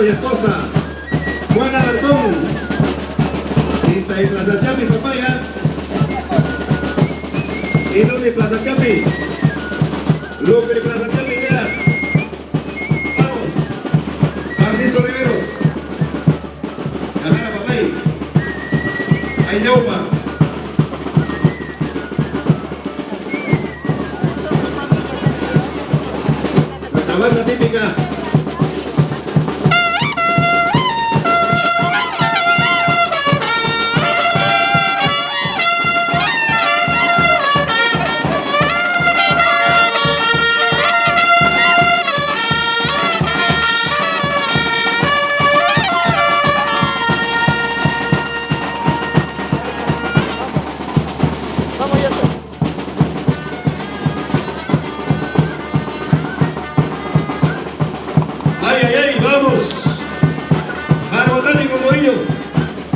y esposa, Juana Alarcón, Quinta y Plaza Chapi, Papaya, y Luli Plaza Chapi, Lucre Plaza Chapi, Veras. Vamos, Francisco Riveros, Cajara Papay, Ayaupa. Nuestra banda típica.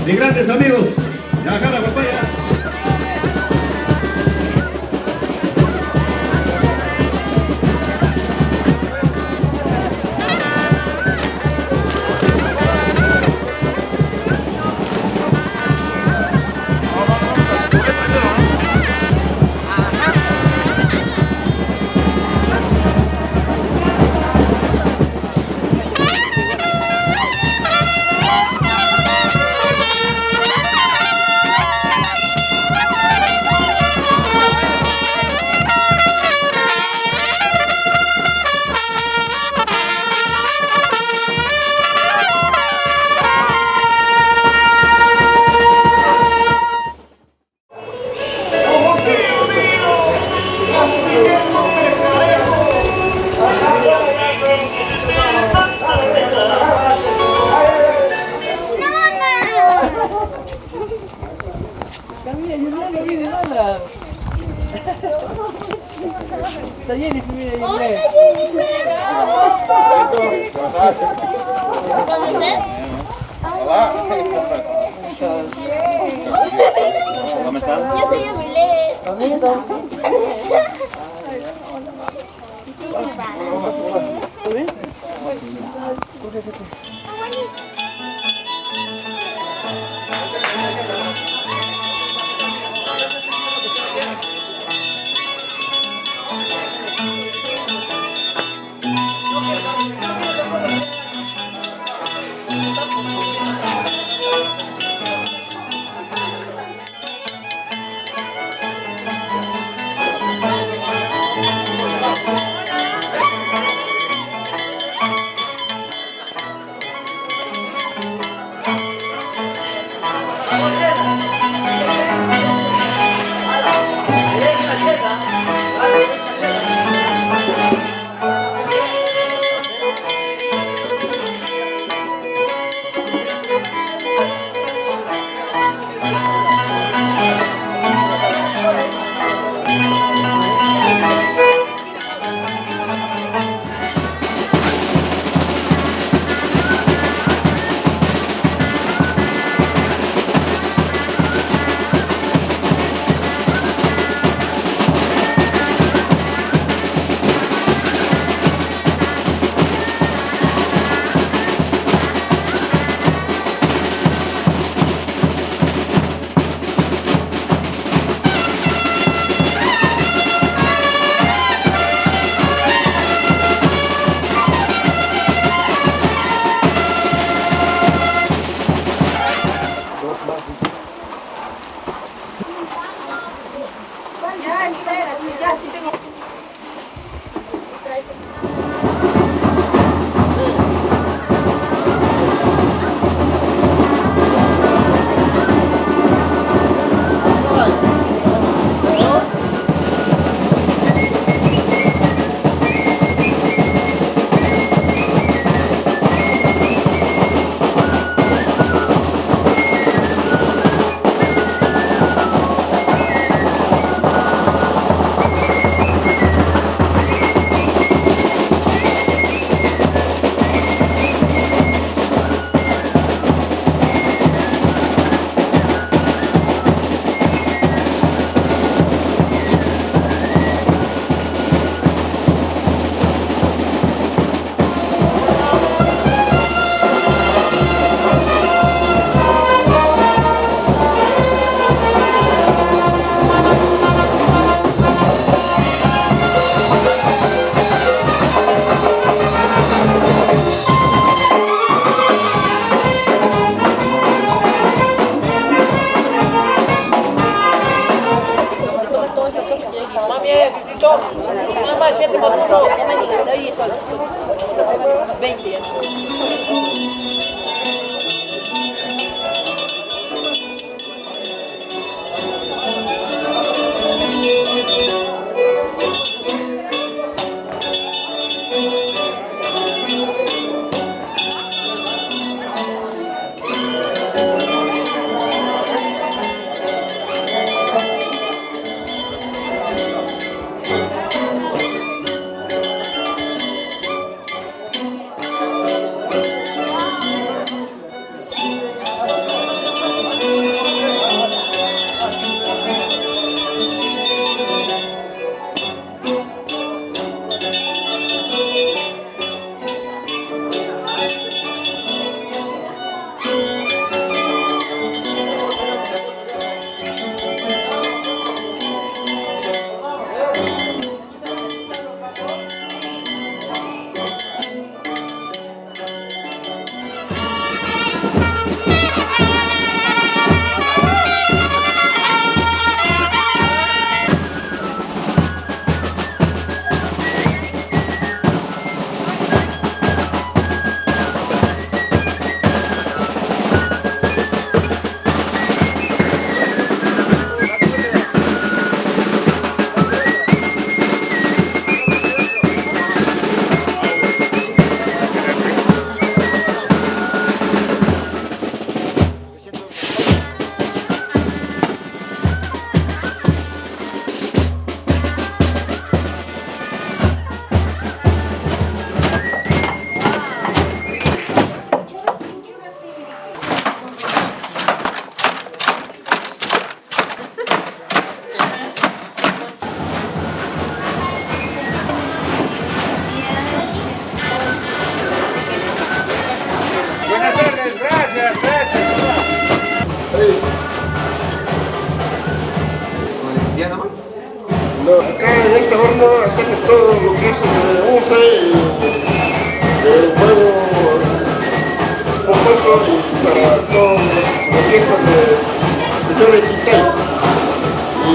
Mis grandes amigos, Yajara Papaya. Está Jennifer, mira, ¡Hola, Hola. ¿Cómo estás? Yo soy Emilet. Oye, visito. Nada más 7 más 1. Ya me digas, le doy solo. 20 ya. Buenas tardes, gracias, gracias. ¿Con electricidad nomás? No, acá en este horno hacemos todo lo que es unce y huevo esponjoso y para todos los fiestas de señor Equitay. Y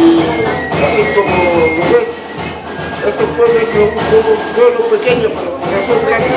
así como lo ves, este pueblo es un pueblo pequeño, pero corazón grande.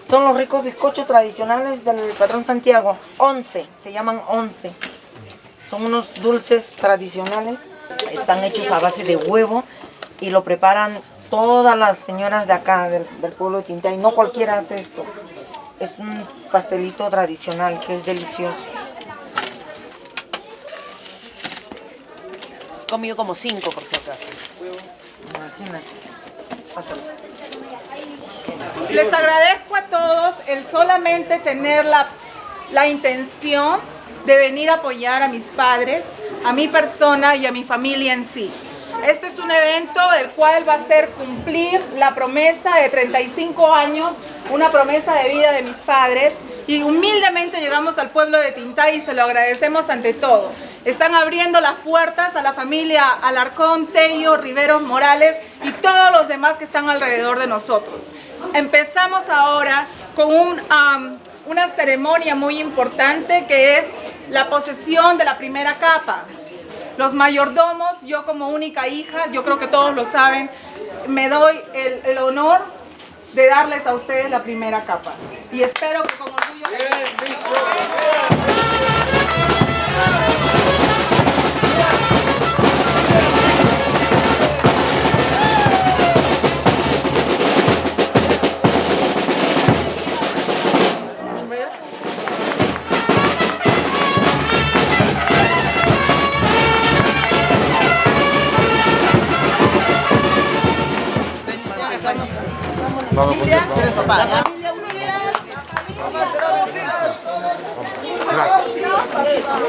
Son los ricos bizcochos tradicionales del patrón Santiago. 11, se llaman 11. Son unos dulces tradicionales. Están hechos a base de huevo y lo preparan todas las señoras de acá, del pueblo de Tintay. No cualquiera hace esto. Es un pastelito tradicional que es delicioso. He comido como 5 por si acaso. Imagínate. Pásalo. Les agradezco a todos el solamente tener la intención de venir a apoyar a mis padres, a mi persona y a mi familia en sí. Este es un evento el cual va a ser cumplir la promesa de 35 años, una promesa de vida de mis padres, y humildemente llegamos al pueblo de Tintay y se lo agradecemos ante todo. Están abriendo las puertas a la familia Alarcón, Tello, Riveros, Morales y todos los demás que están alrededor de nosotros. Empezamos ahora con una ceremonia muy importante que es la posesión de la primera capa. Los mayordomos, yo como única hija, yo creo que todos lo saben, me doy el honor de darles a ustedes la primera capa. Y espero que con orgullo...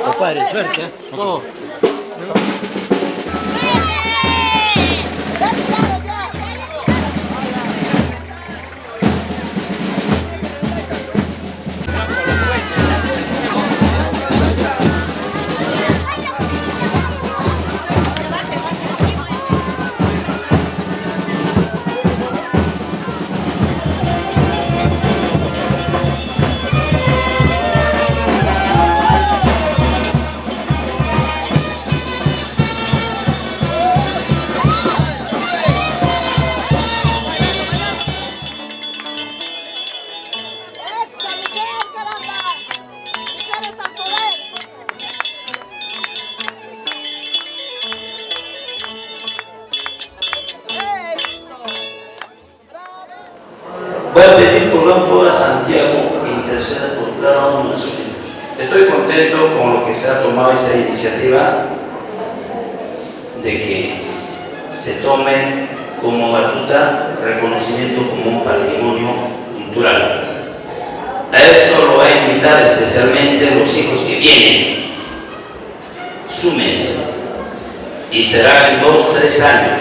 Compadre, suerte, ¿eh? Oh. Voy a pedir por favor a Santiago que interceda por cada uno de nosotros. Estoy contento con lo que se ha tomado esa iniciativa de que se tome como batuta reconocimiento como un patrimonio cultural. A esto lo voy a invitar especialmente los hijos que vienen. Súmense. Y será en 2 o 3 años.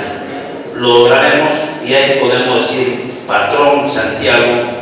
Lo lograremos y ahí podemos decir patrón Santiago.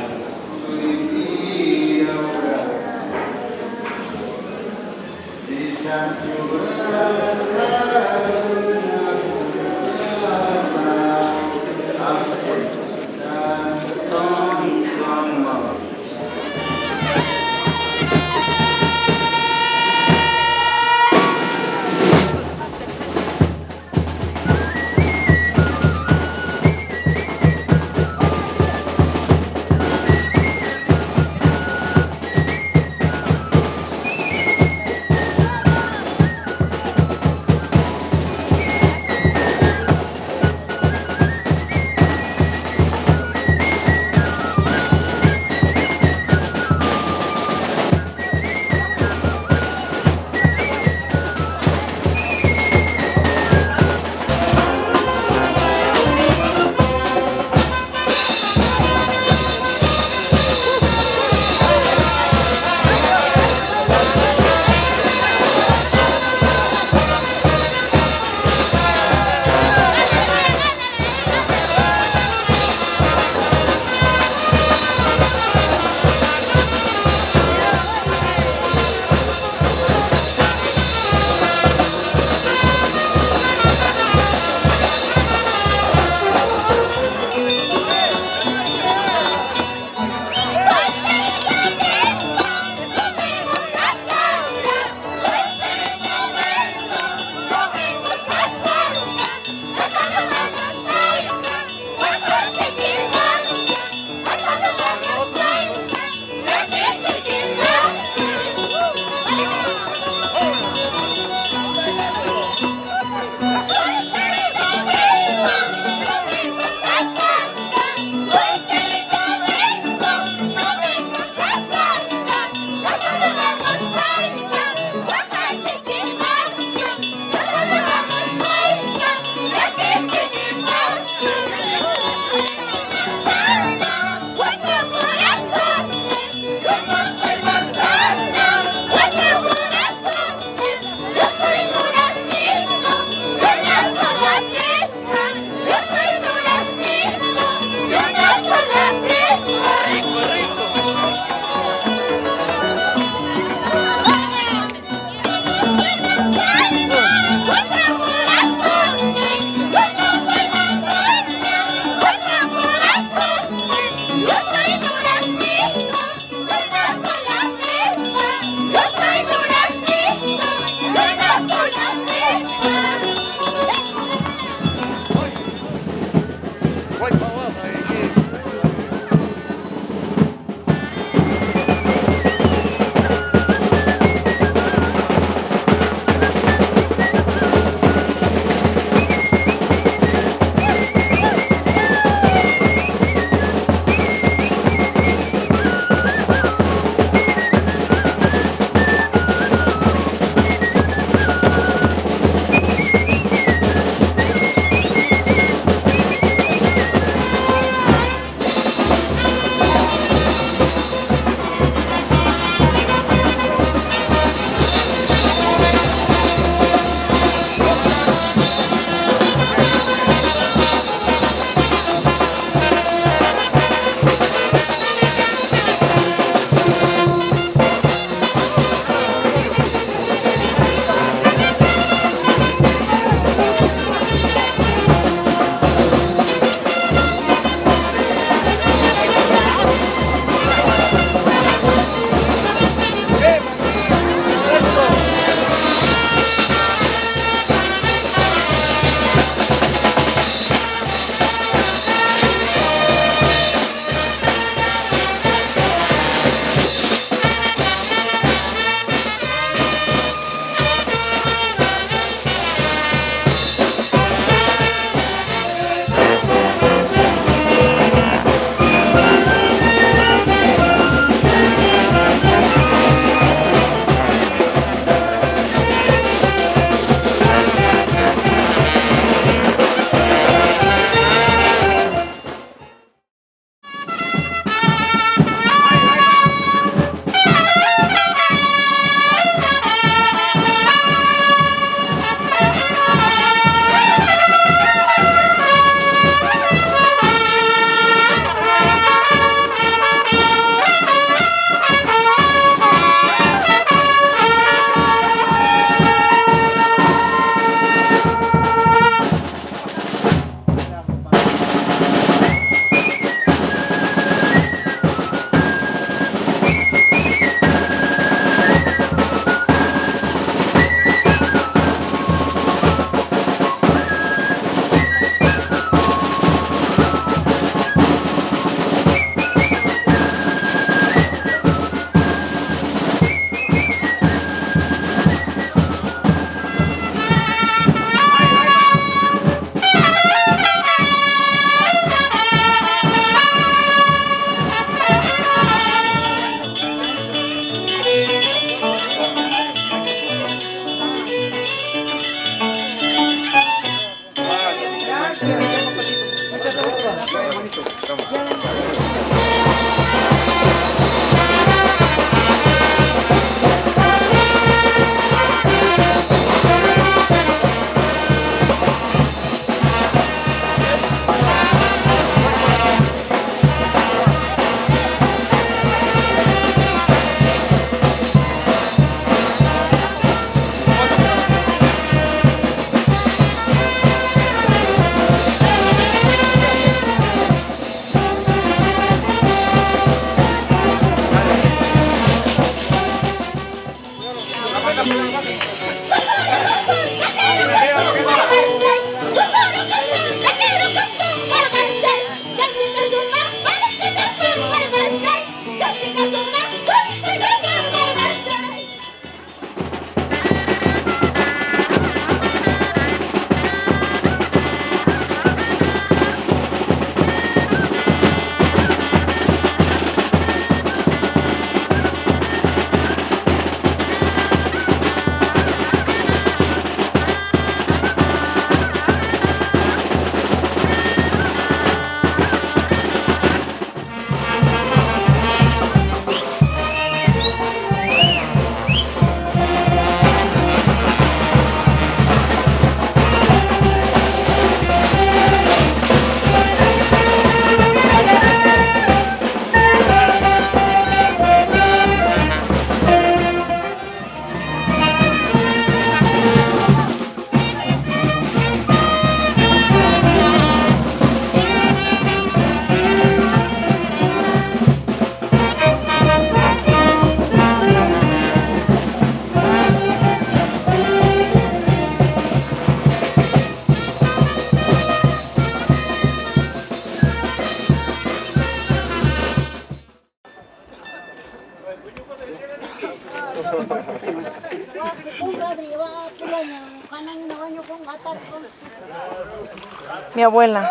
Mi abuela,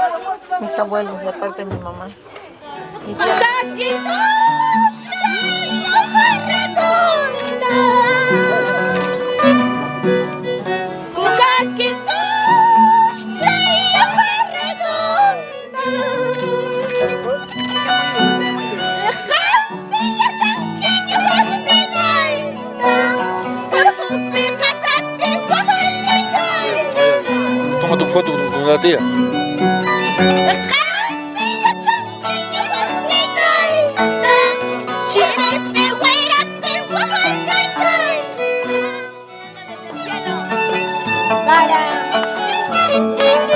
mis abuelos de parte de mi mamá. Mi tía. Toma tu foto con la tía.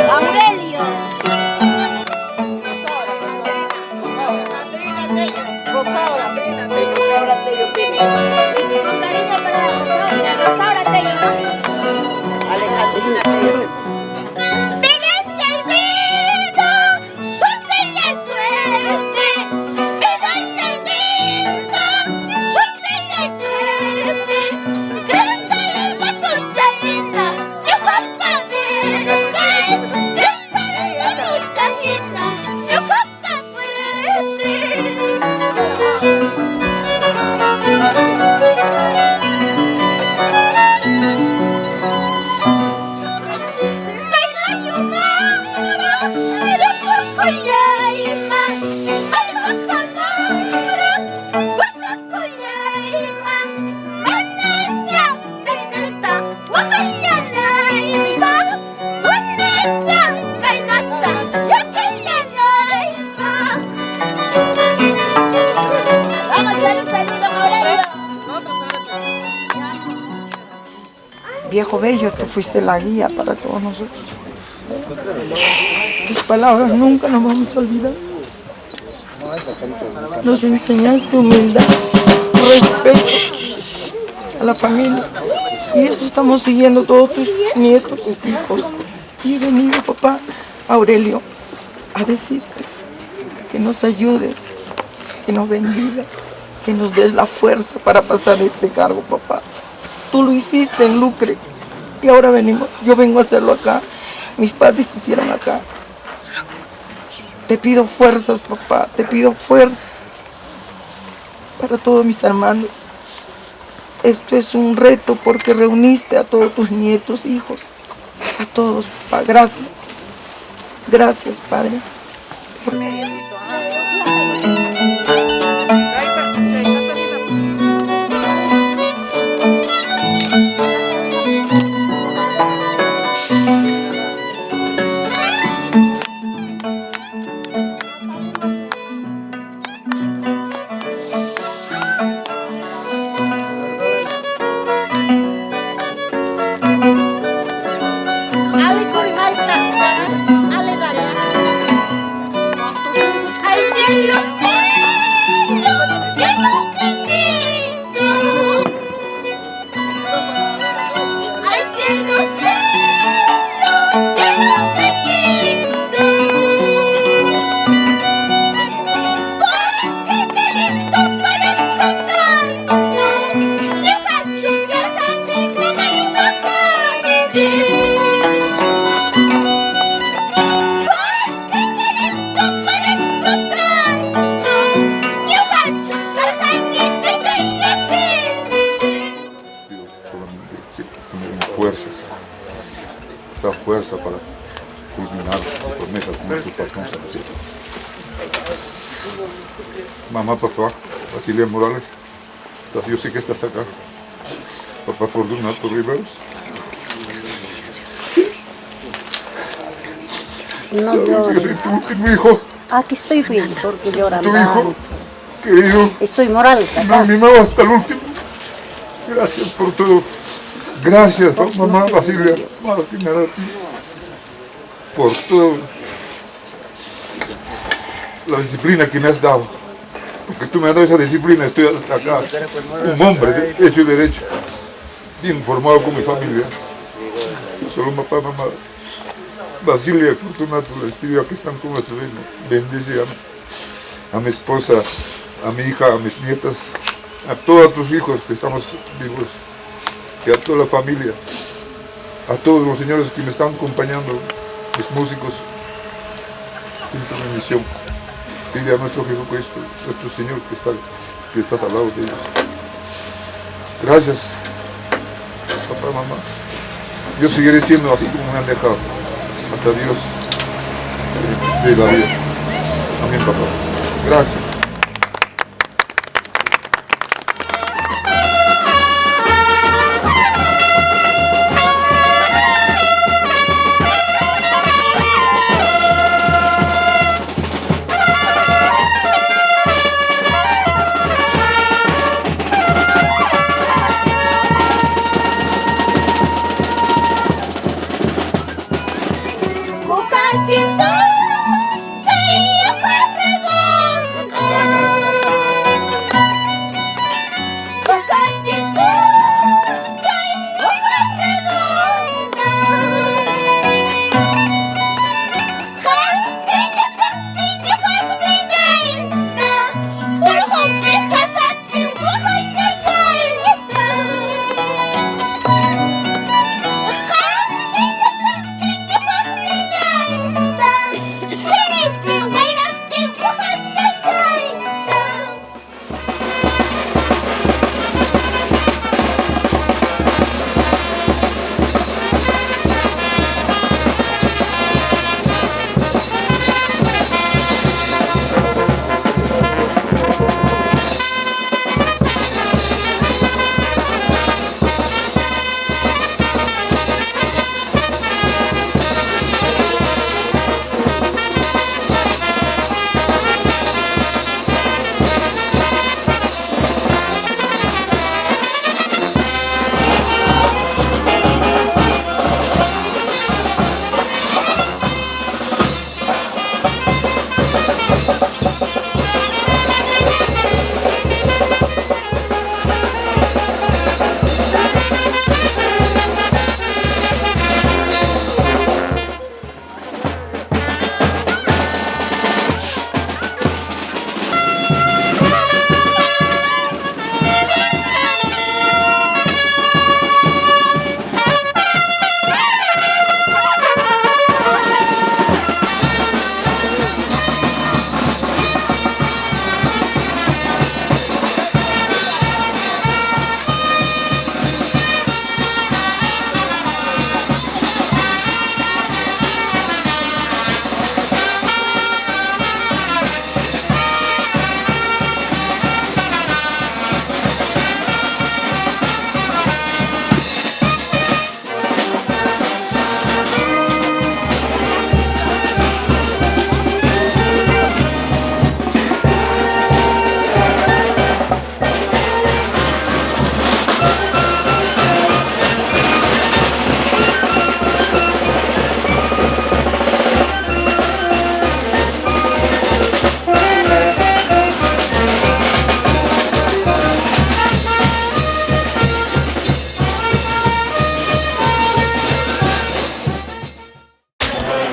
Aurelio. Rosaura Tello Pérez. Con cariño para Rosaura Tello, ¿no? Alejandrina Tello. Belleza y vida, suerte y suerte. Belleza y vida, suerte y suerte. Cresta del vaso chaina, yo papá verde. Cresta del vaso chaina, yo papá fuerte. Viejo bello, tú fuiste la guía para todos nosotros. Tus palabras nunca nos vamos a olvidar. Nos enseñaste humildad, respeto a la familia. Y eso estamos siguiendo todos tus nietos, tus hijos. Y he venido, papá Aurelio, a decirte que nos ayudes, que nos bendigas, que nos des la fuerza para pasar este cargo, papá. Tú lo hiciste en Lucre y ahora venimos, yo vengo a hacerlo acá. Mis padres hicieron acá. Te pido fuerzas, papá, te pido fuerza para todos mis hermanos. Esto es un reto porque reuniste a todos tus nietos, hijos, a todos, papá. Gracias. Gracias, Padre. Esa fuerza para culminar la promesa con nuestro patrón Santiago. Mamá, papá, Basilia Morales, yo sé que estás acá. Papá Fortunato Riveros. No llores. Yo soy tu último hijo. Aquí estoy bien, porque lloran. Su hijo, querido. Estoy Morales acá. Me animaba hasta el último. Gracias por todo. Gracias, mamá Basilia Martín, a ti, por toda la disciplina que me has dado. Porque tú me has dado esa disciplina, estoy hasta acá, un hombre hecho y derecho, bien formado con mi familia. Solo papá, mamá Basilia y Fortunato les pido que están con nuestro hijo. Bendice a mi esposa, a mi hija, a mis nietas, a todos tus hijos que estamos vivos. Y a toda la familia, a todos los señores que me están acompañando, mis músicos, quinta bendición. Pide a nuestro Jesucristo, nuestro Señor que estás al lado de ellos. Gracias, papá, mamá. Yo seguiré siendo así como me han dejado. Hasta Dios de la vida. Amén, papá. Gracias.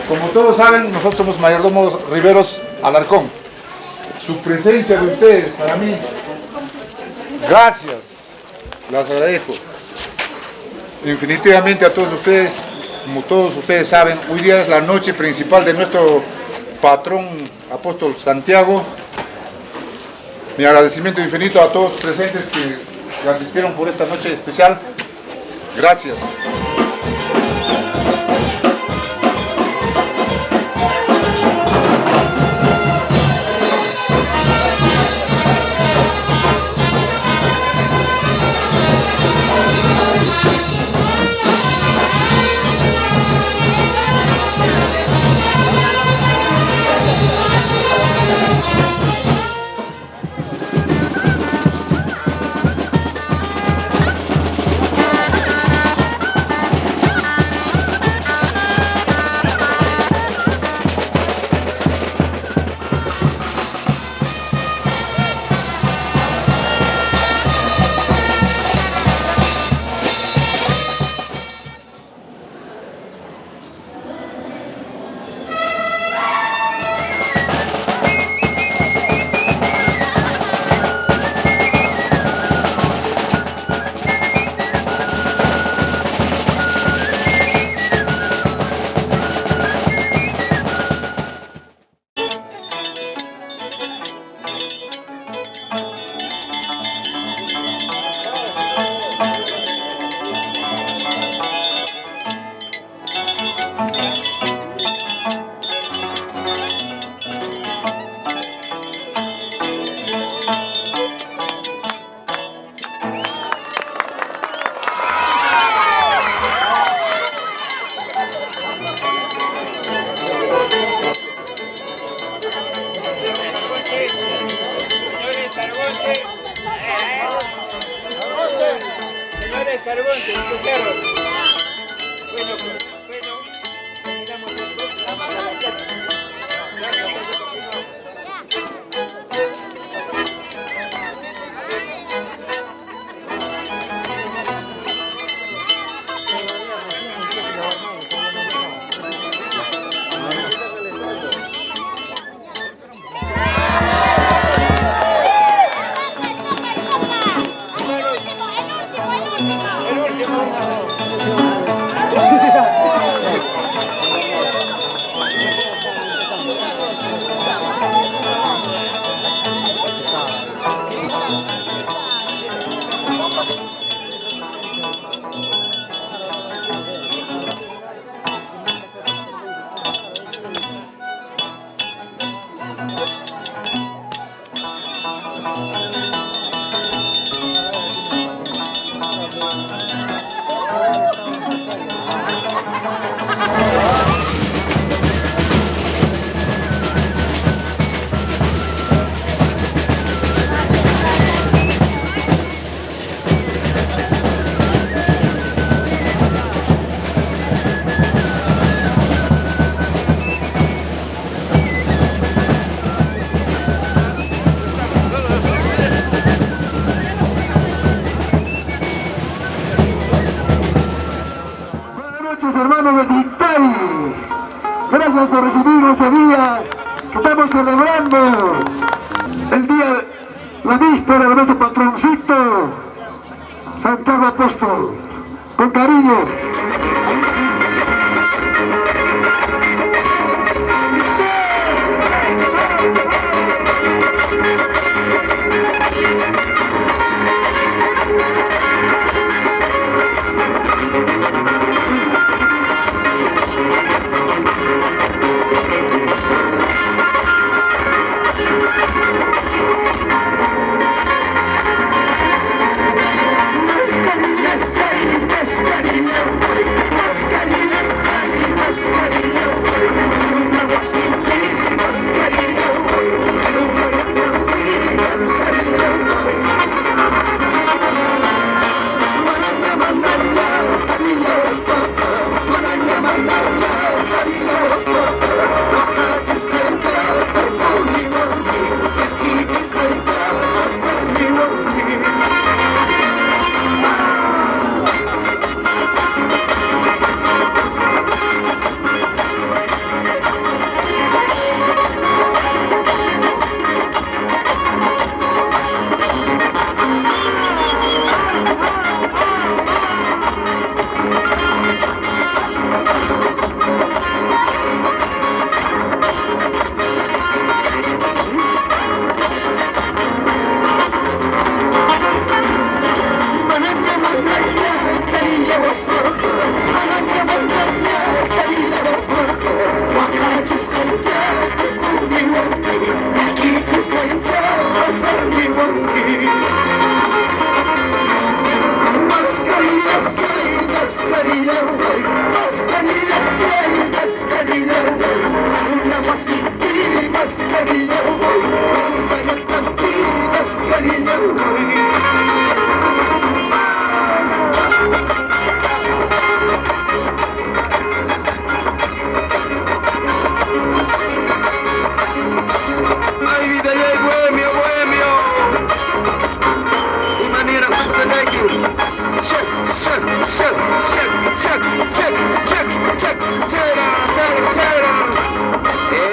Como todos saben, nosotros somos mayordomos Riveros Alarcón. Su presencia de ustedes, para mí, gracias, las agradezco. Infinitivamente a todos ustedes, como todos ustedes saben, hoy día es la noche principal de nuestro patrón apóstol Santiago. Mi agradecimiento infinito a todos los presentes que asistieron por esta noche especial. Gracias. ustedes, carbontes, cojeros. Bueno, terminamos esto. Vamos a la casa. Hermanos de Quintay, gracias por recibirnos este día que estamos celebrando el día, la víspera de nuestro patroncito Santiago Apóstol, con cariño.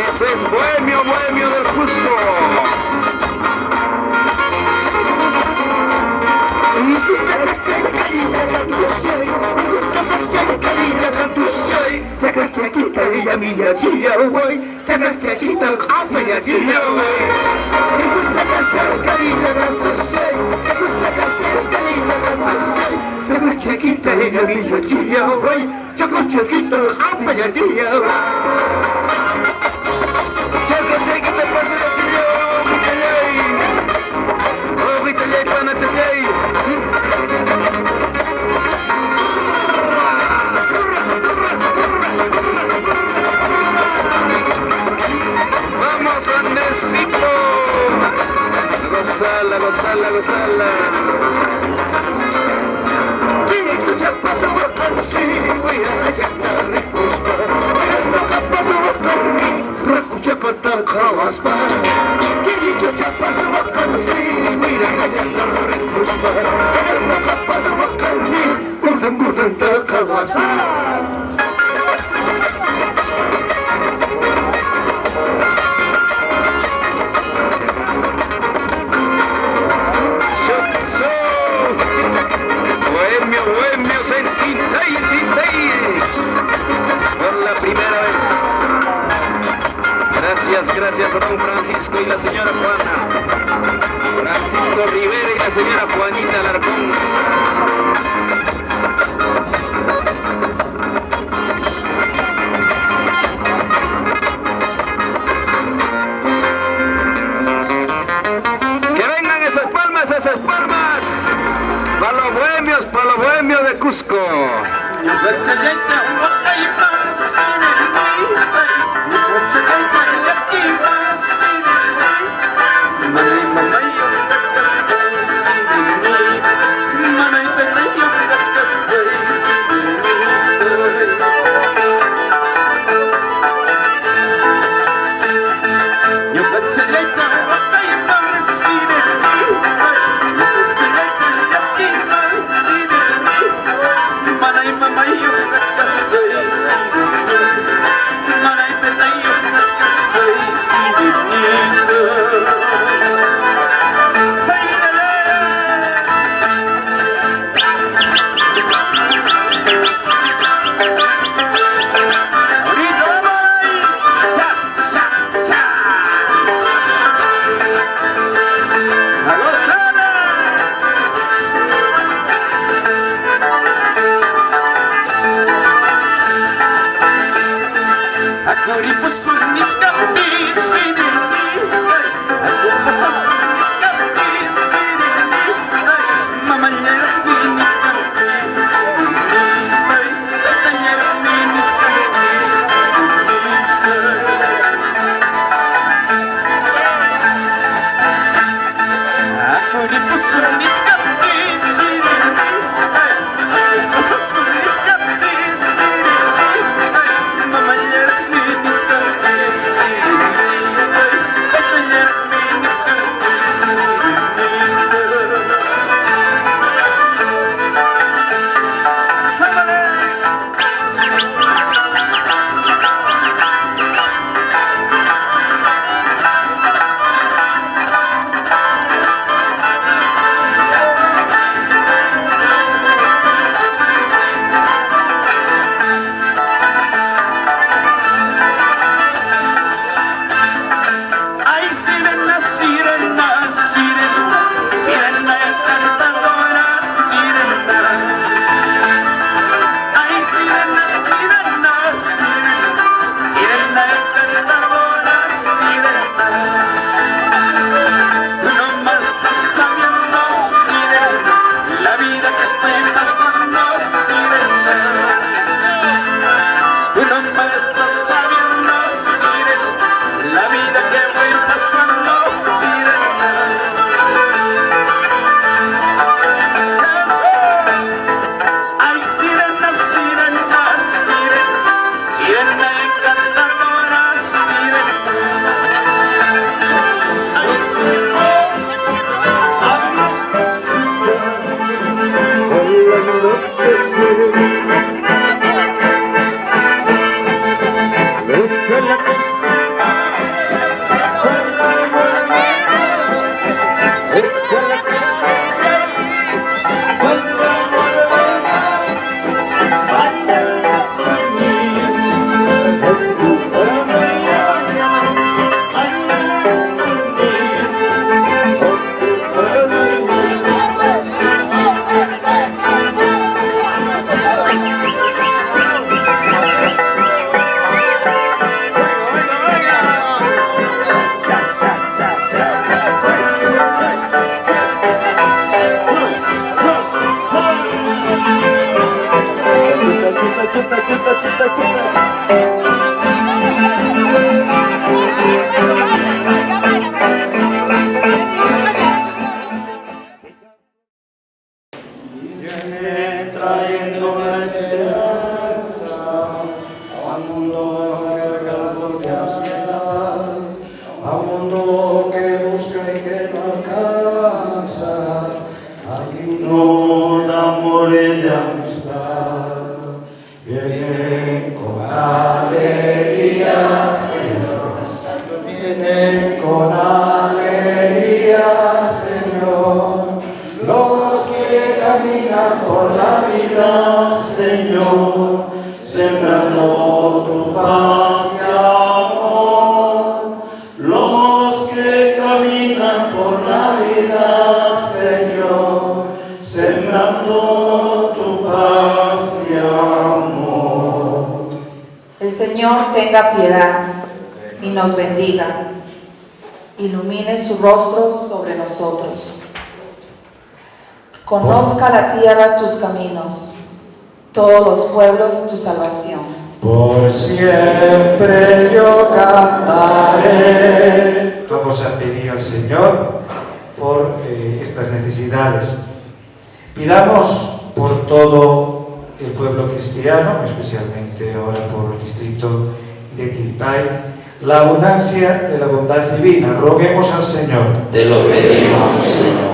Ese es Bohemio, Bohemio del Cusco. Vamos Andesito, gozala, gozala, gozala. Bohemios en Tintay, por la primera vez. Gracias a don Francisco y la señora Juana. Francisco Rivera y la señora Juanita Alarcón. Que vengan esas palmas, para los bohemios de Cusco. camino que busca y que no alcanza, camino de amor y de amistad. Vienen con alegría, Señor, vienen con alegría, Señor, los que caminan por la vida, Señor, sembrando tu paz y amor. Los que caminan por la vida, Señor, sembrando tu paz y amor. El Señor tenga piedad y nos bendiga, ilumine su rostro sobre nosotros. Conozca la tierra tus caminos, todos los pueblos tu salvación. Por siempre yo cantaré. Vamos a pedir al Señor por estas necesidades. Pidamos por todo el pueblo cristiano, especialmente ahora por el distrito de Tintay, la abundancia de la bondad divina. Roguemos al Señor. Te lo pedimos, Señor.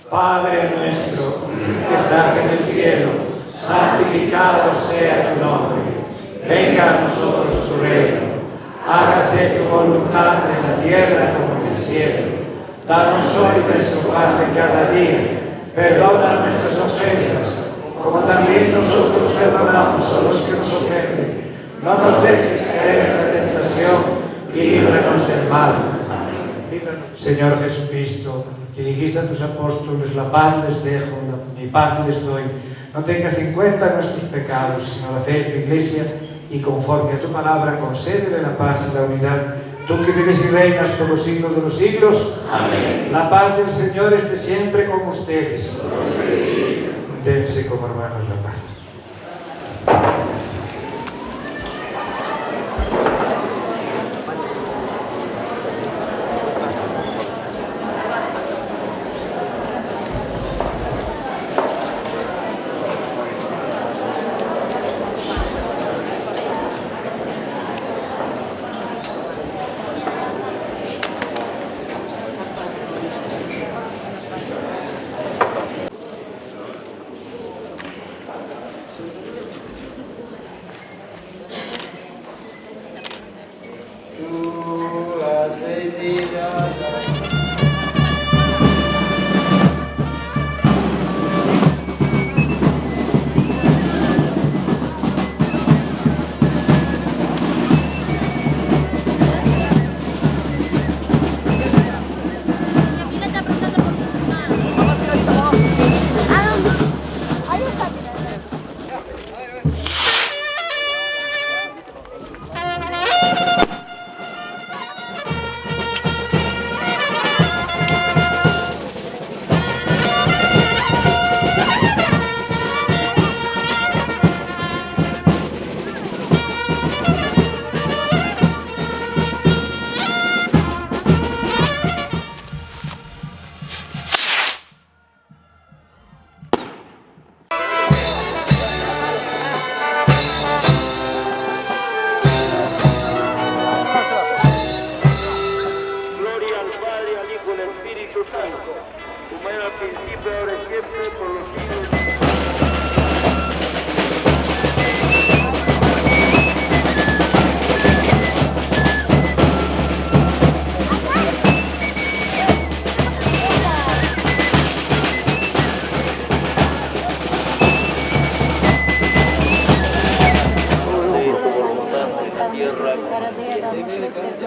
Padre nuestro que estás en el cielo, santificado sea tu nombre. Venga a nosotros tu reino. Hágase tu voluntad en la tierra como en el cielo. Danos hoy nuestro pan de cada día. Perdona nuestras ofensas, como también nosotros perdonamos a los que nos ofenden. No nos dejes caer en la tentación y líbranos del mal. Amén. Señor Jesucristo, que dijiste a tus apóstoles, la paz les dejo, mi paz les doy. No tengas en cuenta nuestros pecados, sino la fe de tu Iglesia, y conforme a tu palabra, concédele la paz y la unidad. Tú que vives y reinas por los siglos de los siglos. Amén. La paz del Señor esté siempre con ustedes. Dense como hermanos la paz.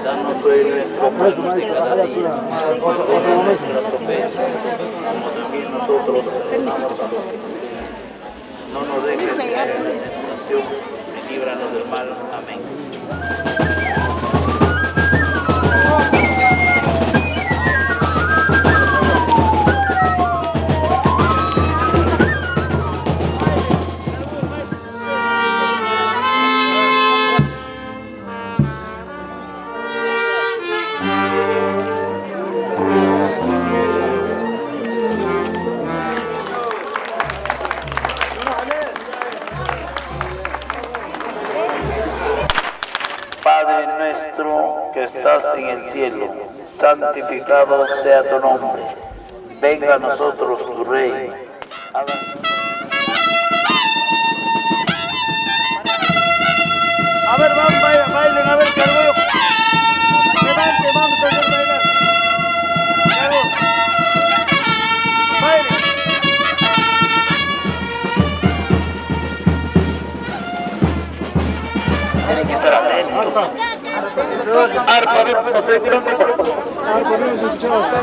Danos hoy nuestro pan de cada día. Perdona nuestras ofensas, como también nosotros perdonamos a los demás. No nos dejes caer en la tentación y líbranos del mal. Amén. estás en el cielo, santificado sea tu nombre. Venga a nosotros tu Rey. A ver, vamos, bailen, a ver, cargo. Levante, vamos a hacer bailar. Cargo. Bailen. Tienen que estar atentos. Arpa, no se tirando. Arpa, no se escuchaba hasta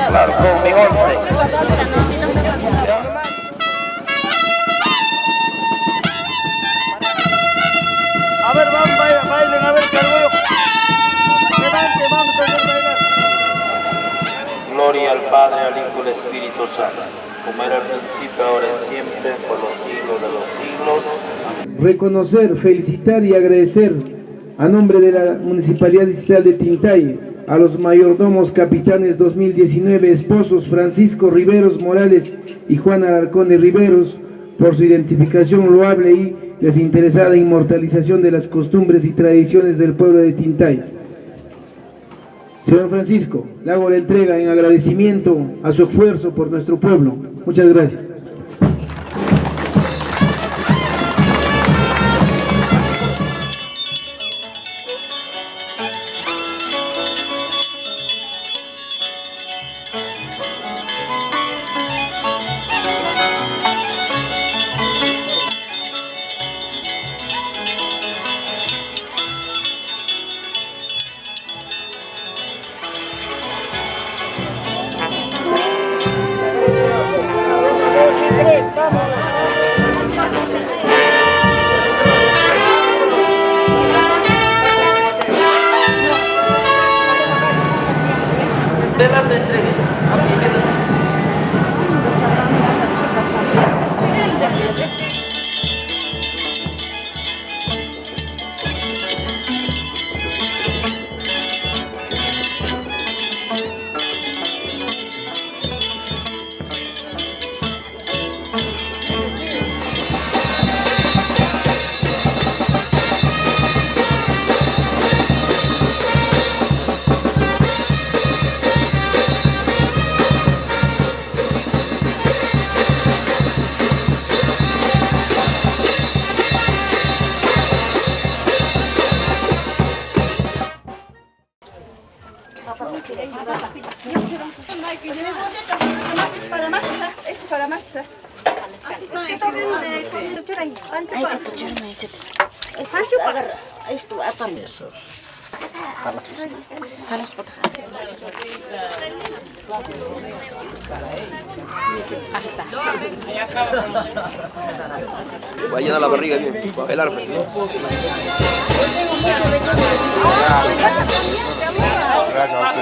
Claro, con mi 11. A ver, vamos, bailen, a ver, cargo. Levante, vamos a hacer bailar. Gloria al Padre, al Hijo y al Espíritu Santo, como era al principio, ahora y siempre, por los siglos de los siglos. Reconocer, felicitar y agradecer a nombre de la Municipalidad Distrital de Tintay a los mayordomos capitanes 2019 esposos Francisco Riveros Morales y Juan Alarcón de Riveros por su identificación loable y desinteresada inmortalización de las costumbres y tradiciones del pueblo de Tintay. Señor Francisco, le hago la entrega en agradecimiento a su esfuerzo por nuestro pueblo. Muchas gracias. Va a llenar la barriga bien, para bailar. Gracias a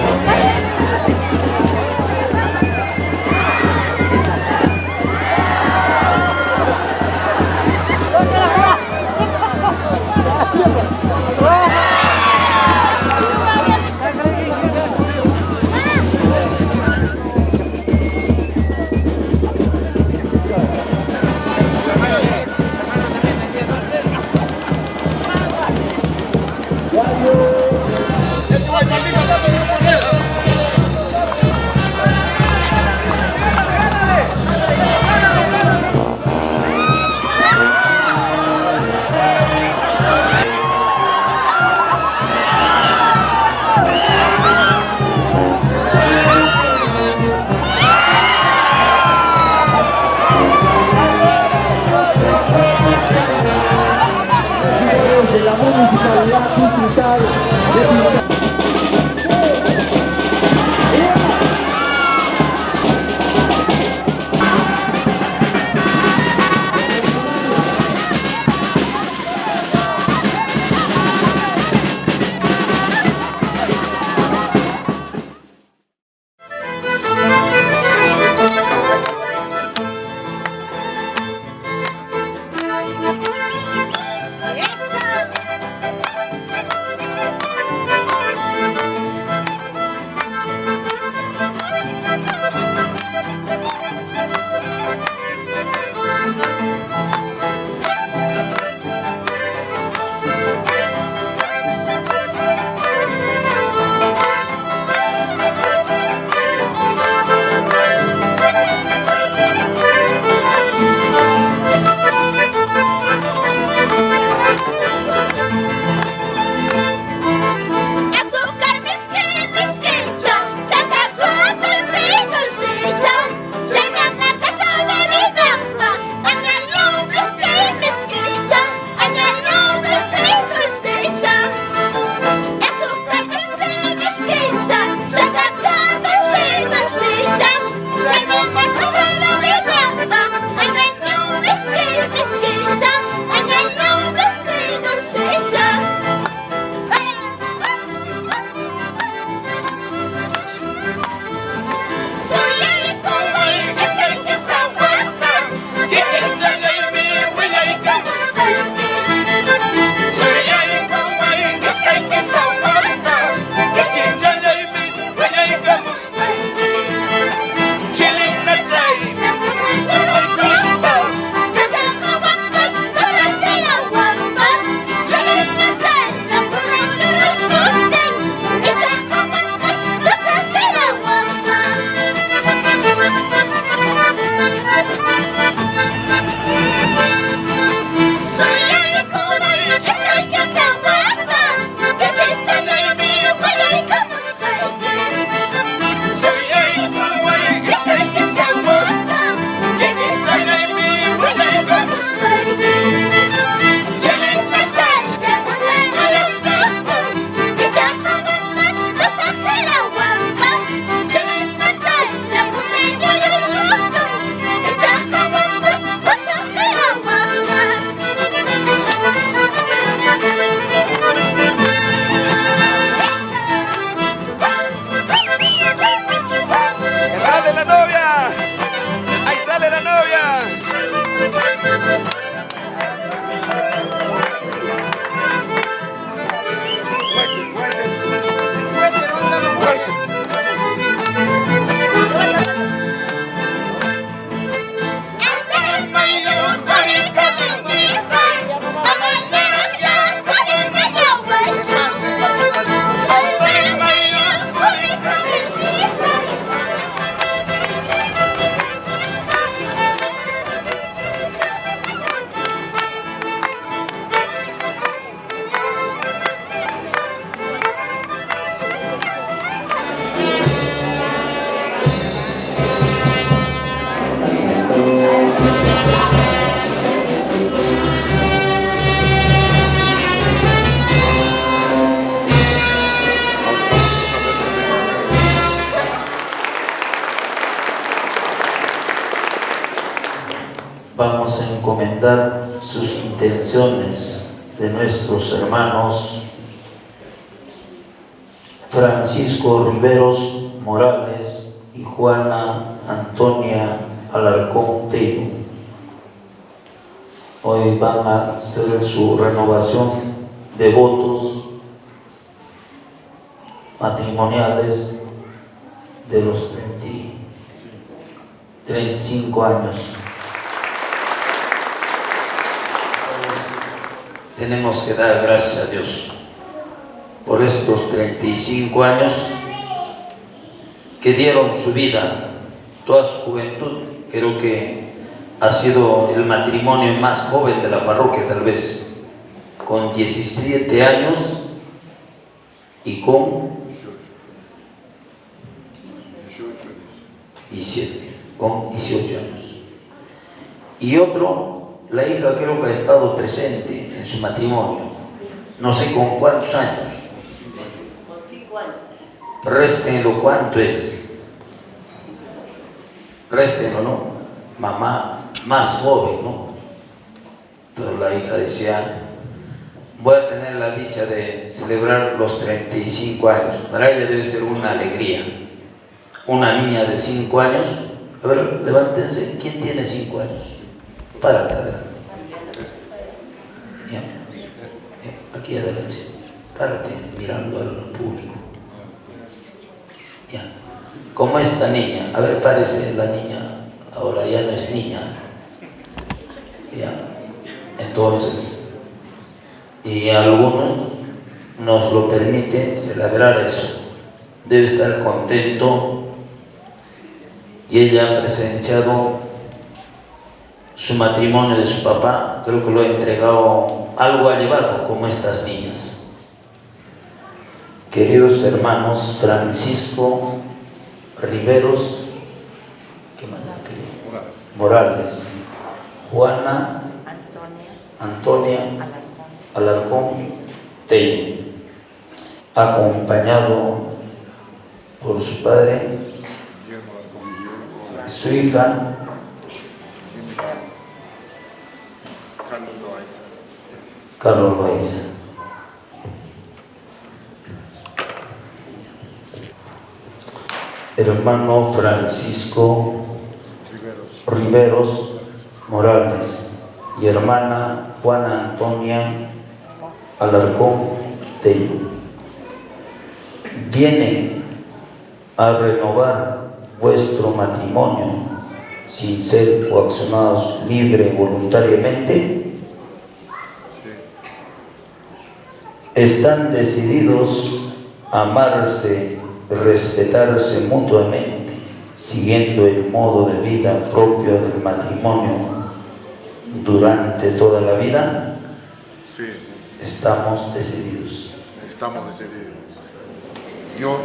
Vamos a encomendar sus intenciones de nuestros hermanos Francisco Riveros Morales y Juana Antonia Alarcón Tello. Hoy van a hacer su renovación de votos matrimoniales de los 35 años. Tenemos que dar gracias a Dios por estos 35 años que dieron su vida, toda su juventud. Creo que ha sido el matrimonio más joven de la parroquia, tal vez, con 17 años y con 18 años. Y otro, la hija creo que ha estado presente en su matrimonio, no sé con cuántos años. Con 5 años. Réstenlo, ¿cuánto es? Réstenlo, ¿no? Mamá más joven, ¿no? Entonces la hija decía, voy a tener la dicha de celebrar los 35 años. Para ella debe ser una alegría. Una niña de 5 años, a ver, levántense, ¿quién tiene 5 años? Párate adelante. Ya. Aquí adelante. Párate mirando al público. Ya. Como esta niña, a ver, parece la niña, ahora ya no es niña. Ya. Entonces, y a algunos nos lo permite celebrar eso. Debe estar contento. Y ella ha presenciado su matrimonio de su papá, creo que lo ha entregado, algo ha llevado como estas niñas. Queridos hermanos Francisco Riveros, ¿qué más? Morales, Juana Antonia Alarcón Tello, acompañado por su padre, su hija Carlos Loaiza. Hermano Francisco Riveros Morales y hermana Juana Antonia Alarcón Tello vienen a renovar vuestro matrimonio sin ser coaccionados libre y voluntariamente. Están decididos a amarse, respetarse mutuamente, siguiendo el modo de vida propio del matrimonio durante toda la vida. Sí. Estamos decididos. Estamos decididos. Yo,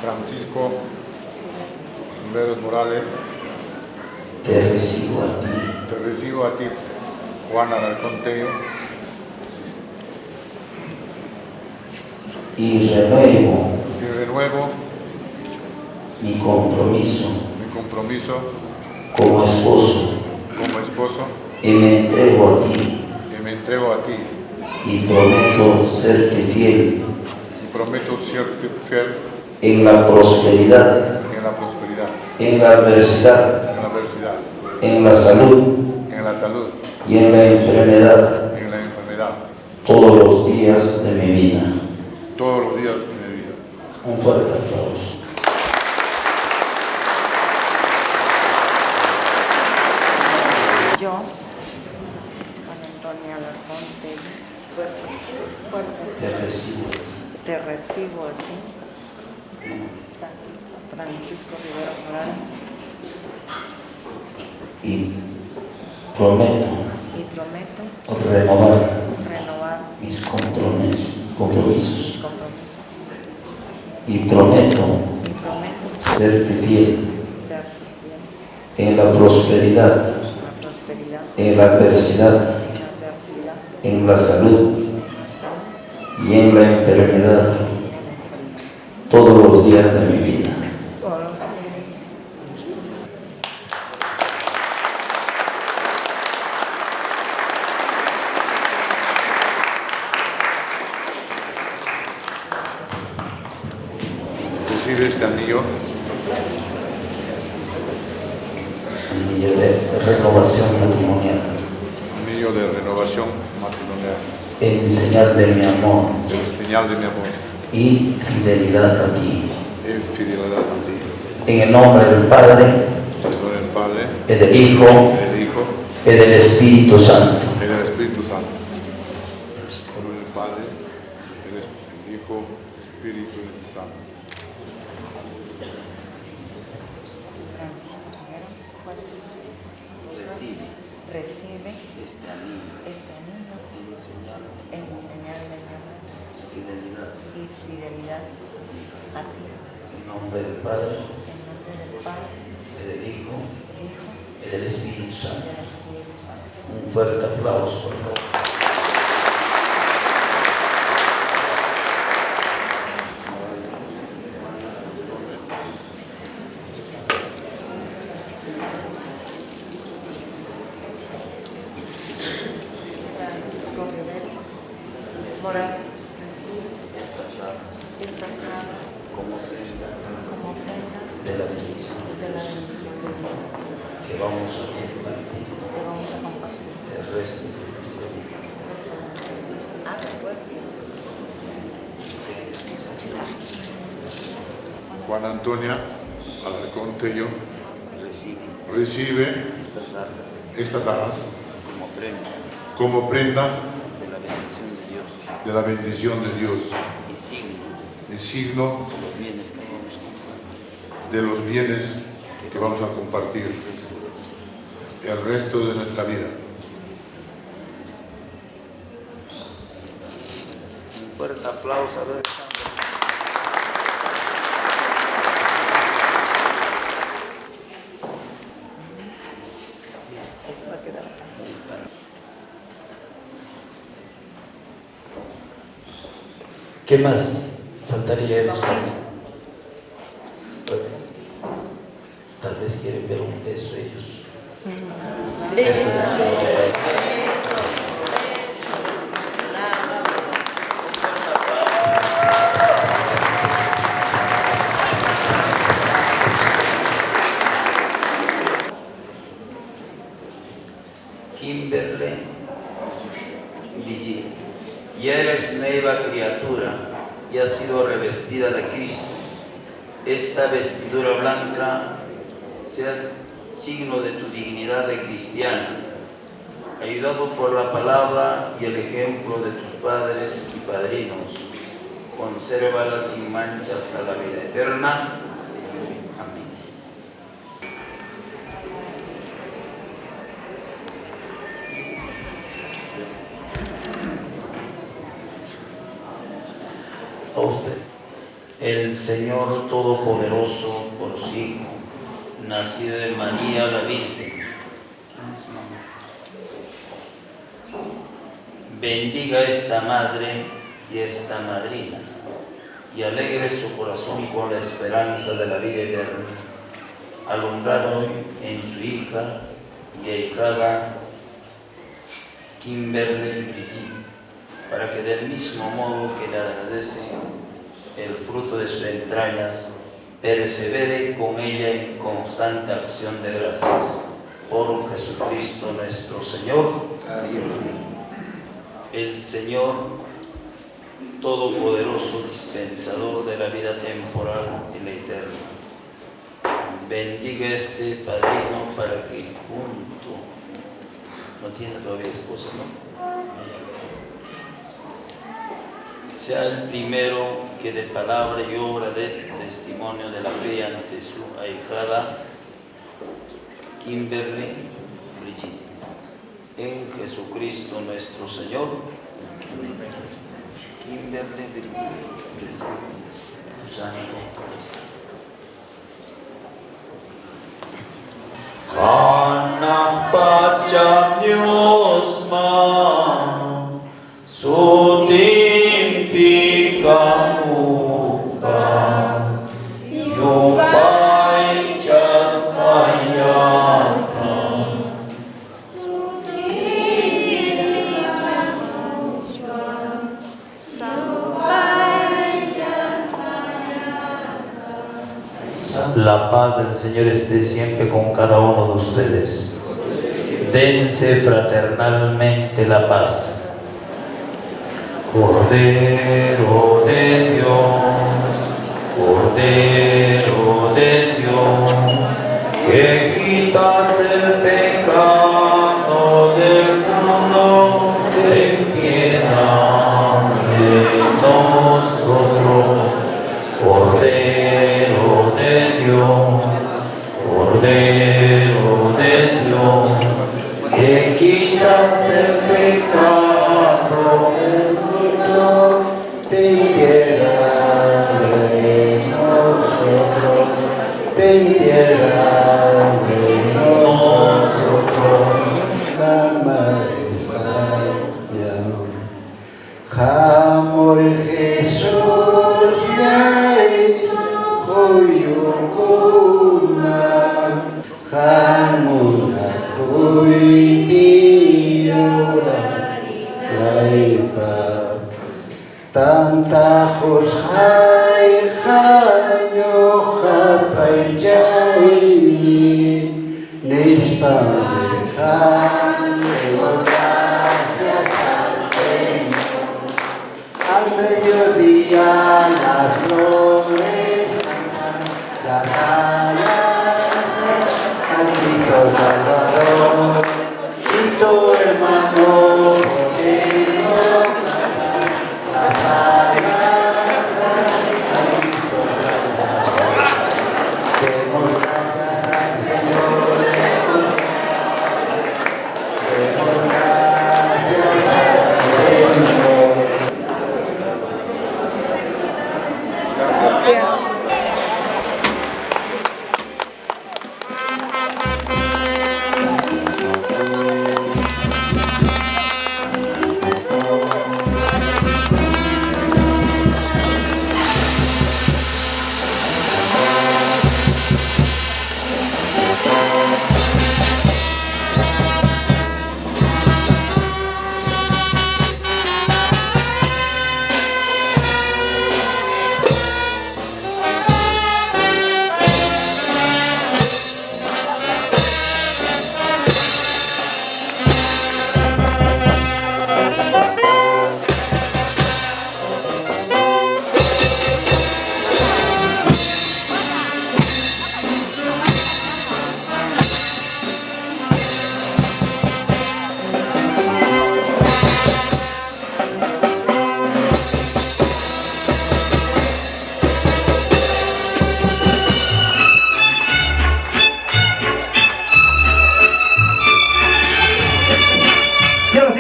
Francisco Riveros Morales, te recibo a ti. Te recibo a ti, Juana Alarcón Tello, y renuevo mi compromiso como esposo, y me entrego a ti, y prometo serte fiel, en la prosperidad, en la adversidad, en la salud y en la enfermedad, todos los días de mi vida. Un fuerte aplauso. Yo, Juana Antonia Alarcón Tello, te recibo a ti, Francisco Riveros Morales, y prometo renovar mis compromisos y prometo serte fiel en la prosperidad, en la adversidad, en la salud y en la enfermedad todos los días de mi vida. Recibe este anillo. Anillo de renovación matrimonial. Anillo de renovación matrimonial. En señal de mi amor. En señal de mi amor. Y fidelidad a ti. En fidelidad a ti. En el nombre del Padre. En el nombre del Padre. Y del Hijo. Del Hijo. Y del Espíritu Santo. Y del Espíritu Santo. En el nombre del Padre, del Hijo, Espíritu Santo. Recibe este anillo en señal de fidelidad y fidelidad a ti. En nombre del Padre, y del Hijo y del Espíritu Santo. Un fuerte aplauso, por favor. Morar Estas armas como prenda ofrenda de la bendición de Dios que vamos a compartir el resto de nuestra vida. Juan Antonio Alarcón Tello Recibe estas arras como como prenda de la bendición de Dios de la bendición de Dios y y signo de los bienes que vamos a compartir de los bienes que vamos a compartir el resto de nuestra vida. Un fuerte aplauso, a ver. Eso va a quedar acá. ¿Qué más faltaría? Tal vez quieren ver un beso ellos. Kimberly Brigitte, ya eres nueva criatura y has sido revestida de Cristo. Esta vestidura blanca sea signo de tu dignidad de cristiana. Ayudado por la palabra y el ejemplo de tus padres y padrinos, consérvala sin mancha hasta la vida eterna. Amén. A usted, el Señor Todopoderoso, por su Hijo, nacido de María la Virgen, bendiga esta madre y esta madrina, y alegre su corazón con la esperanza de la vida eterna, alumbrado hoy en su hija y ahijada Kimberly Brigitte, para que del mismo modo que le agradece el fruto de sus entrañas, persevere con ella en constante acción de gracias. Por Jesucristo nuestro Señor. Amén. El Señor Todopoderoso, dispensador de la vida temporal y la eterna, bendiga a este padrino para que junto, no tiene todavía esposa, ¿no? Sea el primero que de palabra y obra dé testimonio de la fe ante su ahijada Kimberly Brigitte. En Jesucristo nuestro Señor. Amén. Kimberly Brigitte, recibe tu santo corazón. pachanyosma sutimpikamupa yupai jasmayata La paz del Señor esté siempre con cada uno de ustedes. Dense fraternalmente la paz. Cordero de Dios, Cordero de Dios, que quitas el pecado del mundo, ten piedad de nosotros. Cordero de Dios, Cordero de Dios, que quitas el pecado del mundo, ten piedad de nosotros, ten piedad de nosotros. Jamoy Jesús Hoyokuna Hamuna Kuibiora Laipa Tantajos Hai Hanyo Hapai Jaini Nispan gracias al Señor. Al mediodía las flores cantan, las alabanzas al Cristo Salvador, y tu hermano contigo cantan, las alabanzas al Cristo Salvador. Demos gracias al Señor, demos gracias al Señor.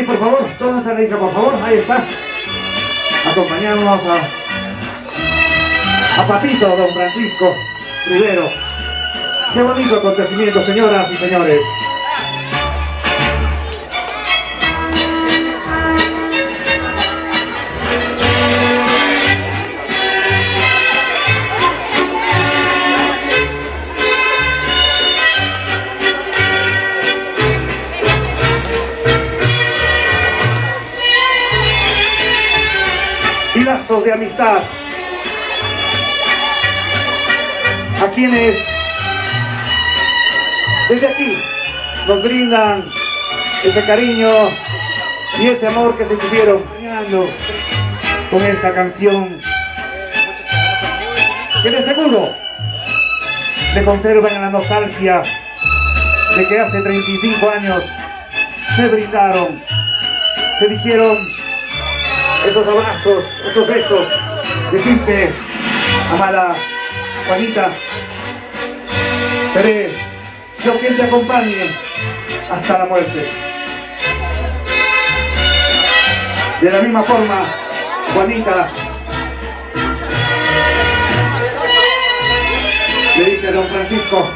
Por favor, toda esta rica, por favor, ahí está. Acompañamos a Papito, don Francisco Rivero. Qué bonito acontecimiento, señoras y señores. Y lazos de amistad a quienes desde aquí nos brindan ese cariño y ese amor que se tuvieron con esta canción que de seguro le conservan en la nostalgia de que hace 35 años se brindaron, se dijeron esos abrazos, esos besos, decirte, amada Juanita, seré yo quien te acompañe hasta la muerte. De la misma forma, Juanita le dice a don Francisco,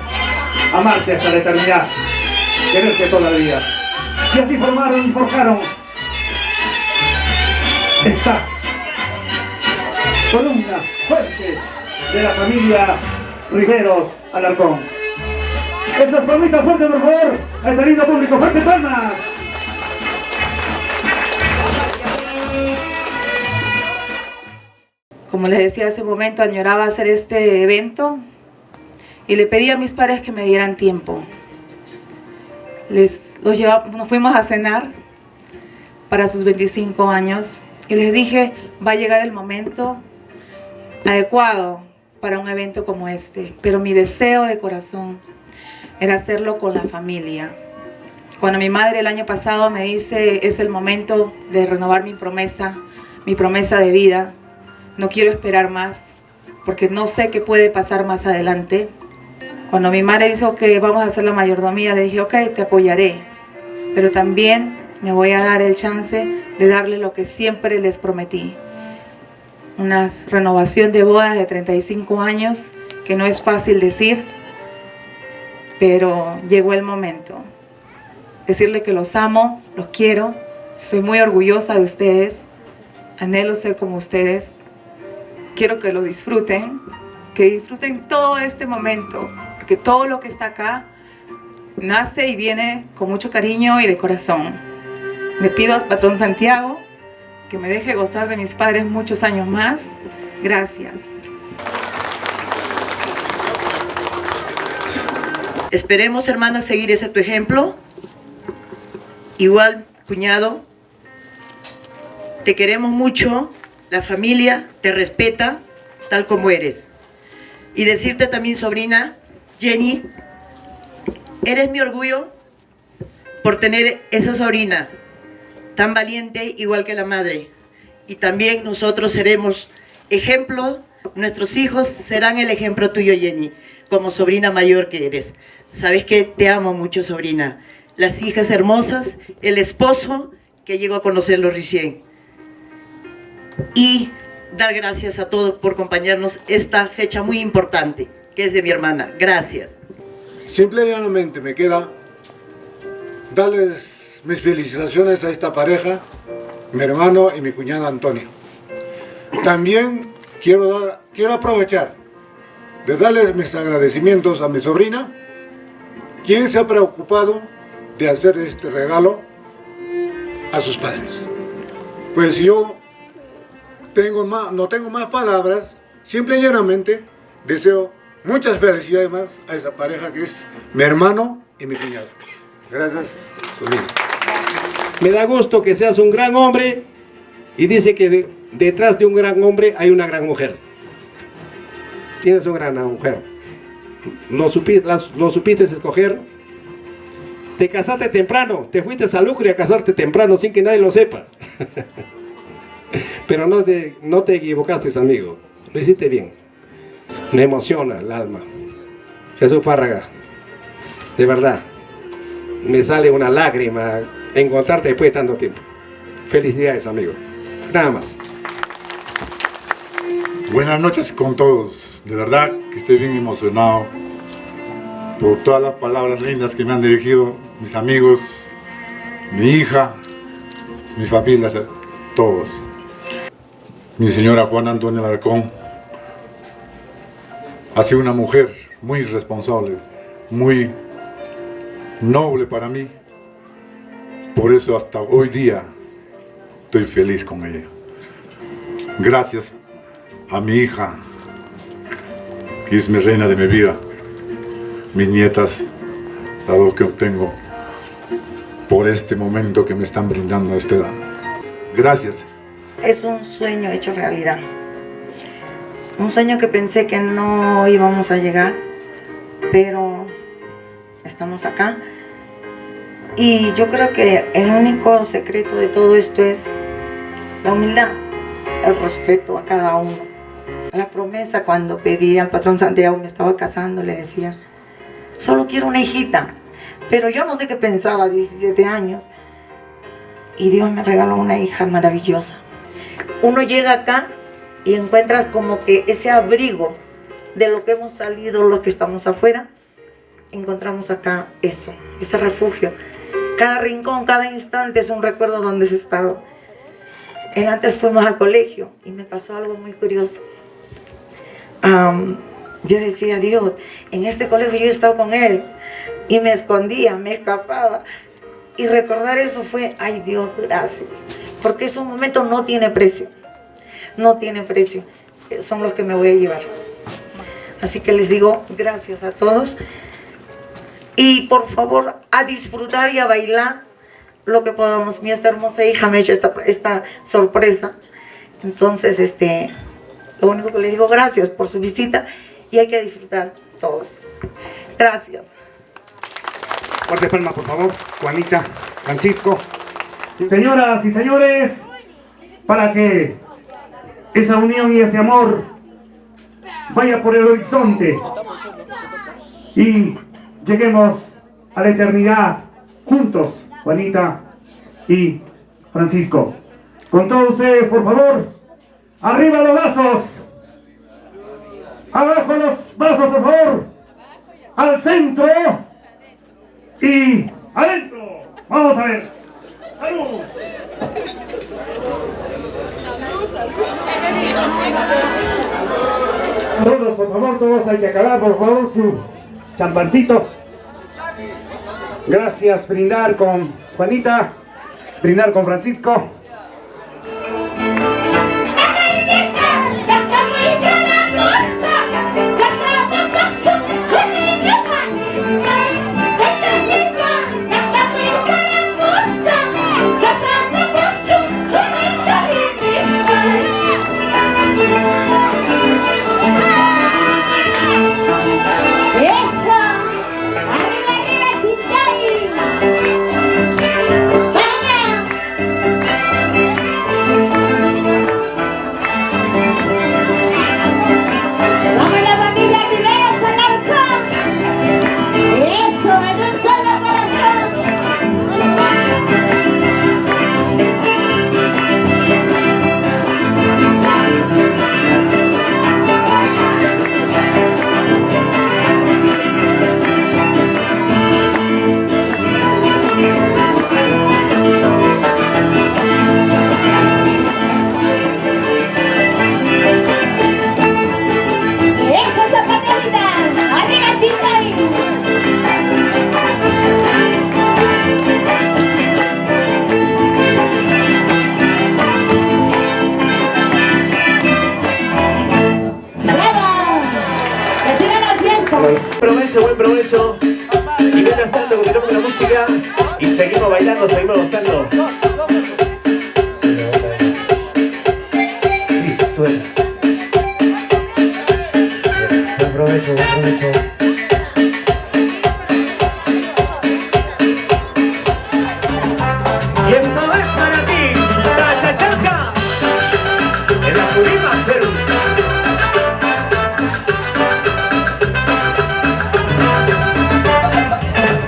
amarte hasta la eternidad. quererte toda la vida. Y así formaron y forjaron esta columna fuerte de la familia Riveros Alarcón. Esas palmitas fuertes, por favor, a este lindo público, fuertes palmas. Como les decía hace un momento, añoraba hacer este evento y le pedí a mis padres que me dieran tiempo. Nos fuimos a cenar para sus 25 años y les dije, va a llegar el momento adecuado para un evento como este, pero mi deseo de corazón era hacerlo con la familia. Cuando mi madre el año pasado me dice, es el momento de renovar mi promesa de vida, no quiero esperar más, porque no sé qué puede pasar más adelante. Cuando mi madre dijo que vamos a hacer la mayordomía, le dije, ok, te apoyaré, pero también me voy a dar el chance de darles lo que siempre les prometí. Una renovación de bodas de 35 años, que no es fácil decir, pero llegó el momento. Decirle que los amo, los quiero, soy muy orgullosa de ustedes, anhelo ser como ustedes. Quiero que lo disfruten, que disfruten todo este momento, porque todo lo que está acá nace y viene con mucho cariño y de corazón. Le pido al patrón Santiago que me deje gozar de mis padres muchos años más. Gracias. Esperemos, hermanas, seguir ese tu ejemplo. Igual, cuñado, te queremos mucho, la familia te respeta tal como eres. Y decirte también, sobrina, Jenny, eres mi orgullo por tener esa sobrina tan valiente igual que la madre. Y también nosotros seremos ejemplo, nuestros hijos serán el ejemplo tuyo, Jenny, como sobrina mayor que eres. Sabes que te amo mucho, sobrina. Las hijas hermosas, el esposo que llego a conocerlo recién. Y dar gracias a todos por acompañarnos esta fecha muy importante, que es de mi hermana. Gracias. Simple y llanamente me queda darles mis felicitaciones a esta pareja, mi hermano y mi cuñada Antonia. También quiero aprovechar de darles mis agradecimientos a mi sobrina, quien se ha preocupado de hacer este regalo a sus padres. Pues yo no tengo más palabras, simple y llanamente deseo muchas felicidades más a esa pareja que es mi hermano y mi cuñado. Gracias, sobrino. Me da gusto que seas un gran hombre y dice que detrás de un gran hombre hay una gran mujer. Tienes una gran mujer. Lo supiste escoger. Te casaste temprano, te fuiste a Lucre a casarte temprano sin que nadie lo sepa. Pero no te equivocaste, amigo. Lo hiciste bien. Me emociona el alma. Jesús Párraga, de verdad, me sale una lágrima encontrarte después de tanto tiempo. Felicidades, amigo. Nada más. Buenas noches con todos. De verdad que estoy bien emocionado por todas las palabras lindas que me han dirigido mis amigos, mi hija, mi familia, todos. Mi señora Juana Antonia Alarcón ha sido una mujer muy responsable, muy noble para mí. Por eso hasta hoy día estoy feliz con ella. Gracias a mi hija, que es mi reina de mi vida, mis nietas, las dos que obtengo, por este momento que me están brindando a esta edad. Gracias. Es un sueño hecho realidad. Un sueño que pensé que no íbamos a llegar, pero estamos acá. Y yo creo que el único secreto de todo esto es la humildad, el respeto a cada uno. La promesa, cuando pedí al patrón Santiago, me estaba casando, le decía, solo quiero una hijita. Pero yo no sé qué pensaba, 17 años. Y Dios me regaló una hija maravillosa. Uno llega acá y encuentras como que ese abrigo de lo que hemos salido, los que estamos afuera, encontramos acá eso, ese refugio. Cada rincón, cada instante es un recuerdo donde has estado. Antes fuimos al colegio y me pasó algo muy curioso. Yo decía, Dios, en este colegio yo he estado con él y me escondía, me escapaba. Y recordar eso fue, ay Dios, gracias. Porque esos momentos no tiene precio. No tiene precio. Son los que me voy a llevar. Así que les digo gracias a todos. Y por favor, a disfrutar y a bailar lo que podamos. Mi esta hermosa hija me ha hecho esta sorpresa. Entonces, lo único que les digo, gracias por su visita. Y hay que disfrutar todos. Gracias. Fuerte palma, por favor. Juanita, Francisco. Señoras y señores, para que esa unión y ese amor vaya por el horizonte y lleguemos a la eternidad juntos, Juanita y Francisco. Con todos ustedes, por favor, arriba los brazos, abajo los brazos, por favor, al centro y adentro. Vamos a ver. ¡Salud! Todos, por favor, todos hay que acabar, por favor, su champancito. Gracias, brindar con Juanita, brindar con Francisco. Buen provecho. Y mientras tanto continuamos la música y seguimos bailando, seguimos gozando. Sí, suena. Buen provecho, buen provecho. Y esto es para ti, la chachaca, en la Purima, Perú.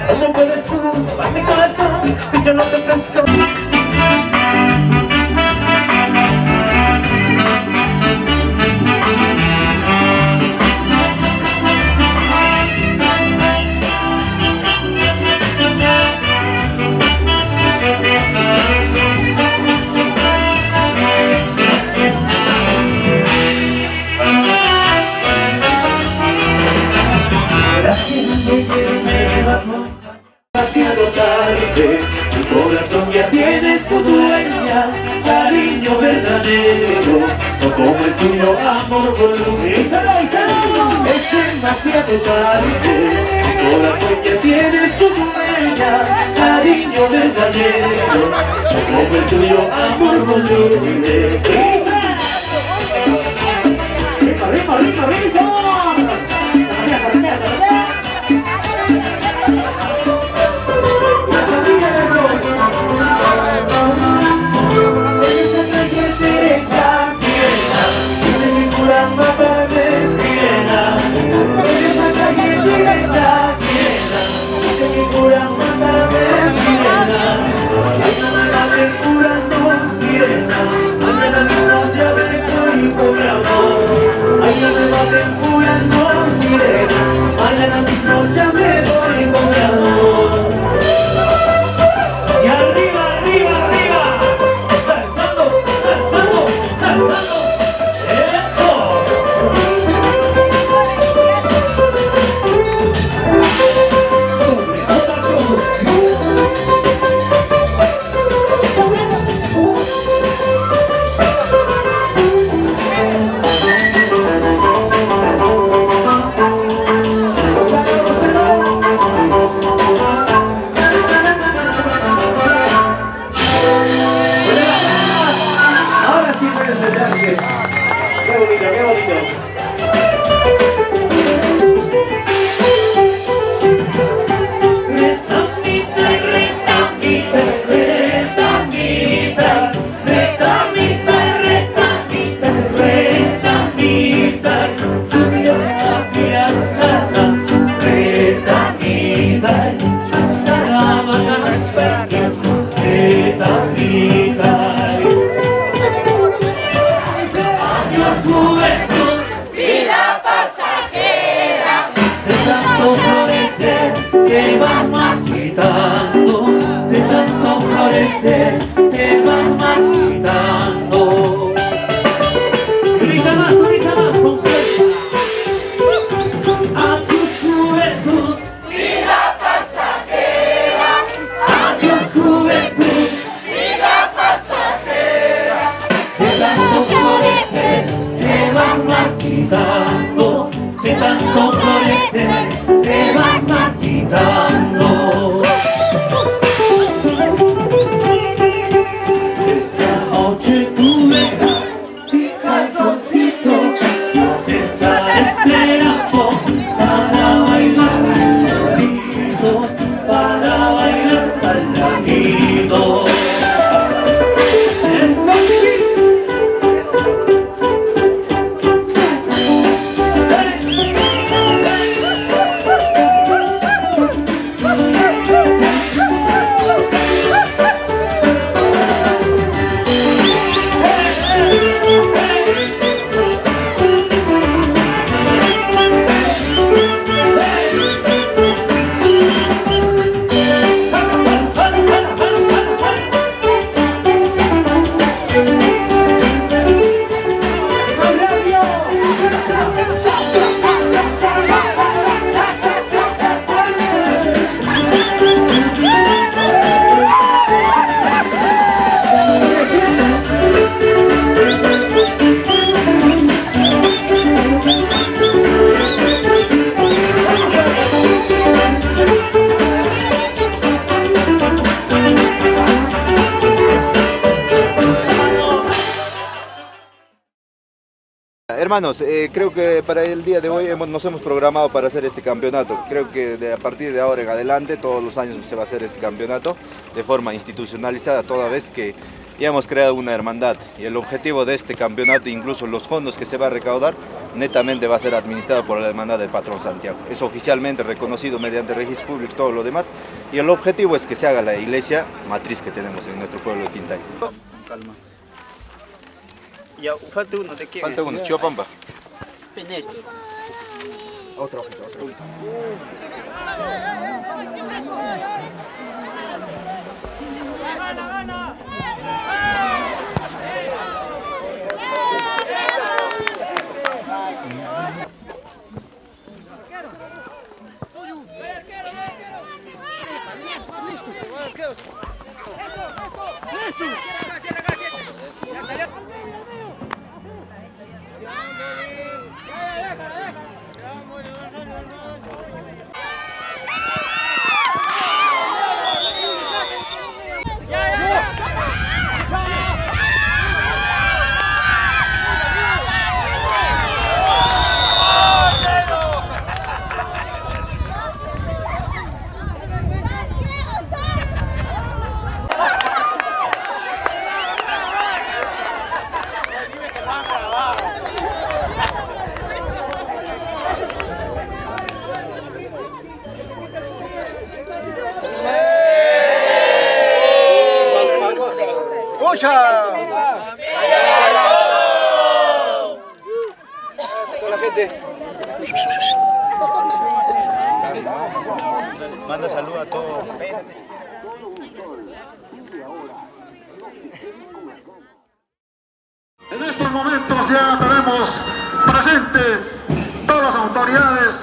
¿Cómo puedes tú robar mi corazón si yo no te ofrezco? Haciendo tarde, tu corazón ya tiene su dueña, cariño verdadero, no como el tuyo, amor volumen. Es demasiado tarde, tu corazón ya tiene su dueña, cariño verdadero, no como el tuyo, amor volumen. ¡Rico, rico, rico, rico! Mañana mismo ya me voy. Te vas marchitando. Grita más con fuerza. Adiós juventud, vida pasajera. Adiós juventud, vida pasajera. De tanto florecer te vas marchitando. De tanto florecer te vas marchitando. Tú verás si calzoncito te está esperando para bailar contigo, para bailar al ladito. Eso sí. Hermanos, creo que para el día de hoy nos hemos programado para hacer este campeonato. Creo que a partir de ahora en adelante, todos los años se va a hacer este campeonato de forma institucionalizada, toda vez que ya hemos creado una hermandad. Y el objetivo de este campeonato, incluso los fondos que se va a recaudar, netamente va a ser administrado por la hermandad del Patrón Santiago. Es oficialmente reconocido mediante registros públicos, todo lo demás. Y el objetivo es que se haga la iglesia matriz que tenemos en nuestro pueblo de Tintay. Calma. Ya, falta uno, ¿de qué? Falta uno, Chiopampa. Penesto. Otro objeto, otro objeto. Toda la gente. Manda salud a todos. En estos momentos ya tenemos presentes todas las autoridades,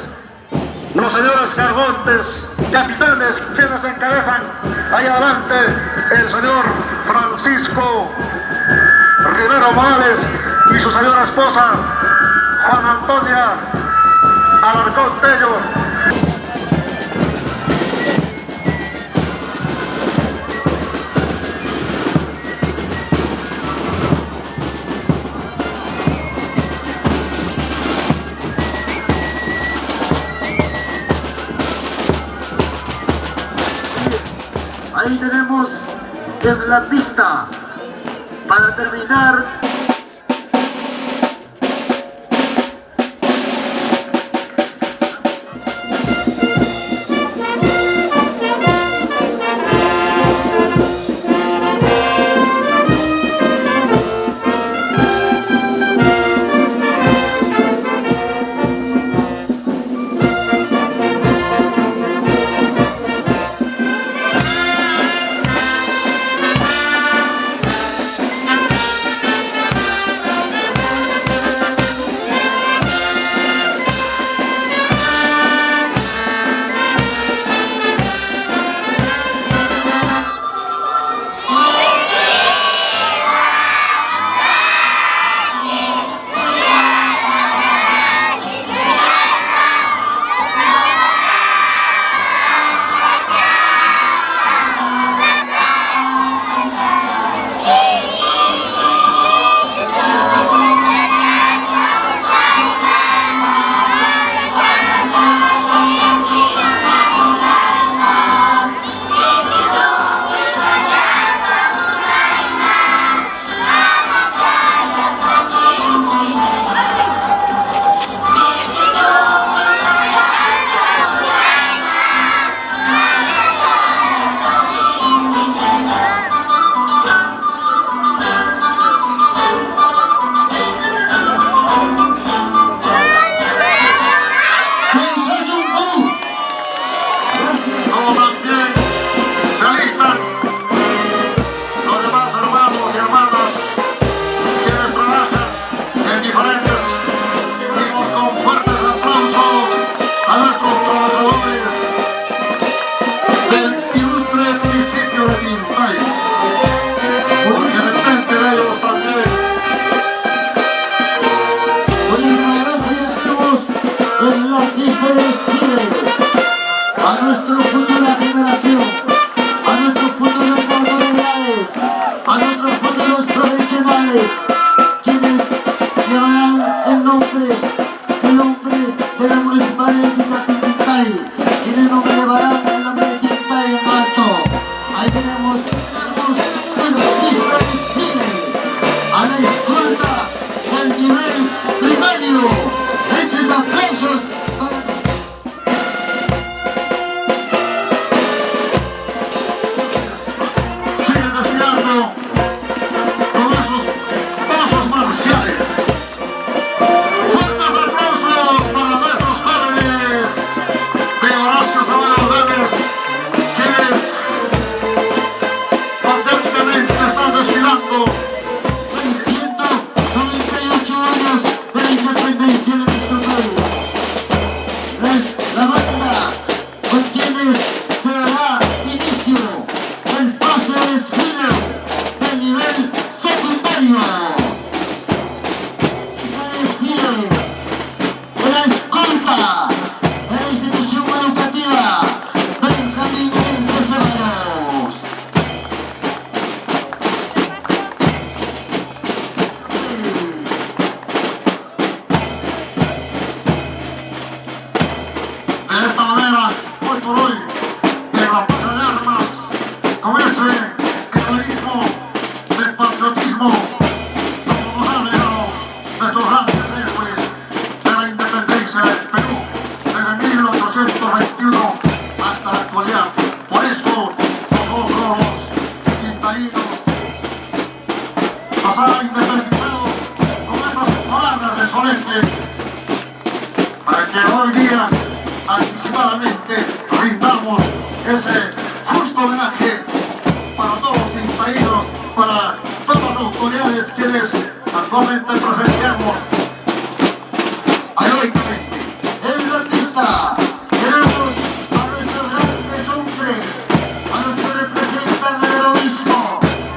los señores cargontes, capitanes, quienes encabezan ahí adelante el señor Francisco Rivero Morales y su señora esposa Juana Antonia Alarcón Tello. estamos en la pista para terminar. A nuestra futura generación, a nuestros futuras autoridades, a nuestros futuros profesionales, quienes llevarán el nombre de la municipalidad de Tintay, quienes nos llevarán el nombre de Tintay en alto. Ahí tenemos el artista de Chile, a la escolta del nivel primario. Esos aplausos para con esos pasos marciales. Fuertes aplausos para nuestros jóvenes de Horacio Zavala Gámez, quienes patentemente están desfilando en 198 años de la independencia de nuestro país. Es la banda con quienes se dará inicio el paso de desfile del nivel secundario. Este desfile de la escolta de la institución educativa Benjamín Ceballos. De esta manera, hoy por hoy, de la plaza de armas, con ese heroísmo del patriotismo, como nos han legado nuestros grandes héroes de la independencia del Perú, desde 1821 hasta la actualidad. Por eso, nosotros, los tintaínos, nos han independizado con estas palabras de Solente, para que hoy día, anticipadamente, rindamos ese justo homenaje para todos los tintaínos, para todas las autoridades quienes actualmente presenciamos heroicamente. En la pista tenemos a nuestros grandes hombres, a los que representan el heroísmo,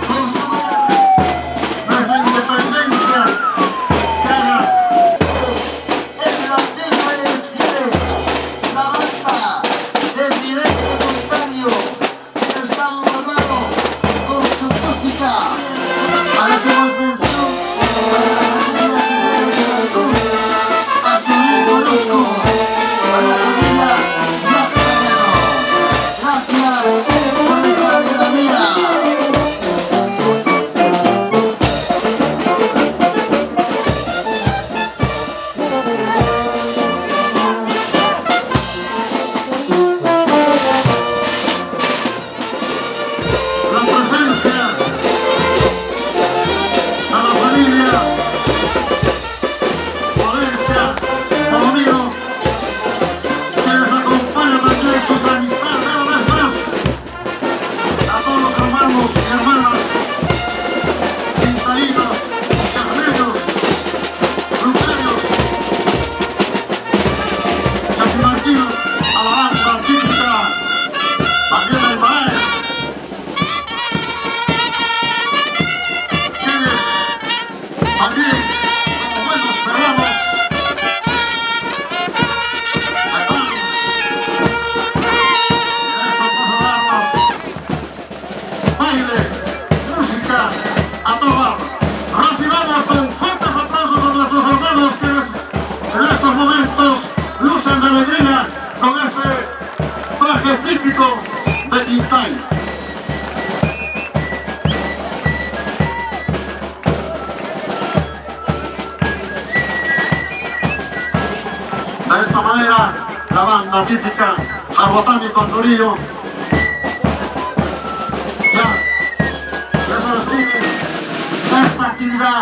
con su nuestra independencia, que haga en la pista de desfile la banda del nivel secundario, que está bordado con su música. Hacemos mención a la comunidad Tintay. De esta manera, la banda típica Jarbotán y Condorillo ya se despide. Esta actividad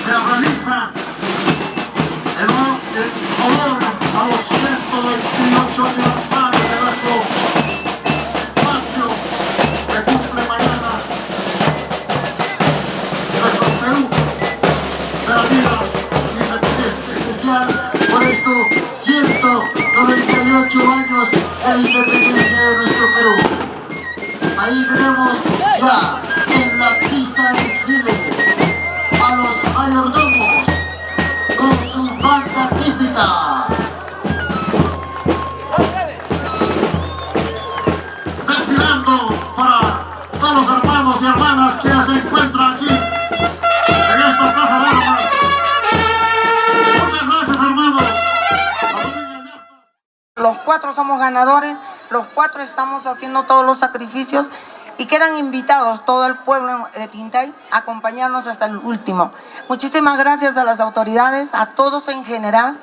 se realiza en honor a los 128 aniversarios de nuestro patio que cumple mañana nuestro Perú de la vida independiente. Especial por esto 198 años de la independencia de nuestro Perú. Ahí tenemos ya en la pista de desfile a los mayordomos con su banda típica. Desfilando para todos los hermanos y hermanas que ya se encuentran aquí en esta plaza de armas. Muchas gracias, hermanos. Los 4 somos ganadores, los 4 estamos haciendo todos los sacrificios y quedan invitados todo el pueblo de Tintay a acompañarnos hasta el último. Muchísimas gracias a las autoridades, a todos en general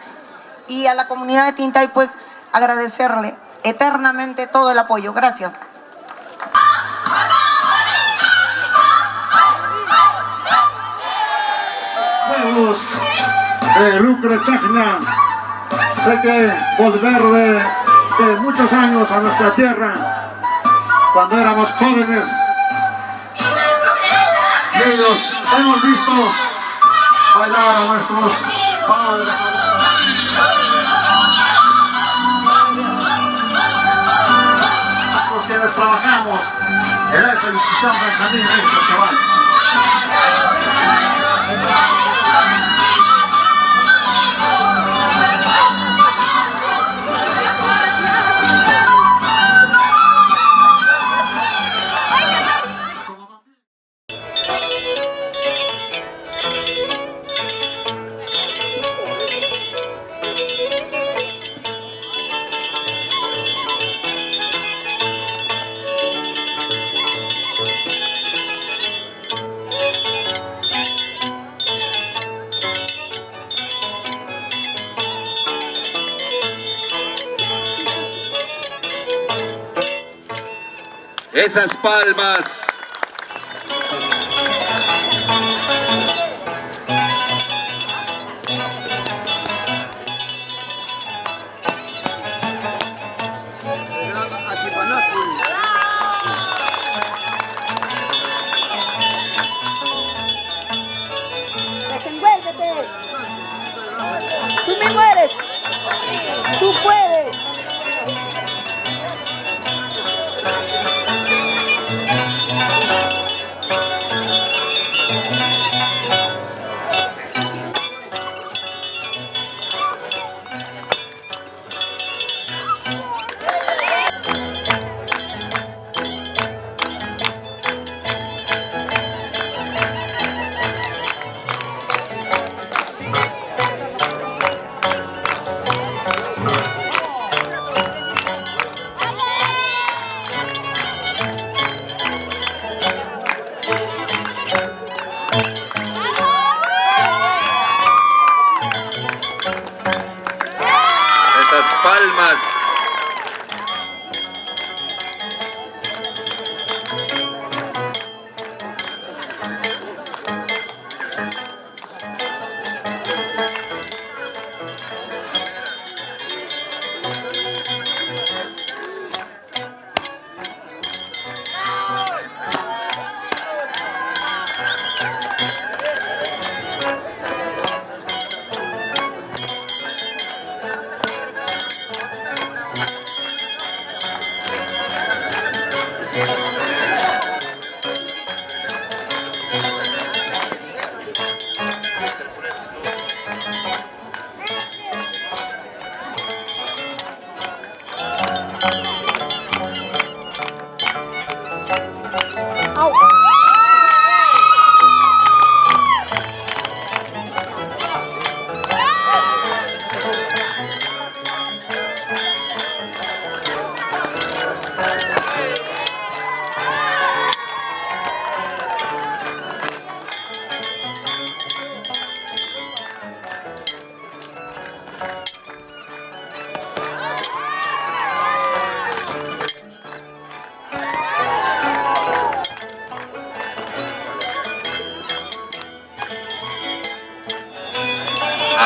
y a la comunidad de Tintay, pues agradecerle eternamente todo el apoyo. Gracias. Juegos de Lucre Chajna. Sé que volver de muchos años a nuestra tierra, cuando éramos jóvenes, y ellos hemos visto bailar a nuestros padres. Los quienes trabajamos en esa institución Benjamín Chaval. Esas palmas. Desenvuélvete. Tú mismo eres. Tú puedes. Palmas.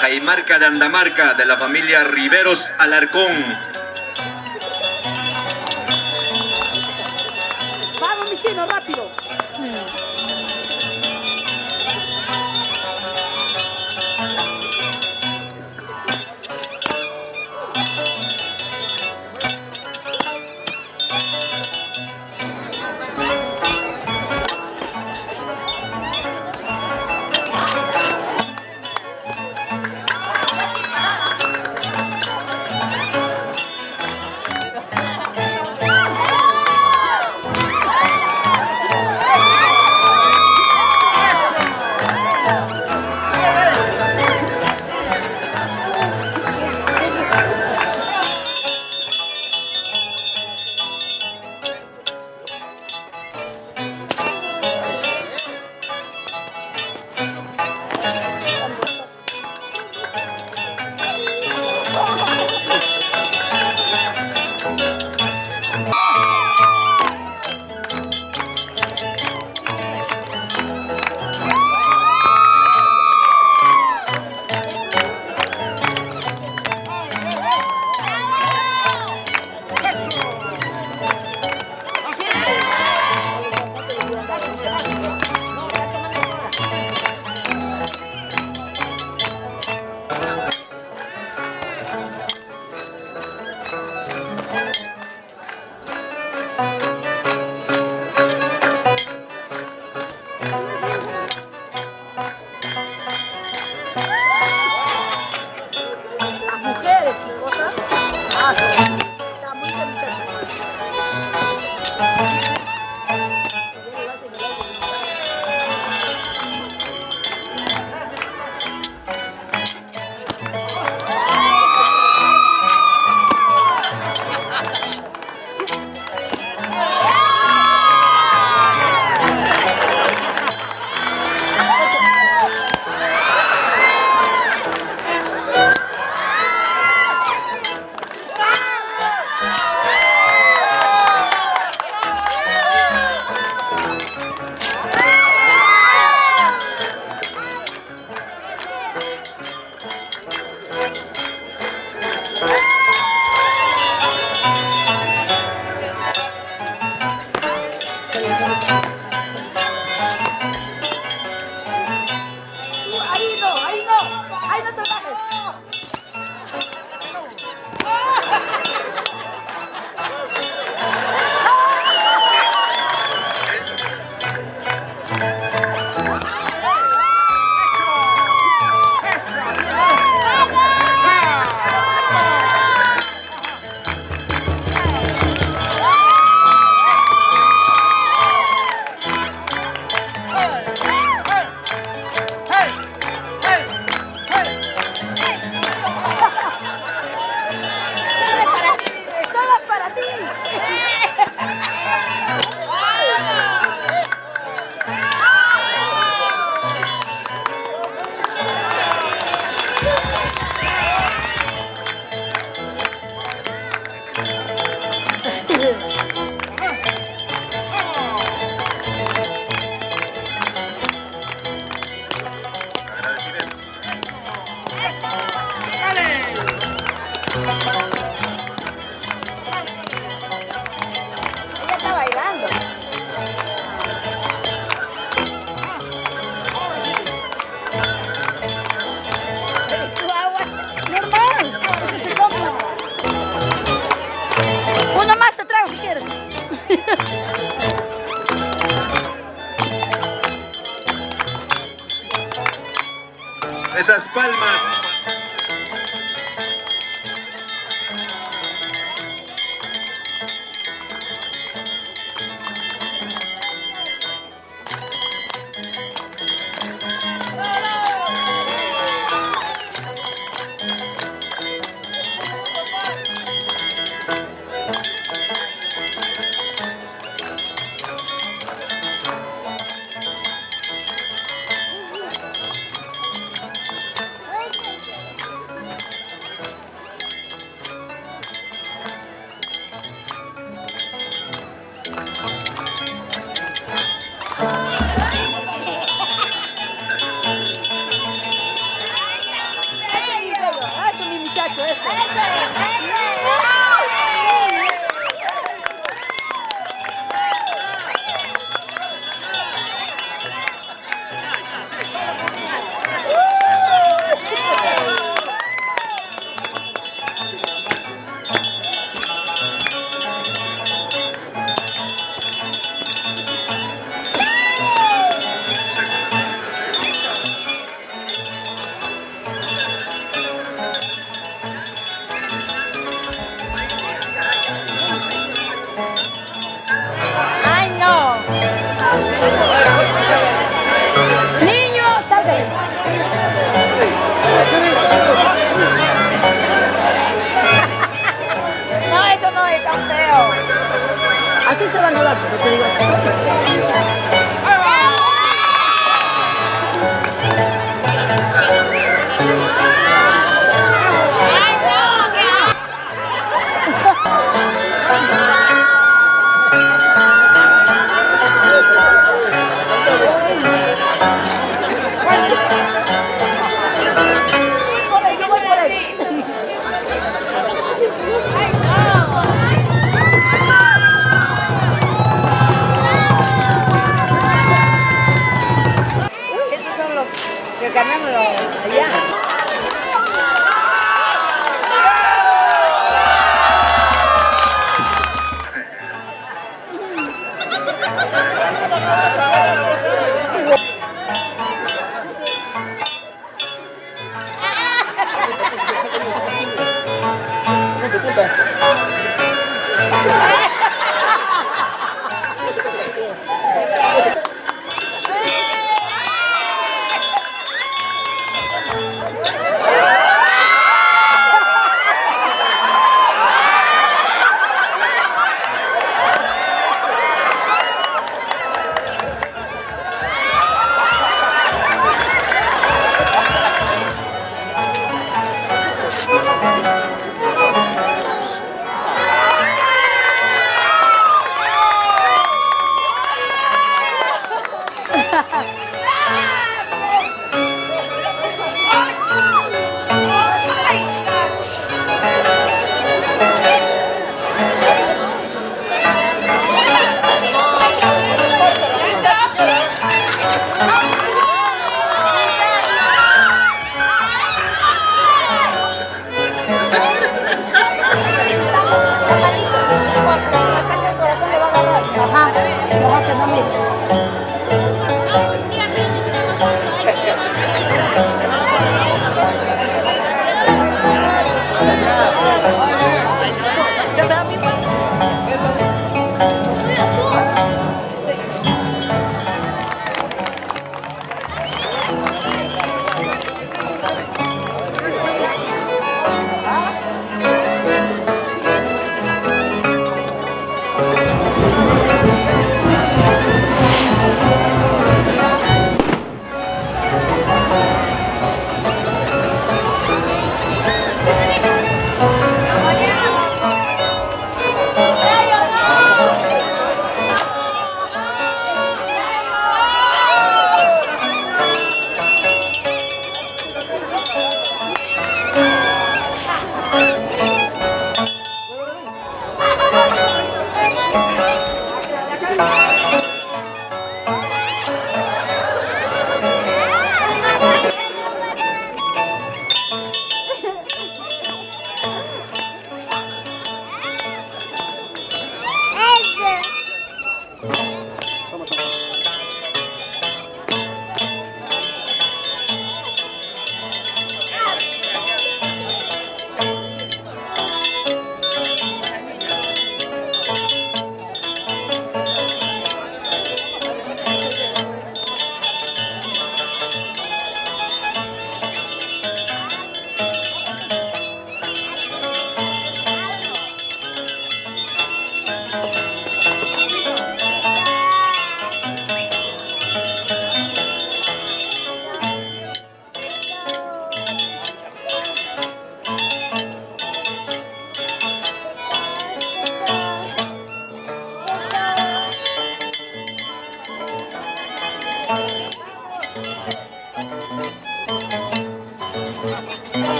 Jaimarca de Andamarca, de la familia Riveros Alarcón. Vamos, mi chino, rápido. Esas palmas. muchacho, eso.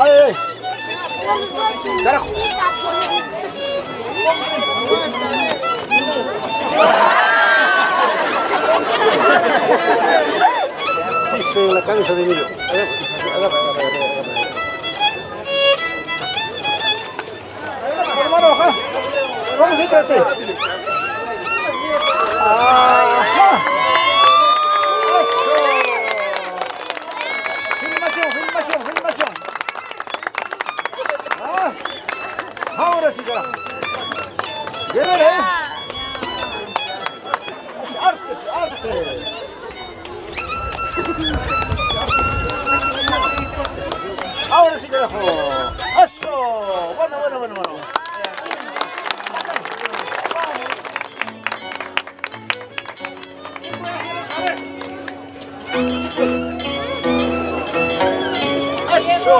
Ay, carajo. Dice la cabeza de Emilio. Hermano, vamos a entrarse. Ajá. Filmación. Ahora sí, carajo. Guerrero, arte. Ahora sí, carajo. ¡Eso! Bueno. ¡Eso!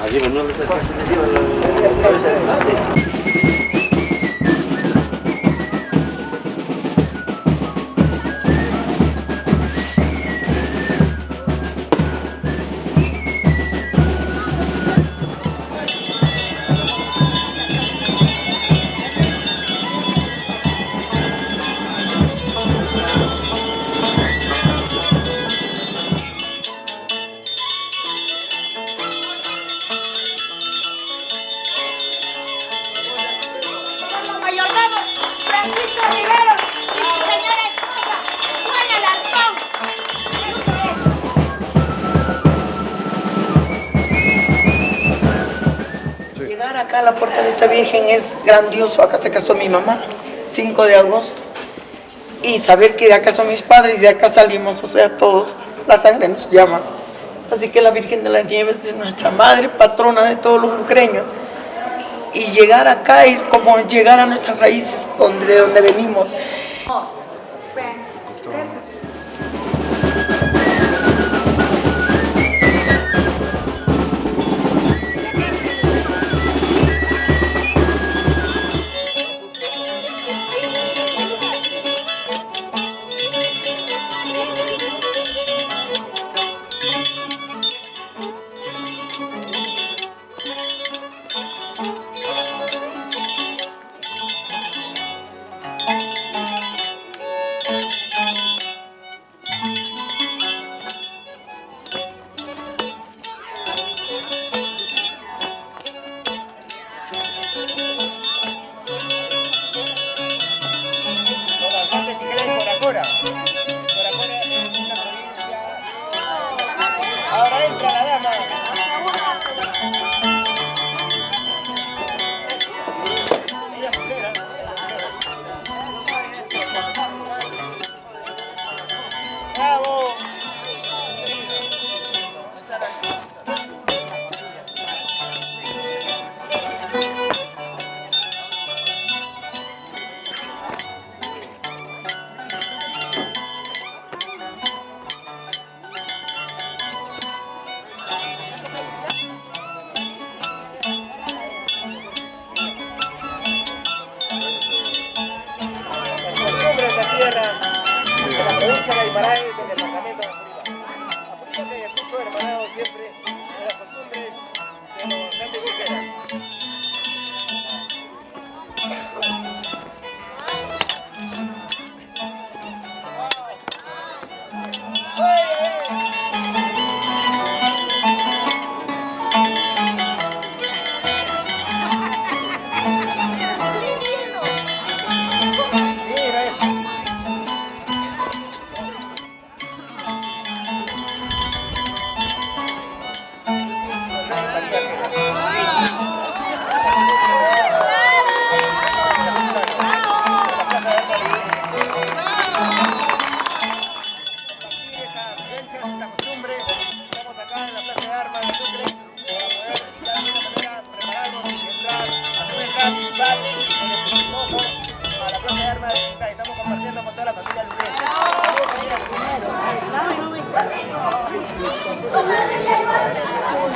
Arriba no les alcanza arriba la cabeza del padre. Llegar acá a la puerta de esta Virgen es grandioso. Acá se casó mi mamá, 5 de agosto. Y saber que de acá son mis padres y de acá salimos, o sea, todos, la sangre nos llama. Así que la Virgen de las Nieves es nuestra madre, patrona de todos los lucreños. Y llegar acá es como llegar a nuestras raíces, de donde venimos.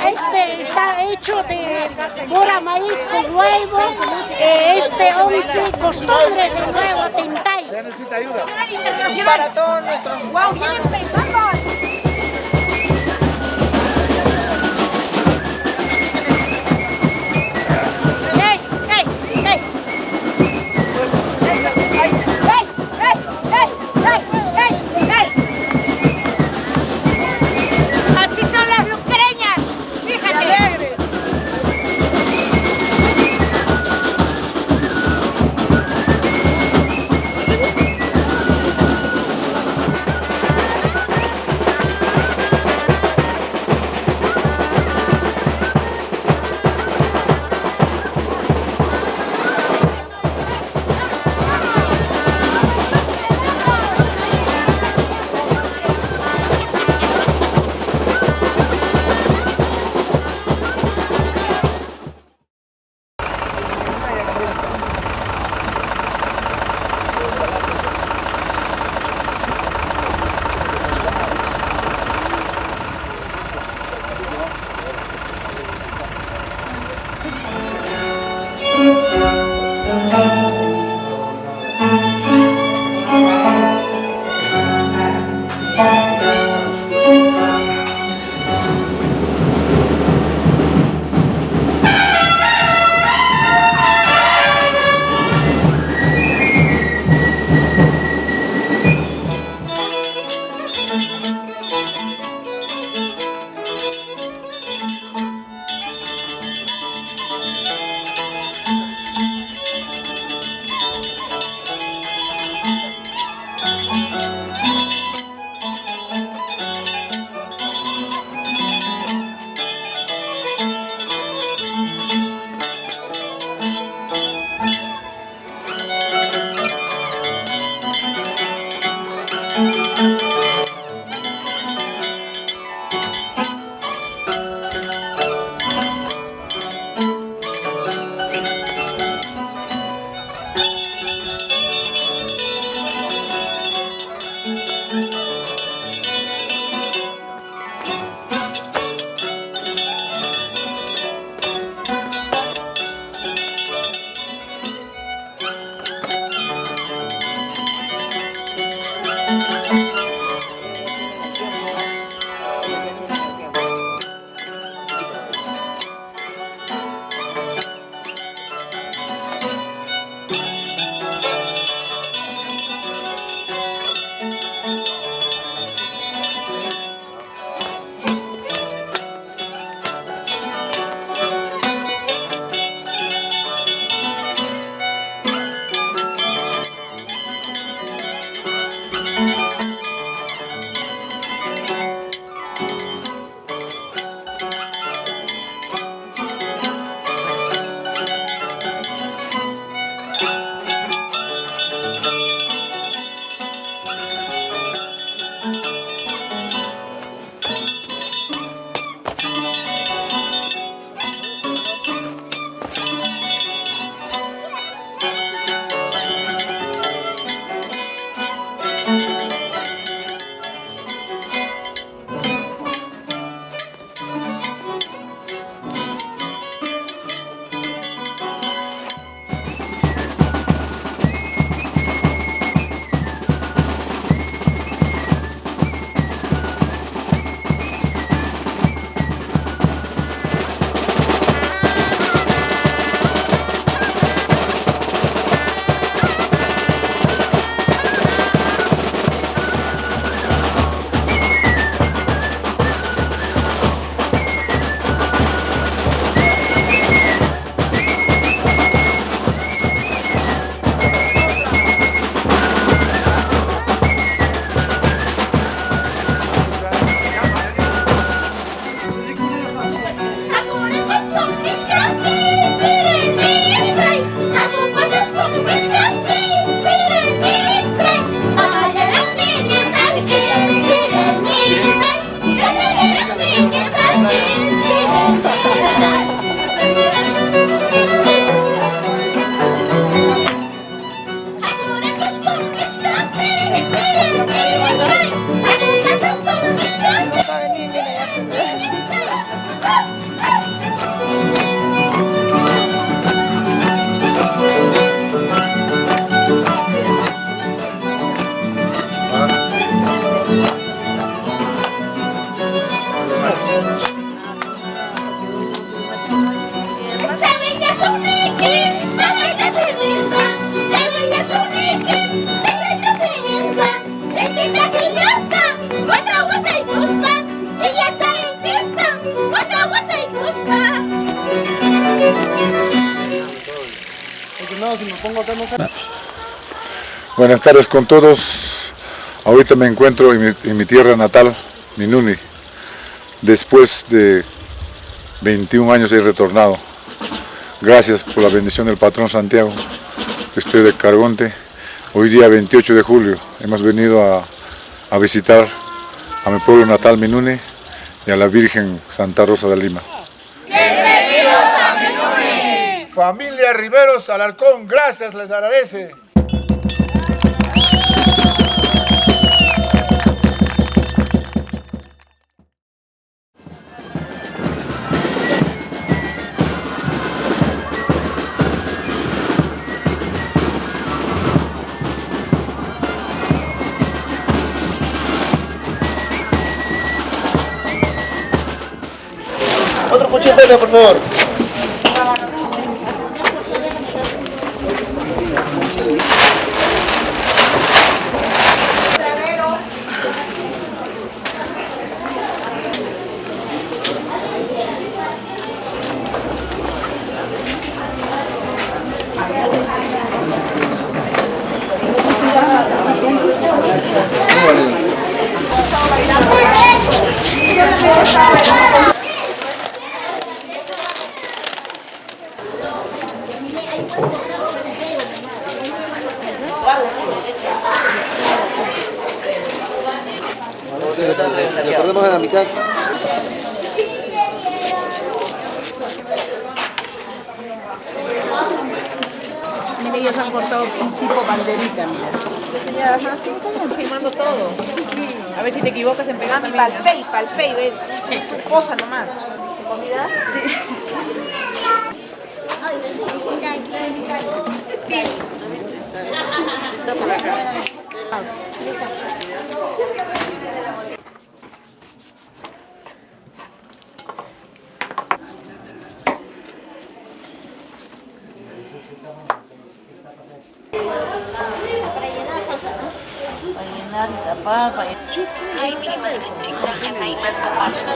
Este está hecho de pura maíz con huevos, 11 costumbres de Nuevo Tintay. Ya necesita ayuda. Para todos nuestros... ¡Wow! ¡Bien empezamos! Buenas tardes con todos. Ahorita me encuentro en mi tierra natal, Minuni. Después de 21 años he retornado. Gracias por la bendición del patrón Santiago. Estoy de Cargonte. Hoy día 28 de julio hemos venido a visitar a mi pueblo natal Minuni y a la Virgen Santa Rosa de Lima. ¡Bienvenidos a Minuni! Familia Riveros Alarcón, gracias, les agradece. Otro cuchillo, por favor. Nos perdemos a la mitad. Mira, ellos han cortado un tipo banderita, mira. Así como filmando todo. Sí. A ver si te equivocas en pegar también. Pa'l fey, ¿ves? Cosa nomás. ¿Comida? Sí. Está por acá. Ay, Mas kencing na Mas kapaso.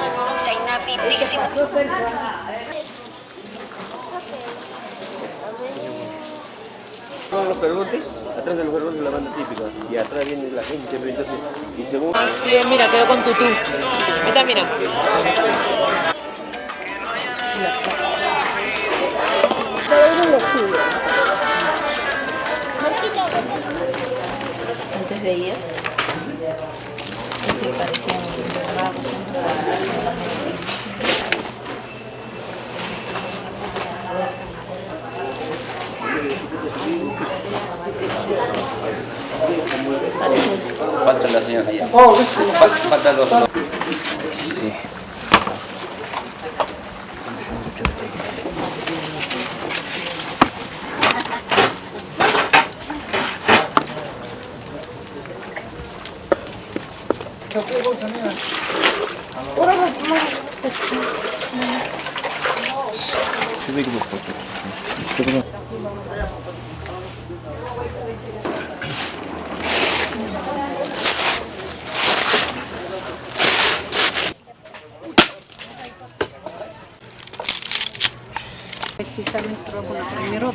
China pitik. Los peronotes, atrás de los peronotes la banda típica y atrás viene la gente, entonces, y según... Sí, mira, quedó con tutú. Mira, mira. Antes de ir, sí, parecían Falta la señora allá. Faltan los dos. Sí. Aquí solito te quiero.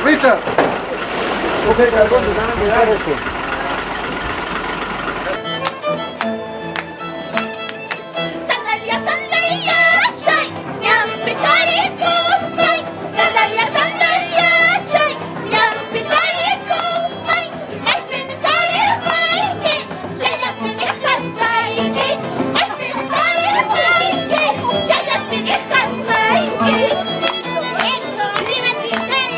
Richard, no sé, Calvón, te van a mirar esto. Sandalia, sandalia, chay, ñampitari kustai. Sandalia, sandalia, chay, ñampitari kustai. Ay pintari huayque, chaya pidijastayque. Ay pintari huayque, chaya pidijastayque. Eso, rivetitay.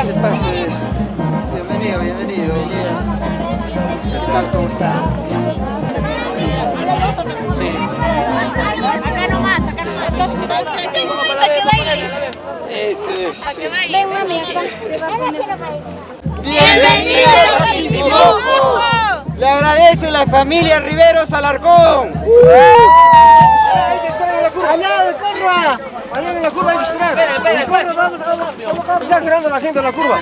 Pase, pase. Bienvenido, bienvenido. ¿Qué tal? ¿Cómo está? Sí. Acá nomás, acá nomás. Ven, mami, acá. ¡Bienvenidos a Tisimuco! Le agradece la familia Riveros Alarcón. Hay que esperar en la curva. Allá, en curva. Allá en la curva hay que esperar. Espera. Vamos, está esperando la gente en la curva.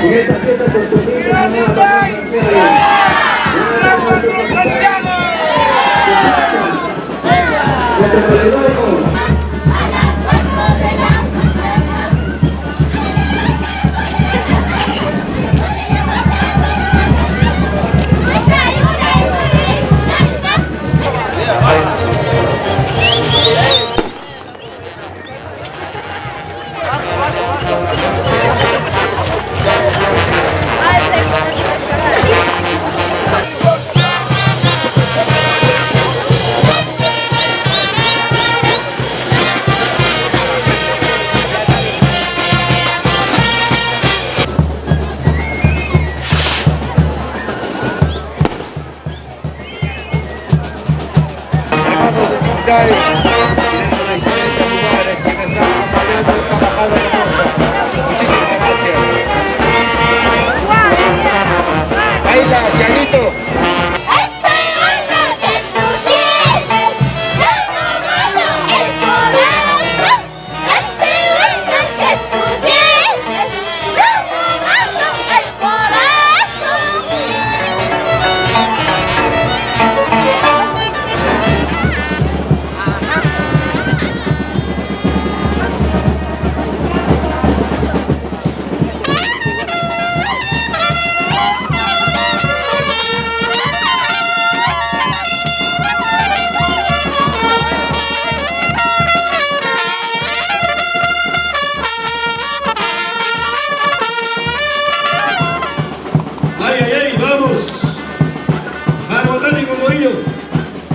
En esta fiesta costumbrista de la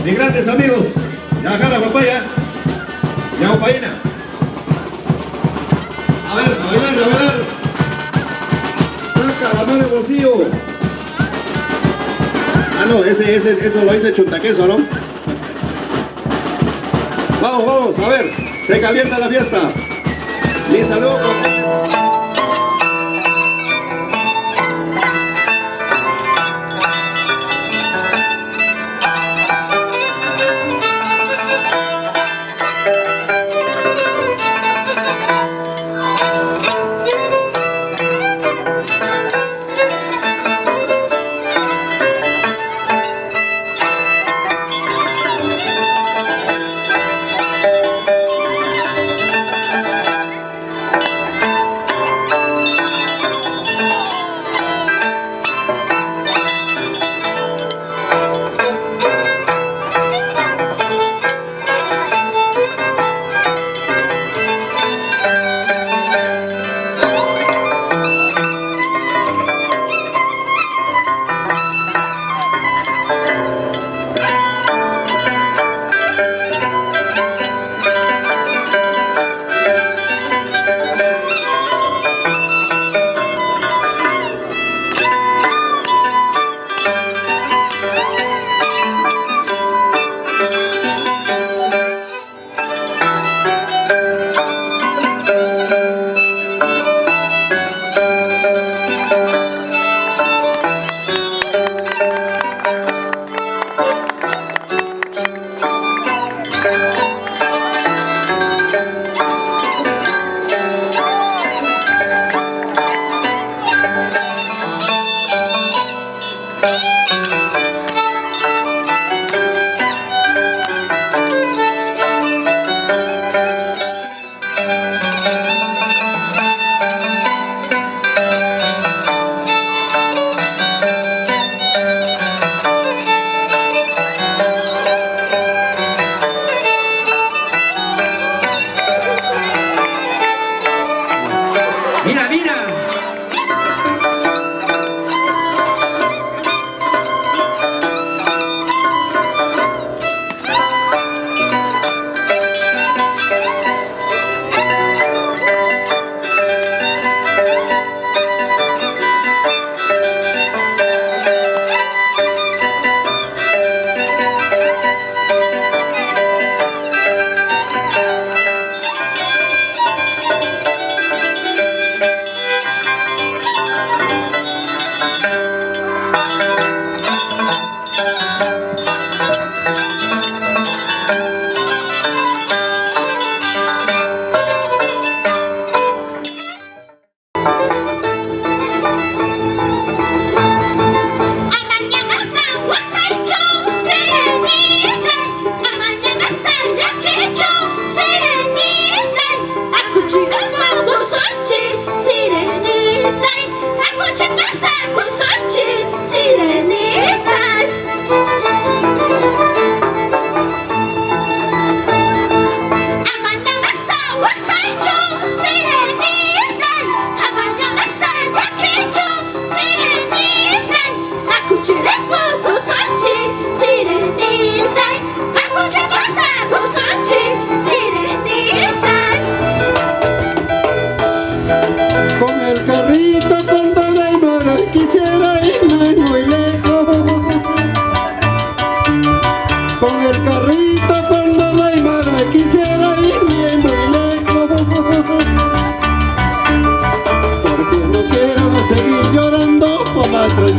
mis grandes amigos, Yajara Papaya, Yaupaina. A ver, a bailar. Saca la mano del bolsillo. Ah, no, eso lo dice Chuntaqueso, ¿no? Vamos, a ver, se calienta la fiesta. Mi saludo.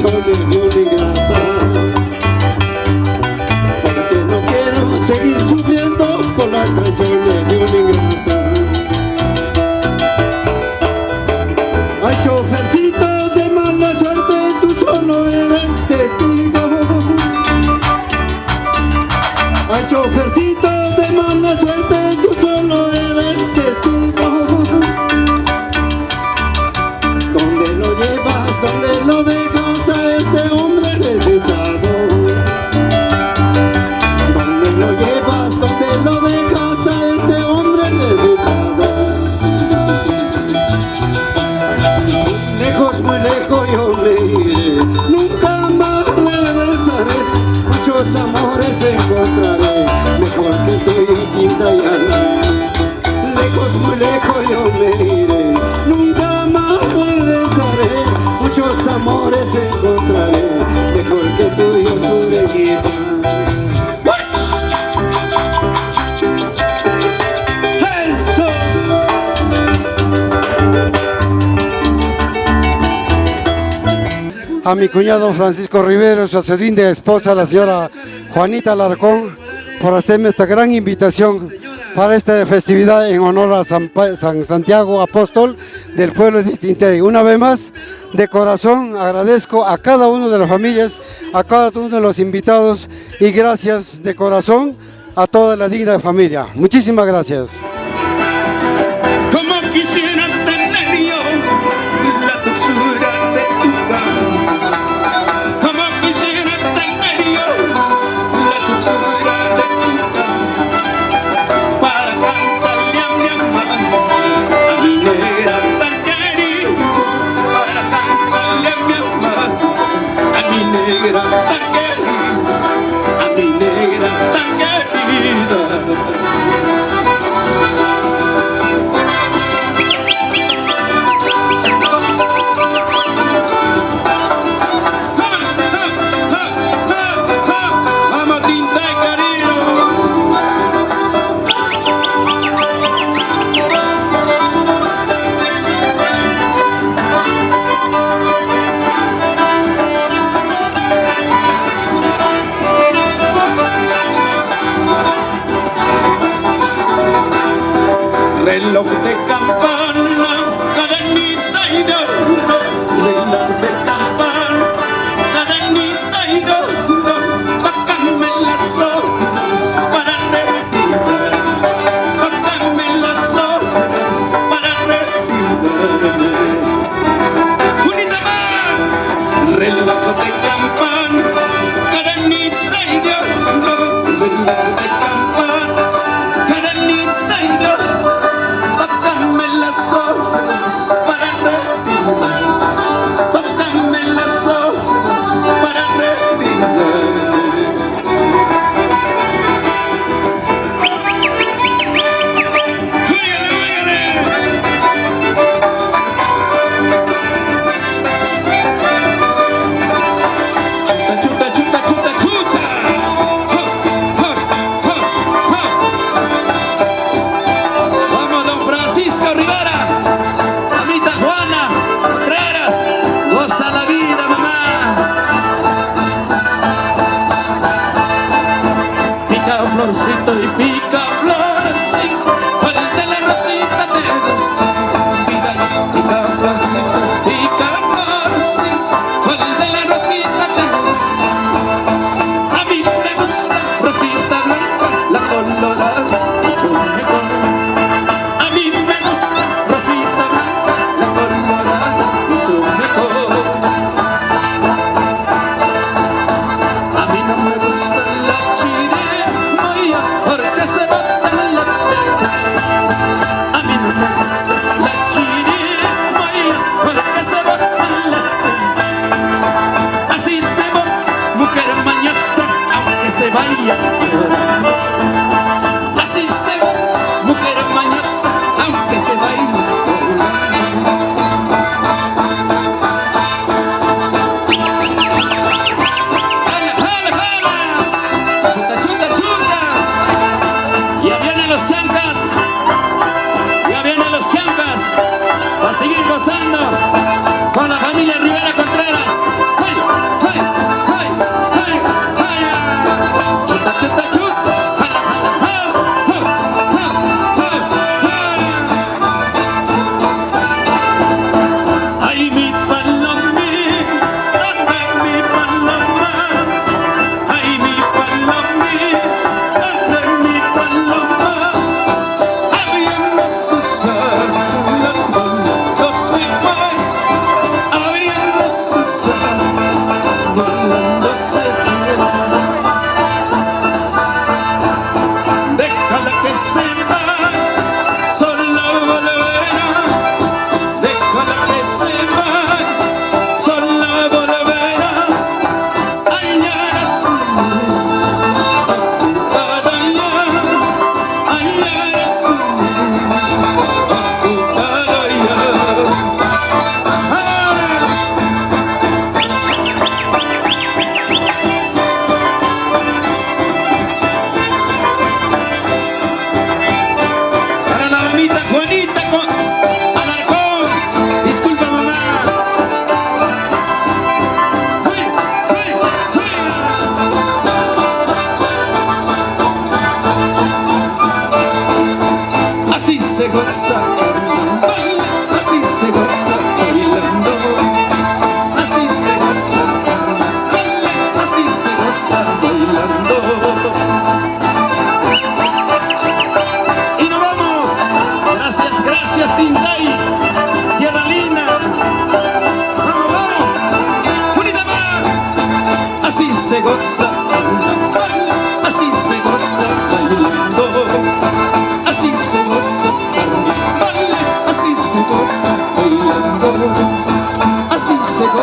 traiciones de una ingrata. Porque no quiero seguir sufriendo por las traiciones de una ingrata. Ay, chofercito de mala suerte, tú solo eres testigo. Ay, chofercito de mala suerte, tú solo eres testigo. ¿Dónde lo llevas, dónde lo dejas a este hombre desdichado? ¿Dónde lo llevas, dónde lo dejas a este hombre desdichado? Lejos, muy lejos yo me iré, nunca más regresaré. Muchos amores encontraré, mejor que tú y Quintayana. Lejos, muy lejos yo me iré, nunca más regresaré. Muchos amores encontraré, mejor que tú y yo, Sureñita. ¡Eso! A mi cuñado Francisco Rivero, su linda esposa, la señora Juanita Alarcón, por hacerme esta gran invitación para esta festividad en honor a San Santiago Apóstol del pueblo de Tintey. Una vez más, de corazón agradezco a cada una de las familias, a cada uno de los invitados y gracias de corazón a toda la digna familia. Muchísimas gracias. Como quisiera tener yo la dulzura de tu canto, como quisiera tener yo la dulzura de tu canto, para cantarle a mi amado, a mi negra tan querida, para cantarle a mi amado, a mi negra tan querida, a mi negra tan querida. Reloj de campana, cadenita y de oro. Reloj de campana, cadenita y de oro. Tócame las horas para respirar. Tócame las horas para respirar. ¡Unita más! Reloj de campana, cadenita y de oro. Reloj de campana, cadenita y de oro. Tócame las horas para respirar. Tócame las horas para respirar. Chuta, chuta, chuta, chuta. Vamos, don Francisco Rivera, mamita Juana Contreras, goza la vida, mamá. Pica florcito y pica florcito, cuéntale la rosita de goza vida. Pica florcito, pica florcito, cuéntale la rosita de goza. A mí me gusta rosita blanca, la colorada mucho mejor. A mí me gusta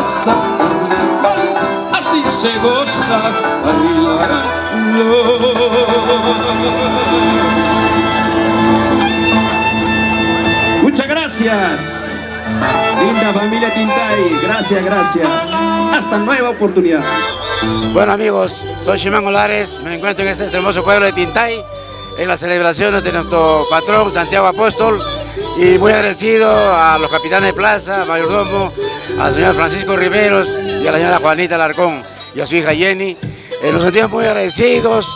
goza, así se goza bailando. Muchas gracias. Linda familia Tintay, gracias, gracias. Hasta nueva oportunidad. Bueno amigos, soy Shimán Olares, me encuentro en este hermoso pueblo de Tintay, en las celebraciones de nuestro patrón Santiago Apóstol, y muy agradecido a los capitanes de plaza, mayordomo, al señor Francisco Riveros y a la señora Juanita Alarcón y a su hija Jenny. Nos sentimos muy agradecidos,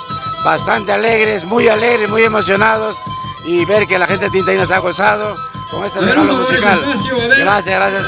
bastante alegres, muy emocionados, y ver que la gente de Tintay nos ha gozado con este regalo musical. Gracias, gracias.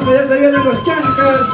Ya se vienen los chancas.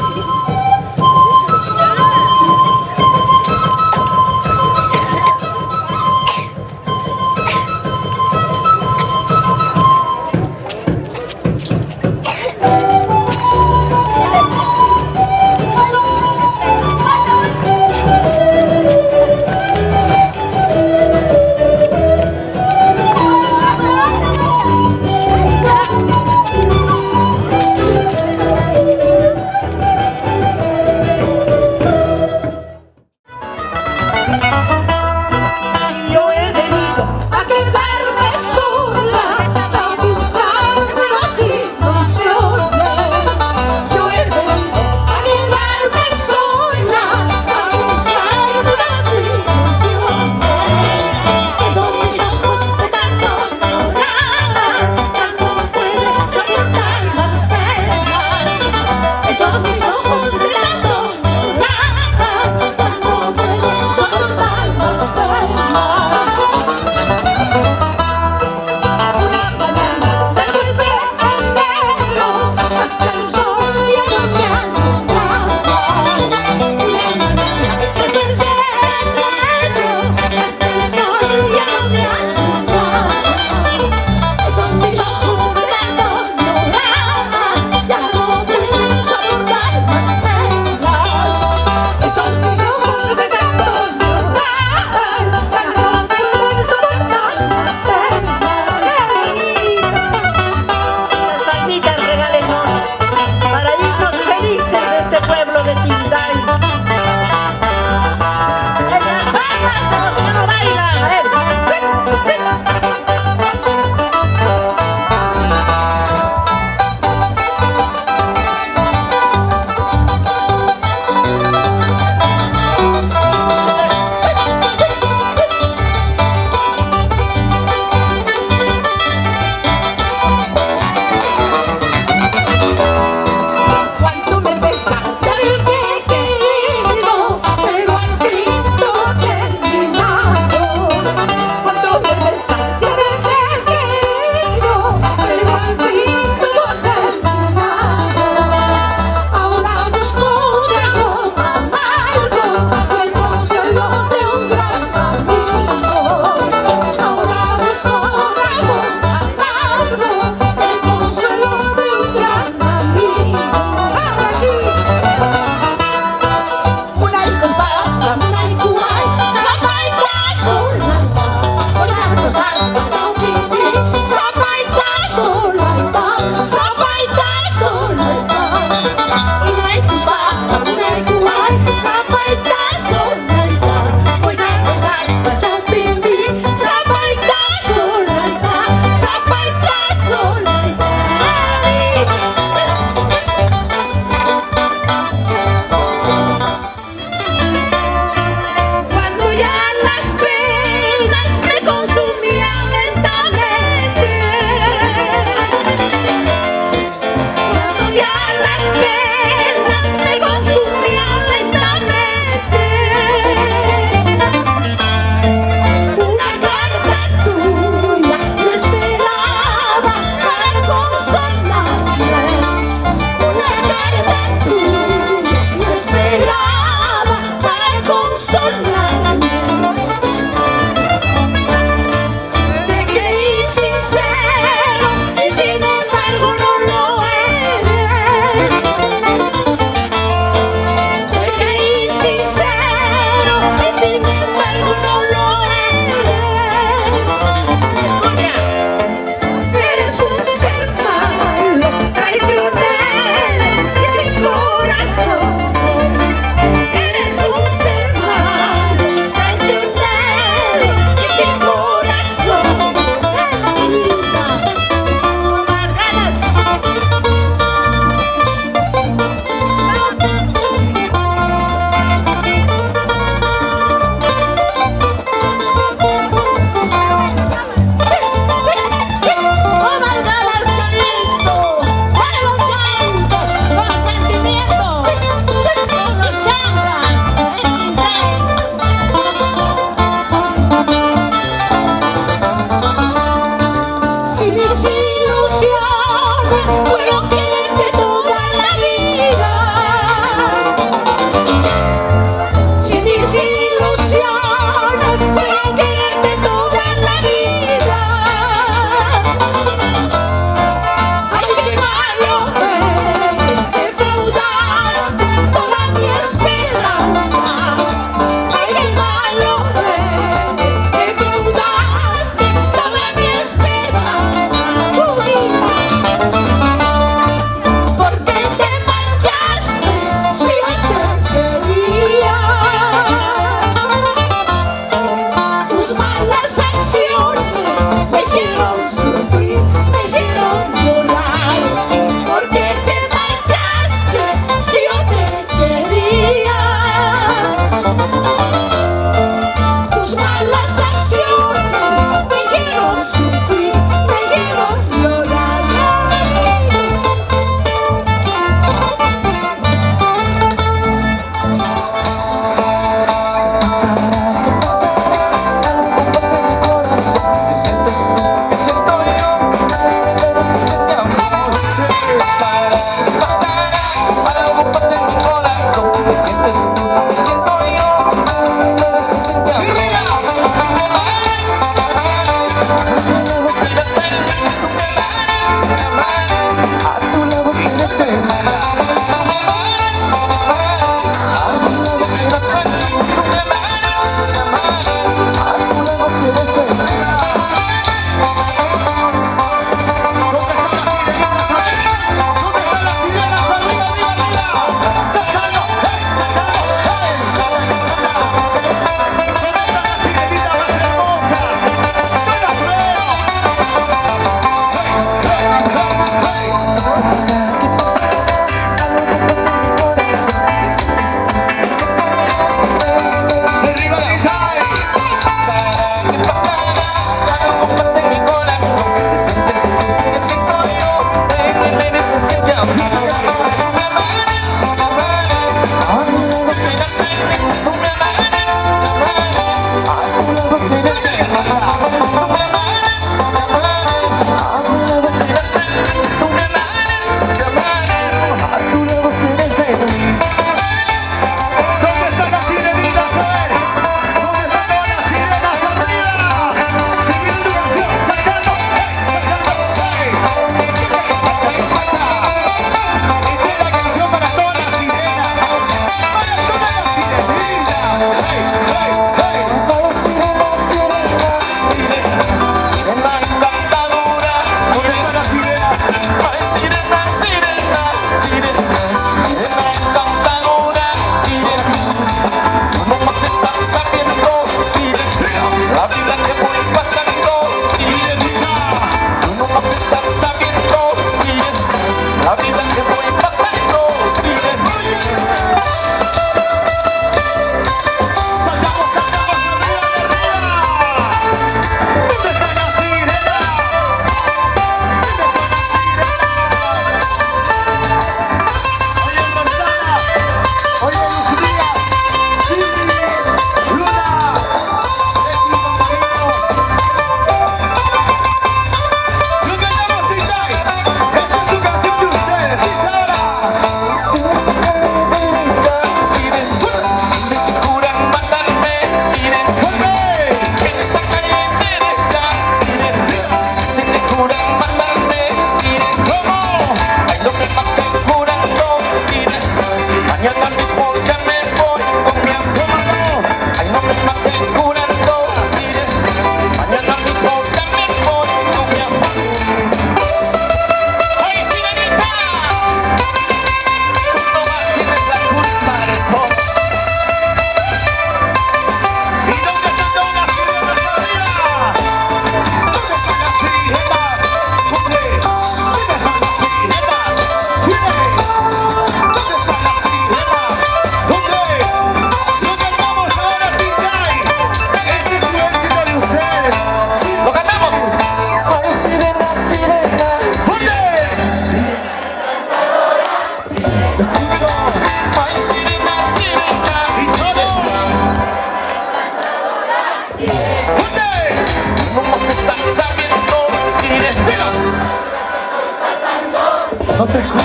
No te escucho.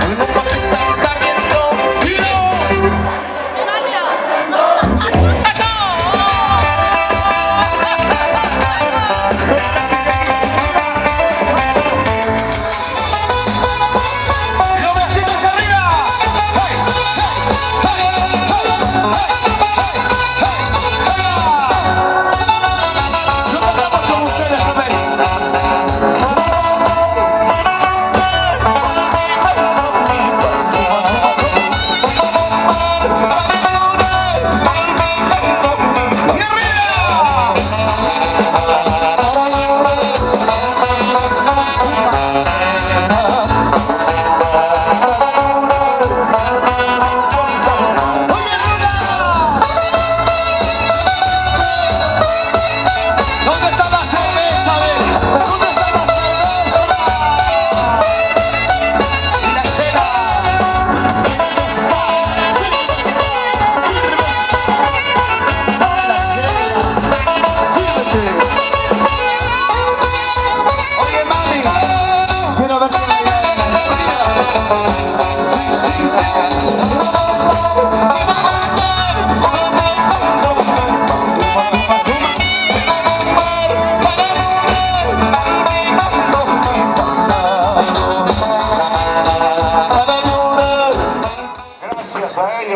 El mundo se está cayendo.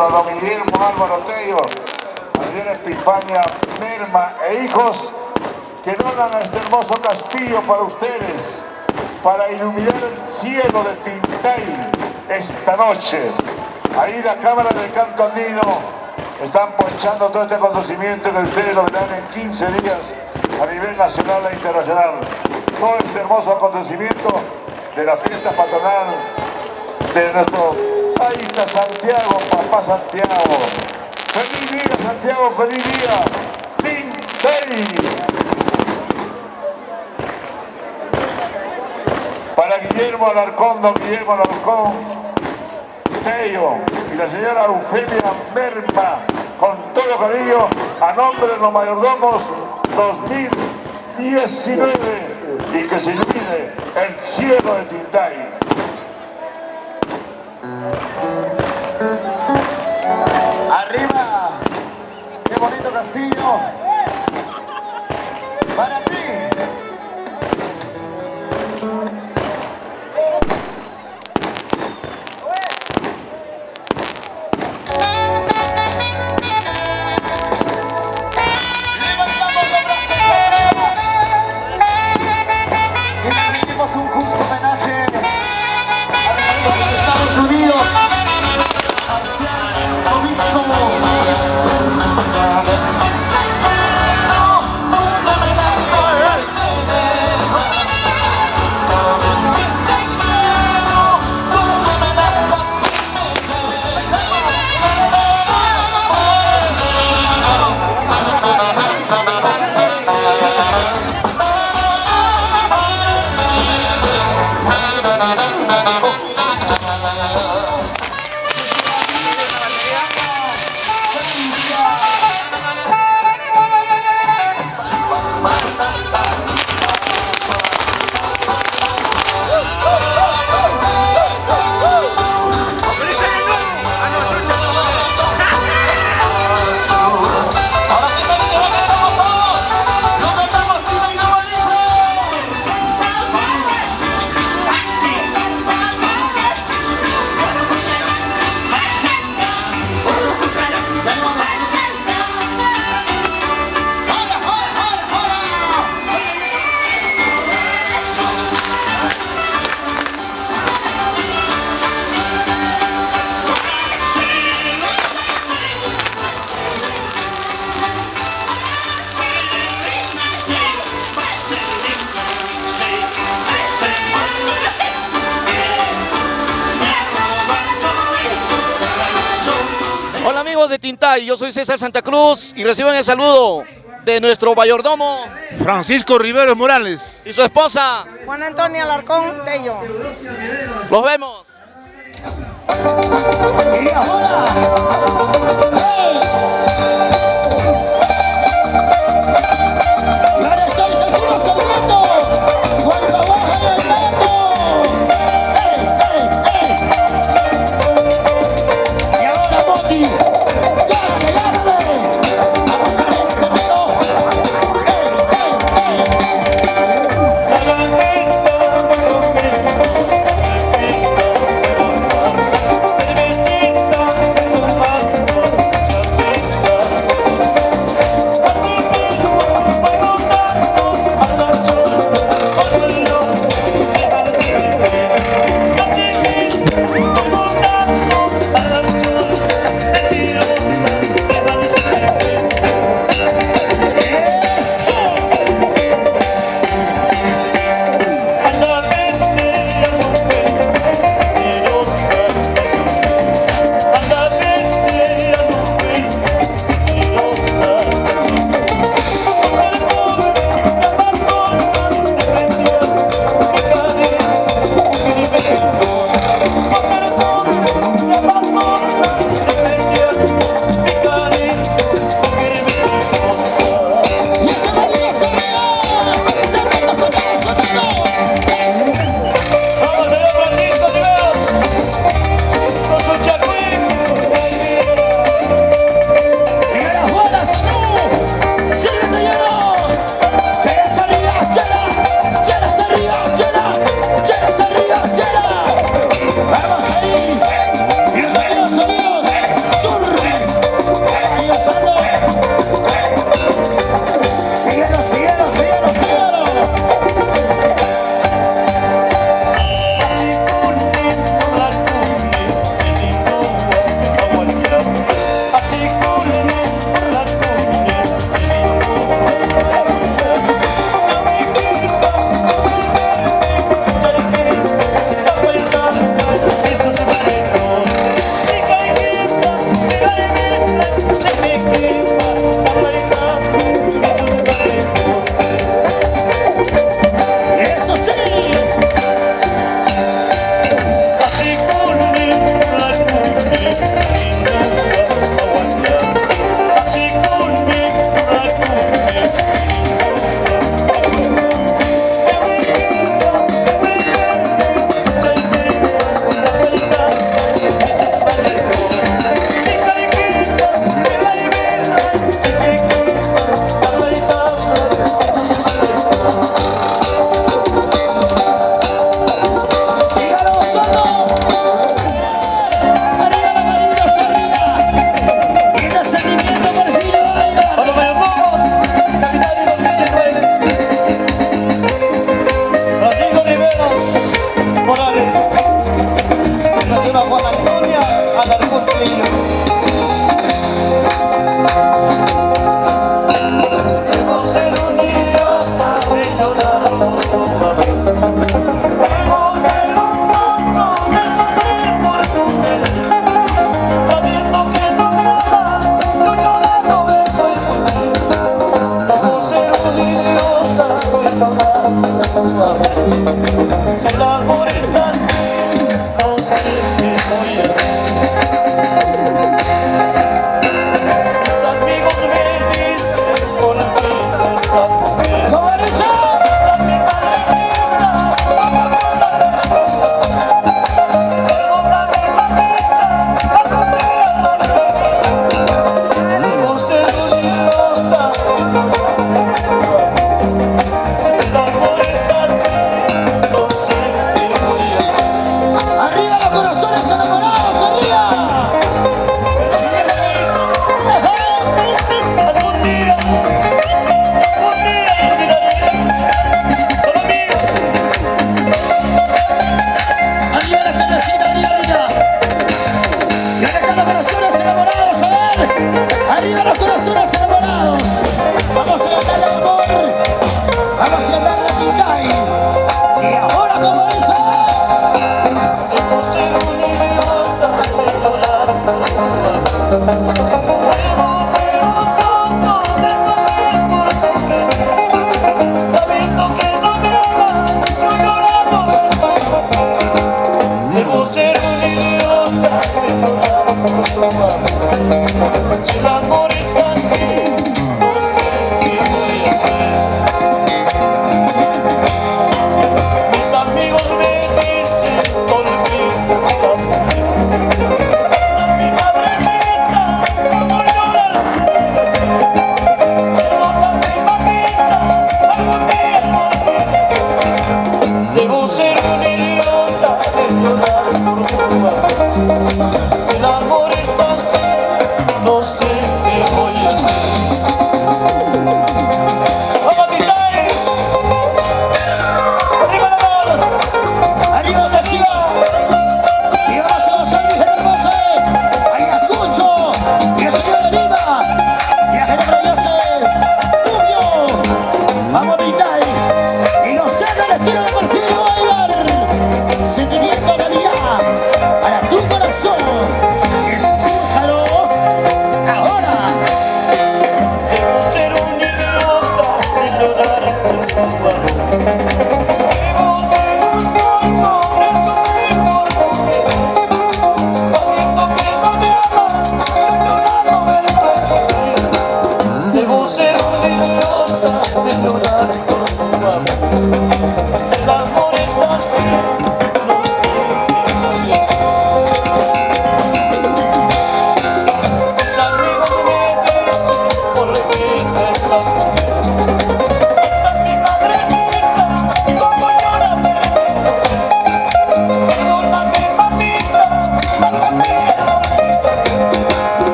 a don Guillermo Álvaro Tello, a Adriana Epifania Merma e hijos que donan a este hermoso castillo para ustedes, para iluminar el cielo de Tintay esta noche. Ahí la Cámara del Canto Andino están ponchando todo este acontecimiento que ustedes lo verán en 15 días a nivel nacional e internacional. Todo este hermoso acontecimiento de la fiesta patronal de nuestro Taita Santiago, papá Santiago. ¡Feliz día, Santiago! ¡Feliz día! ¡Tintay! Para Guillermo Alarcón, don Guillermo Alarcón Tello y la señora Eufemia Merma, con todo cariño, a nombre de los mayordomos 2019, y que se ilumine el cielo de Tintay. Arriba, qué bonito castillo. Para ti. Levantamos los brazos arriba y le rendimos un justo homenaje a los Estados Unidos. Hola amigos de Tintay, yo soy César Santa Cruz y reciban el saludo de nuestro mayordomo Francisco Riveros Morales y su esposa Juan Antonio Alarcón Tello. Los vemos. Y ahora, estoy segundo, cuando baja el gato.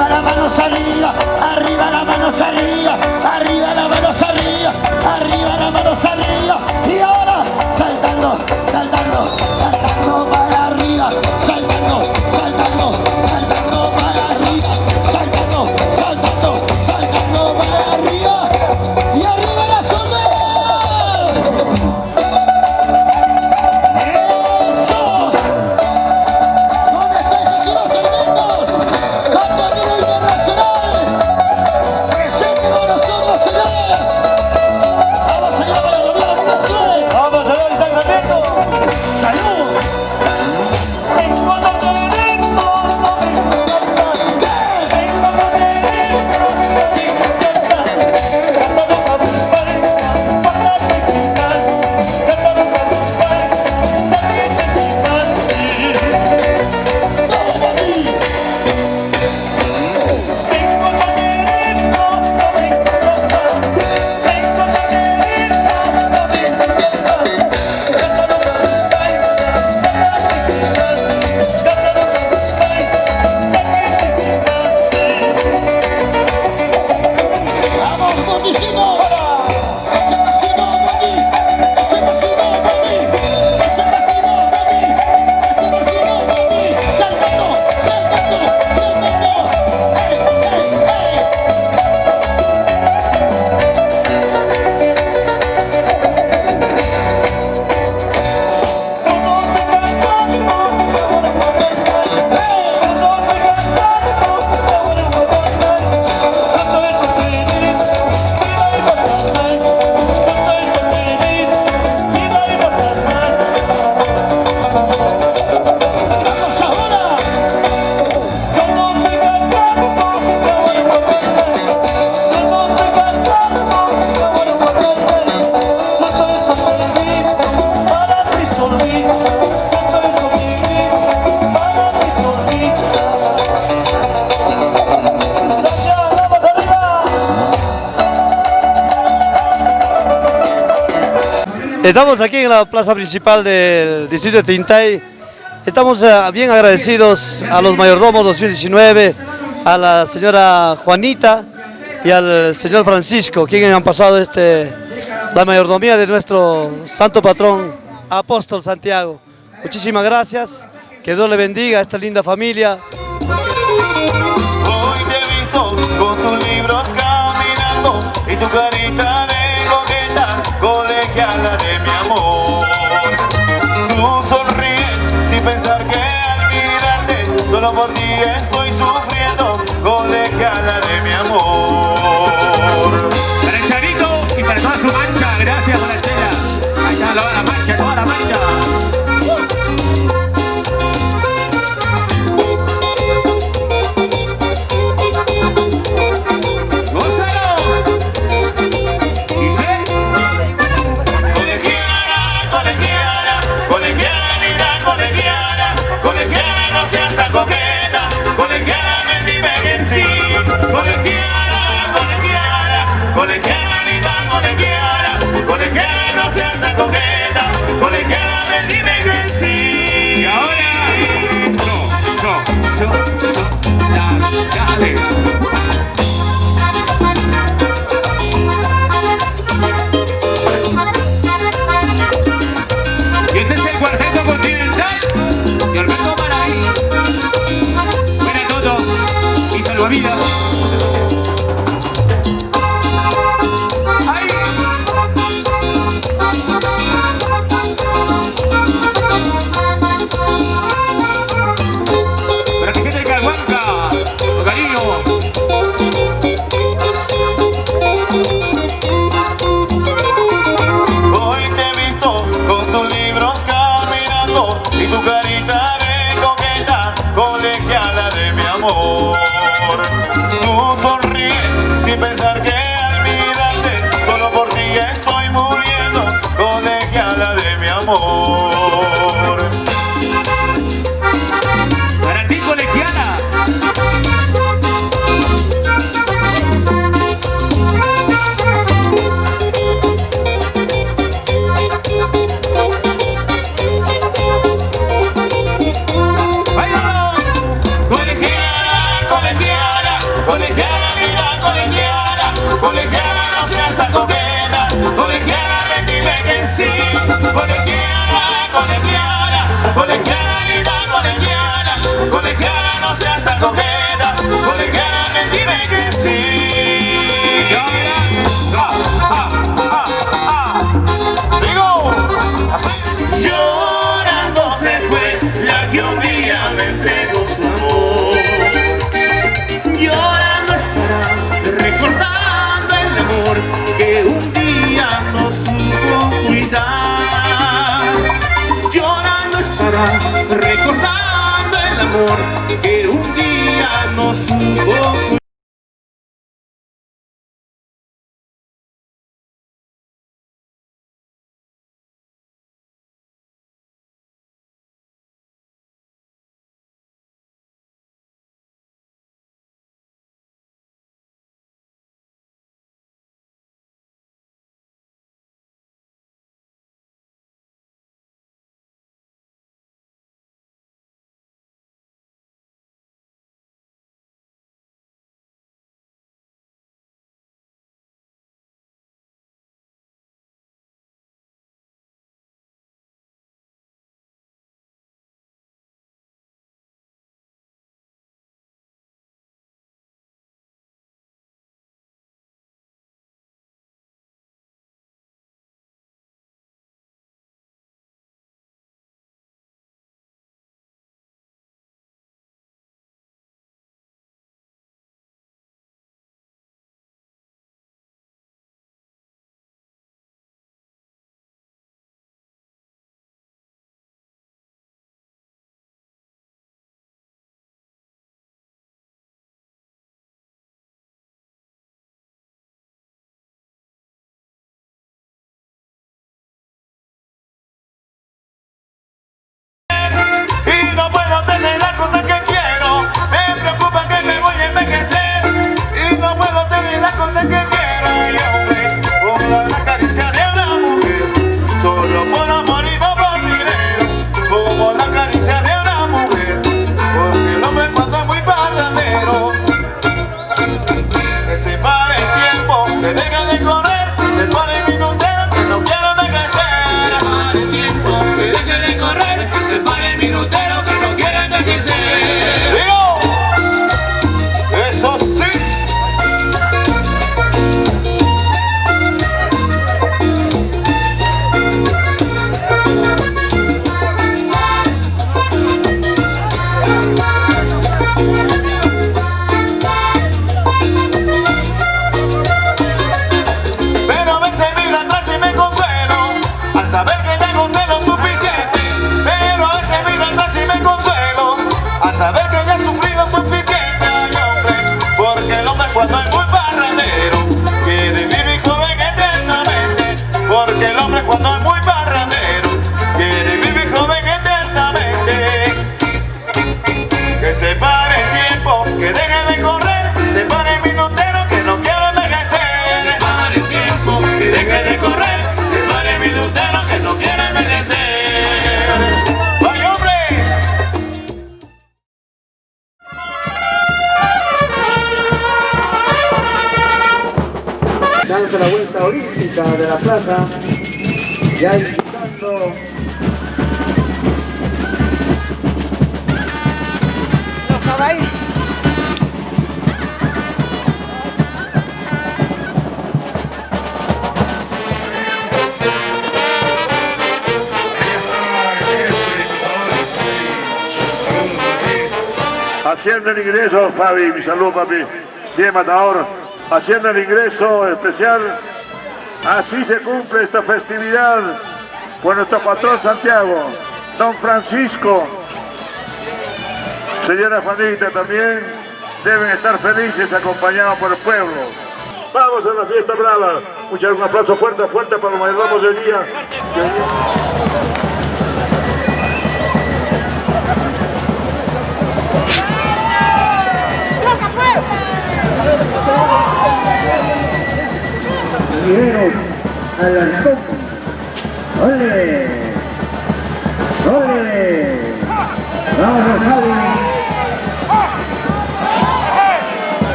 arriba las manos arriba, arriba las manos arriba, arriba las manos arriba, arriba las manos arriba. Y ahora saltando, saltando, saltando para arriba, saltando, saltando, saltando para arriba, saltando, saltando, saltando para arriba. Y arriba la soledad. ¡Eso! ¿Dónde estáis aquí los elementos? ¡Canto a nivel internacional! ¡Presente con nosotros, señores! ¡Vamos allá para la organización! ¡Vamos a ver el sacramento! ¡Salud! Estamos aquí en la plaza principal del distrito de Tintay. Estamos bien agradecidos a los mayordomos 2019, a la señora Juanita y al señor Francisco, quienes han pasado la mayordomía de nuestro santo patrón, Apóstol Santiago. Muchísimas gracias, que Dios le bendiga a esta linda familia. Hoy te he visto con tus libros caminando y tu carita de coqueta, colegiala de mi amor. Tú sonríes sin pensar que al mirarte, solo por ti estoy sufriendo, colegiala de mi amor. Para el Charito y para toda su mancha, gracias por la estela. Ahí está toda la mancha, toda la mancha. Colegiala, no seas tan coqueta, colegiala, ven, dime que sí. Y ahora, dale. Y este es el cuarteto continental de Alberto Maray. Buena todo y salvavidas. Tú sonríes sin pensar que al mirarte, solo por ti estoy muriendo, colegiala de mi amor. Para ti, colegiala. Colegiala, colegiala, colegiala, vida colegiala, colegiala, no seas tan coqueta, colegiala, dime que sí, colegiala, colegiala, colegiala, vida colegiala, colegiala, no seas tan coqueta, colegiala, dime que sí. Digo, llorando se fue la que un día me entregó su amor. Llorando estará, recordando el amor que un día no supo cuidar. Llorando estará, recordando el amor que un día no supo cuidar. Y no puedo tener las cosas que quiero, me preocupa que me voy a envejecer. Y no puedo tener las cosas que quiero, y hombre, como la caricia de una mujer, solo por amor y no por dinero, como la caricia de una mujer, porque el hombre cuando es muy parrandero, que se pare el tiempo, que deje de correr, se pare el minutero, que no quiero envejecer. Se pare el tiempo, que deje de correr, que se pare el minutero, que no quiere envejecer. ¡Digo! ¡Eso sí! Pero a veces miro atrás y me consuelo al saber que ya gocé lo suficiente. Pero a veces miro atrás y me consuelo al saber que ya sufrí lo suficiente. Ay, hombre, porque el hombre cuando es muy parrandero quiere vivir joven eternamente. Porque el hombre cuando es muy parrandero quiere vivir joven eternamente. Que se pare el tiempo, que deje de correr, se pare el minutero, que no quiero envejecer. Se pare el tiempo, que deje de correr, se pare el minutero, que no quiero envejecer. ¡Ay, hombre! Dándose la vuelta olímpica de la plaza, ya invitando los caballos. Haciendo el ingreso, Fabi, mi saludo, papi. Bien, Matador. Haciendo el ingreso especial. Así se cumple esta festividad por nuestro patrón Santiago, Don Francisco. Señora Juanita, también deben estar felices acompañados por el pueblo. Vamos a la fiesta brava. Un aplauso fuerte, fuerte para los mayordomos del día. Riveros Alarcón. ¡Ole! ¡Ole! ¡Vamos, Javi!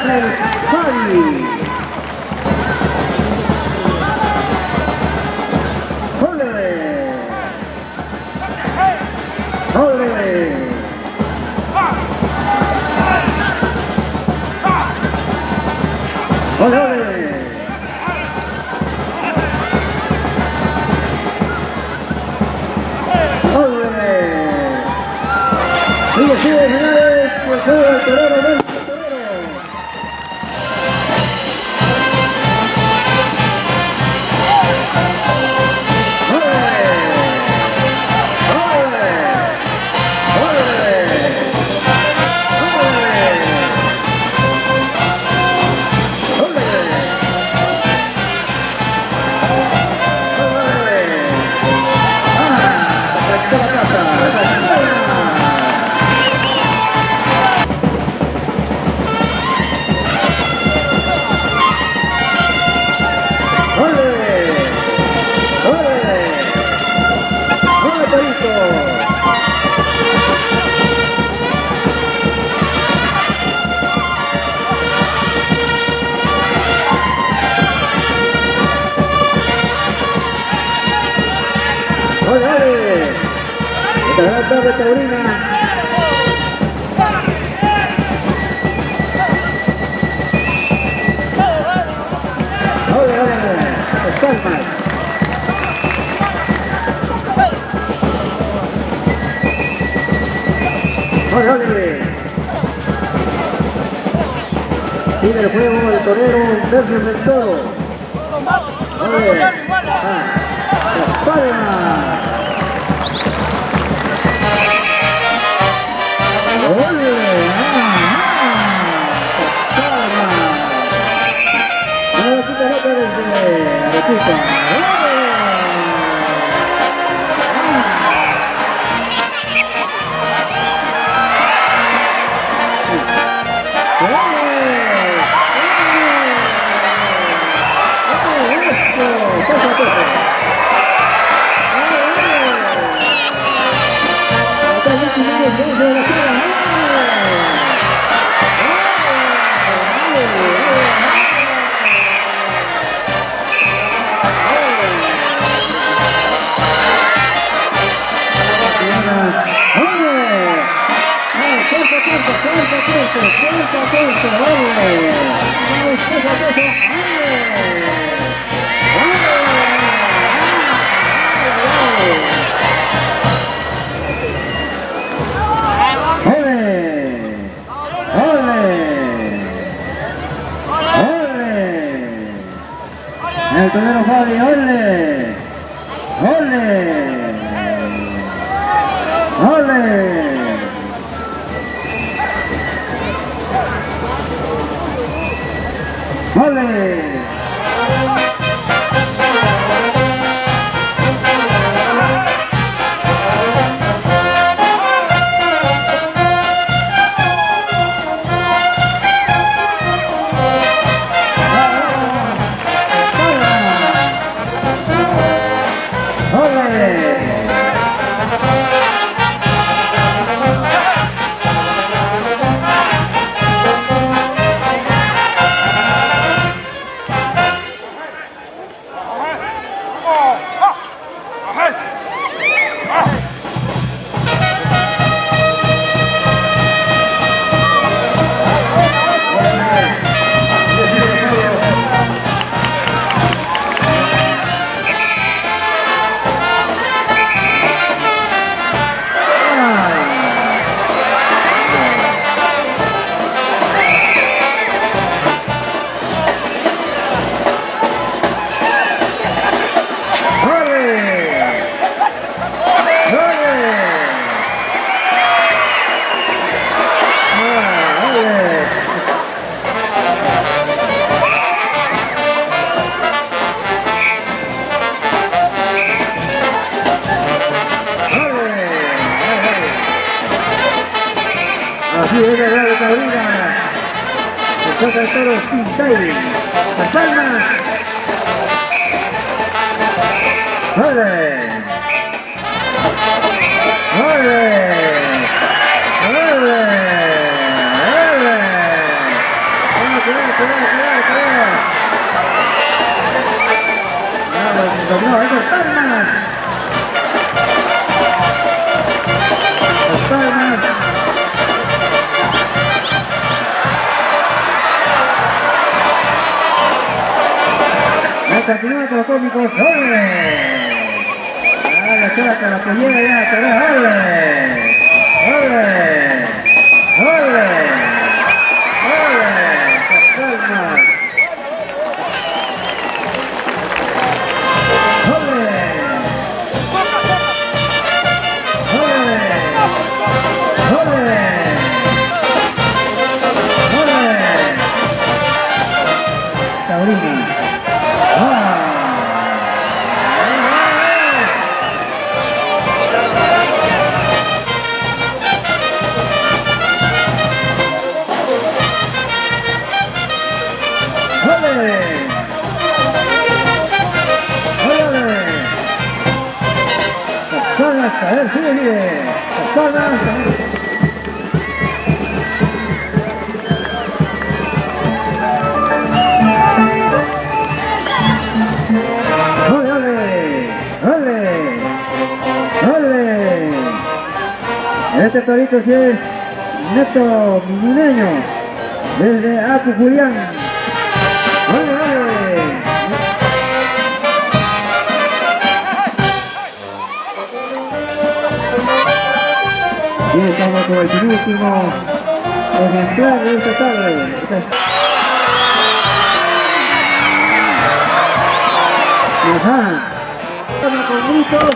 Ángel Fabi. ¡Ole, ole! ¡Ole! Sigue, señores, el juego del torero del torero. Gran tarde taurina. Ole, ole, espalmas. Ole, ole. Sigue el juego del torero versus el toro. Ole. Espalmas. ¡Ole! ¡Palma! ¡Ahora sí te nota desde Arequipa! El torero Fabi, ole, ole, ole. ¡Ole! Así es la gran taurina. El Casa de Toros Tintay. Las palmas. ¡Ole! ¡Ole! ¡Ole! ¡Ole! No, eso es palmas. Las palmas. Continúa con los cómicos. ¡Ole! Ah, la chata, la que llega ya, ¡ole! ¡Ole! ¡Ole! ¡Ole! ¡Calma! ¡Ole! ¡Ole! ¡Ole! ¡Ole! Taurina. A ver, sigue. ¡Ole! Este torito sí es neto minuneño, desde Apu Julián. ¡Ole! Y estamos con el penúltimo ejemplar de esta tarde. Ajá. Con gritos.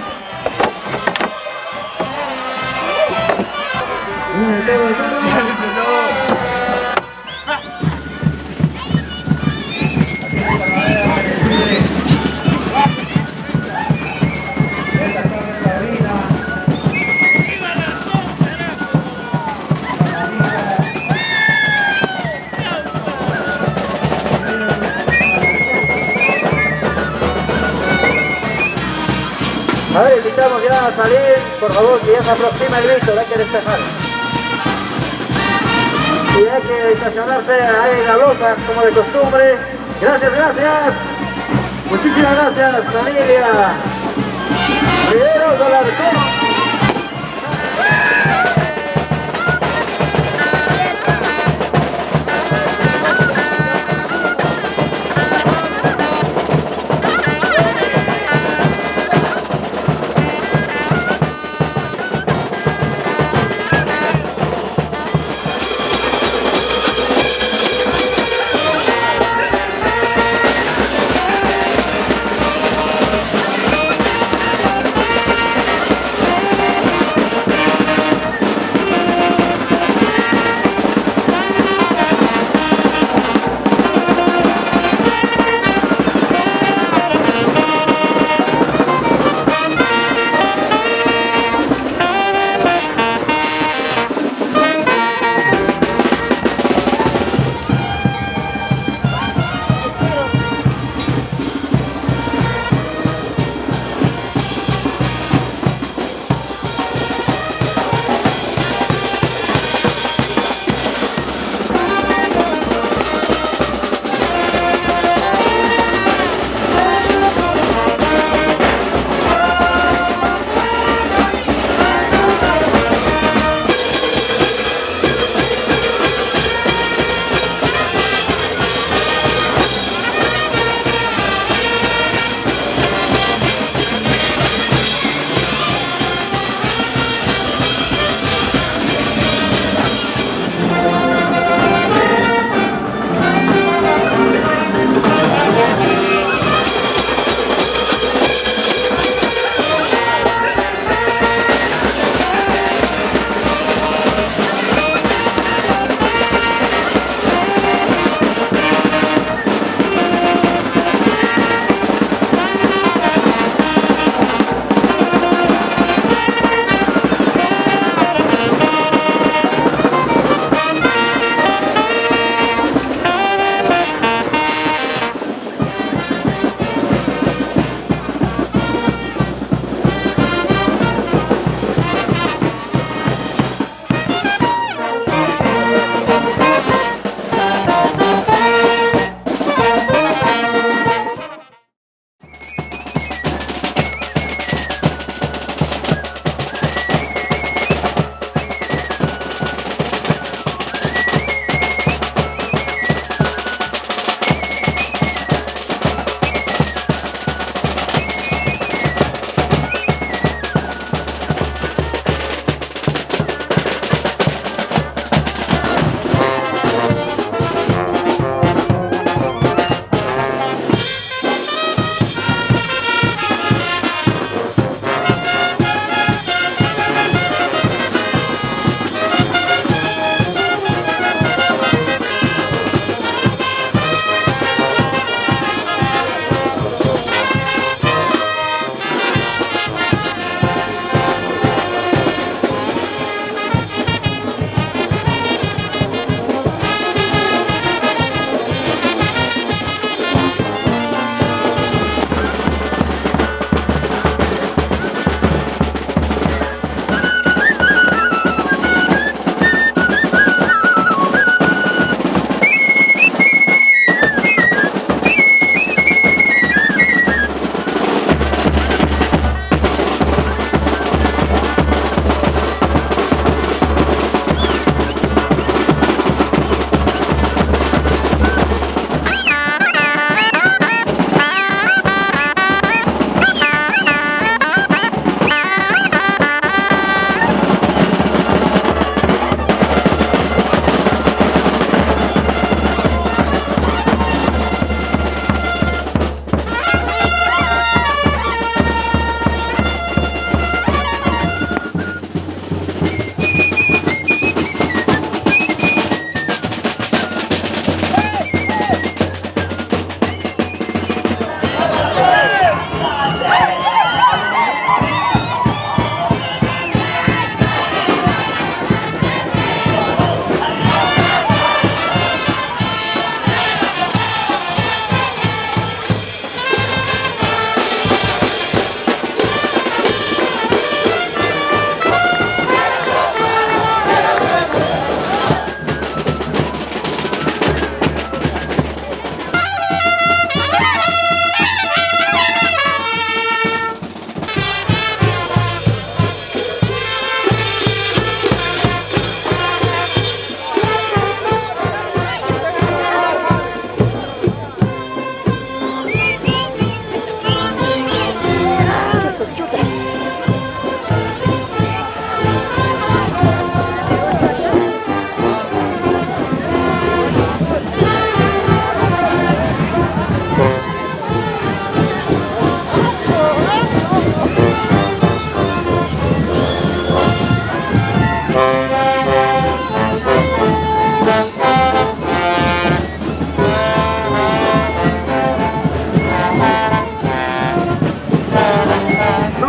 A ver, invitamos ya a salir, por favor, que ya se aproxima el grito, hay que despejar. Y hay que estacionarse ahí en la losa, como de costumbre. Gracias. Muchísimas gracias, familia. Riveros Alarcón.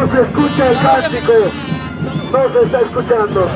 No se escucha el cántico, no se está escuchando.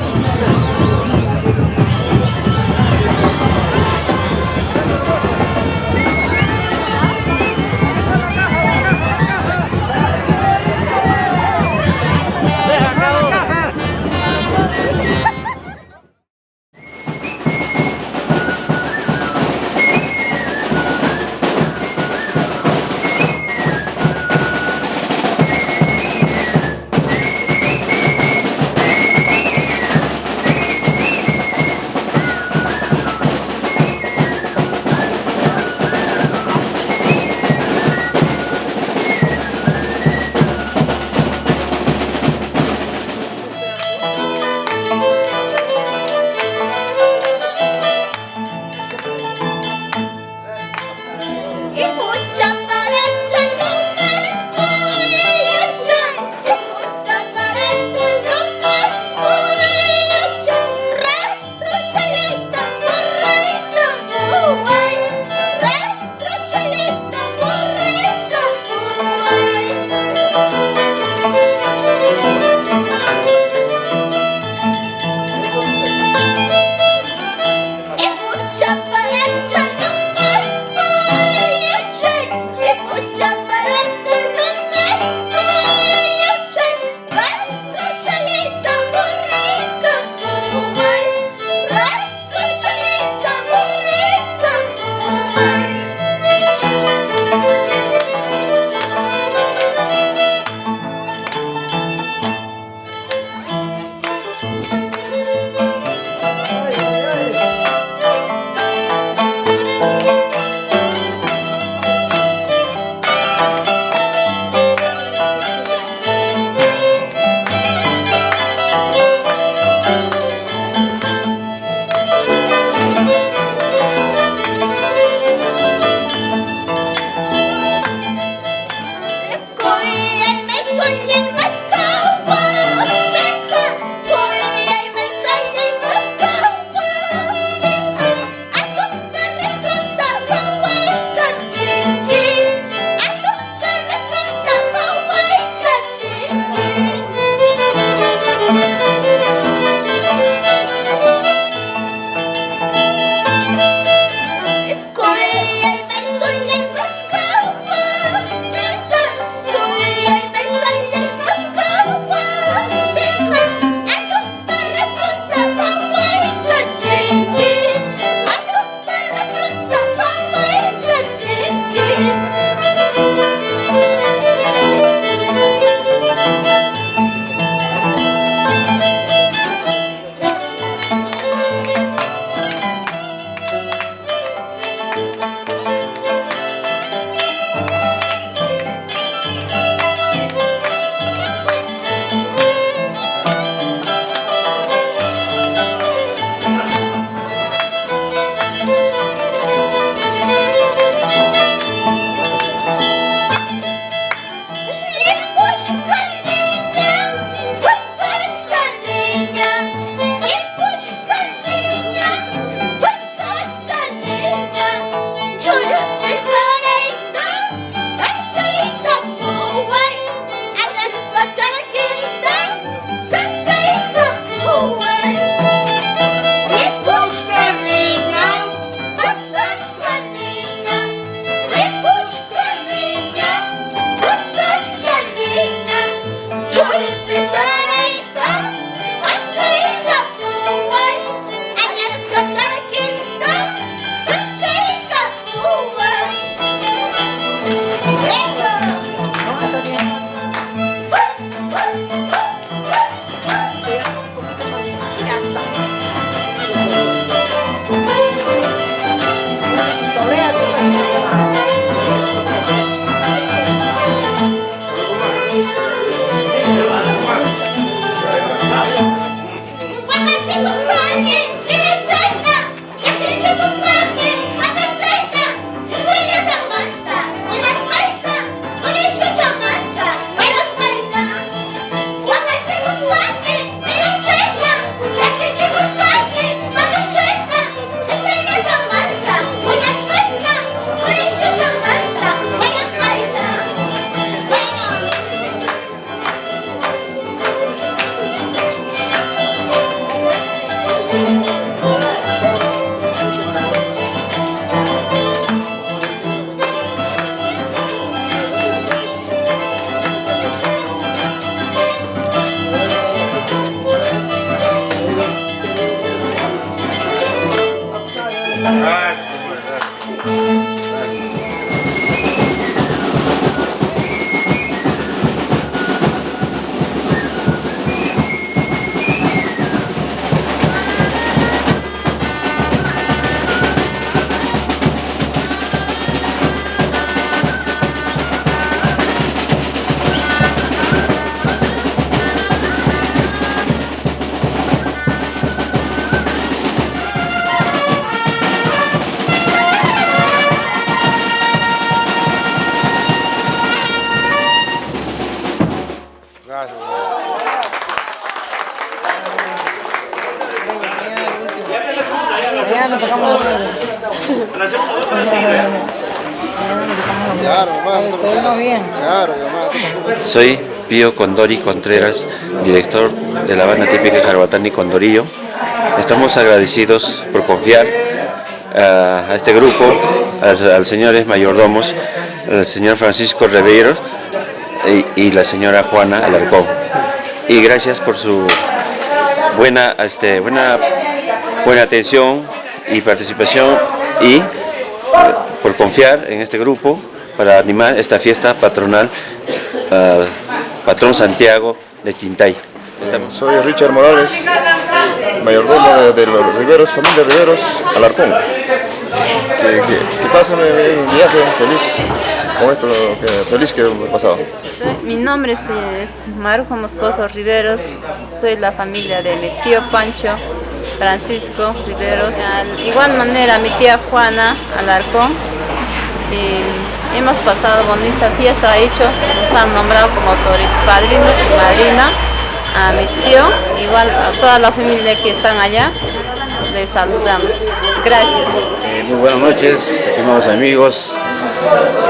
Gracias. Ya nos sacamos Soy Pío Condori Contreras, director de la banda típica Jarbatani Condorillo. Estamos agradecidos por confiar a este grupo, al señores mayordomos, al señor Francisco Riveros y la señora Juana Alarcón. Y gracias por su buena atención y participación y por confiar en este grupo para animar esta fiesta patronal, Patrón Santiago de Tintay. Soy Richard Morales, mayordomo de los Riveros, familia Riveros, Alarcón. Que pase un viaje feliz con esto, feliz que he pasado. Mi nombre es Marujo Moscoso Riveros, soy la familia de mi tío Pancho Francisco Riveros, de igual manera mi tía Juana Alarcón. Hemos pasado bonita fiesta, nos han nombrado como padrino y madrina a mi tío, igual a toda la familia que están allá, les saludamos. Gracias. Muy buenas noches, estimados amigos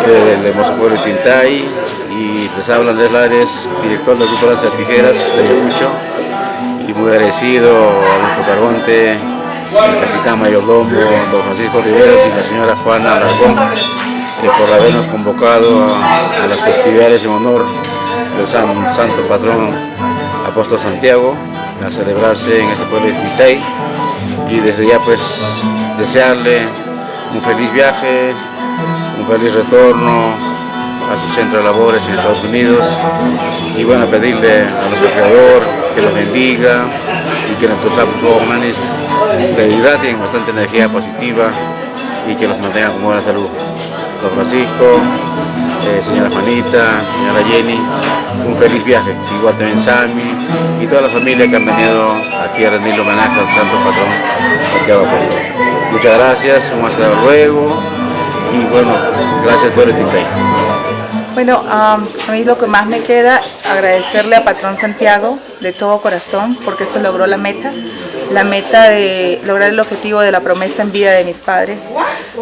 del Hermoso Pueblo de Tintay, y les habla Andrés Lares, director del Grupo Las Tijeras de Ayacucho, y muy agradecido a nuestro cargonte, el capitán mayordomo don Francisco Riveros y la señora Juana Alarcón, por habernos convocado a las festividades en honor del santo patrón Apóstol Santiago, a celebrarse en este pueblo de Tintay, y desde ya pues desearle un feliz viaje, un feliz retorno a su centro de labores en Estados Unidos, y bueno, pedirle a nuestro Creador que los bendiga y que nuestros jóvenes le hidraten bastante energía positiva y que los mantengan con buena salud. Don Francisco, señora Juanita, señora Jenny, un feliz viaje, igual también Sammy y toda la familia que han venido aquí a rendirle homenaje al santo patrón Santiago Apóstol. Muchas gracias, un hasta luego y bueno, gracias por el Tintay. Bueno, a mí lo que más me queda agradecerle a Patrón Santiago de todo corazón porque se logró la meta de lograr el objetivo de la promesa en vida de mis padres.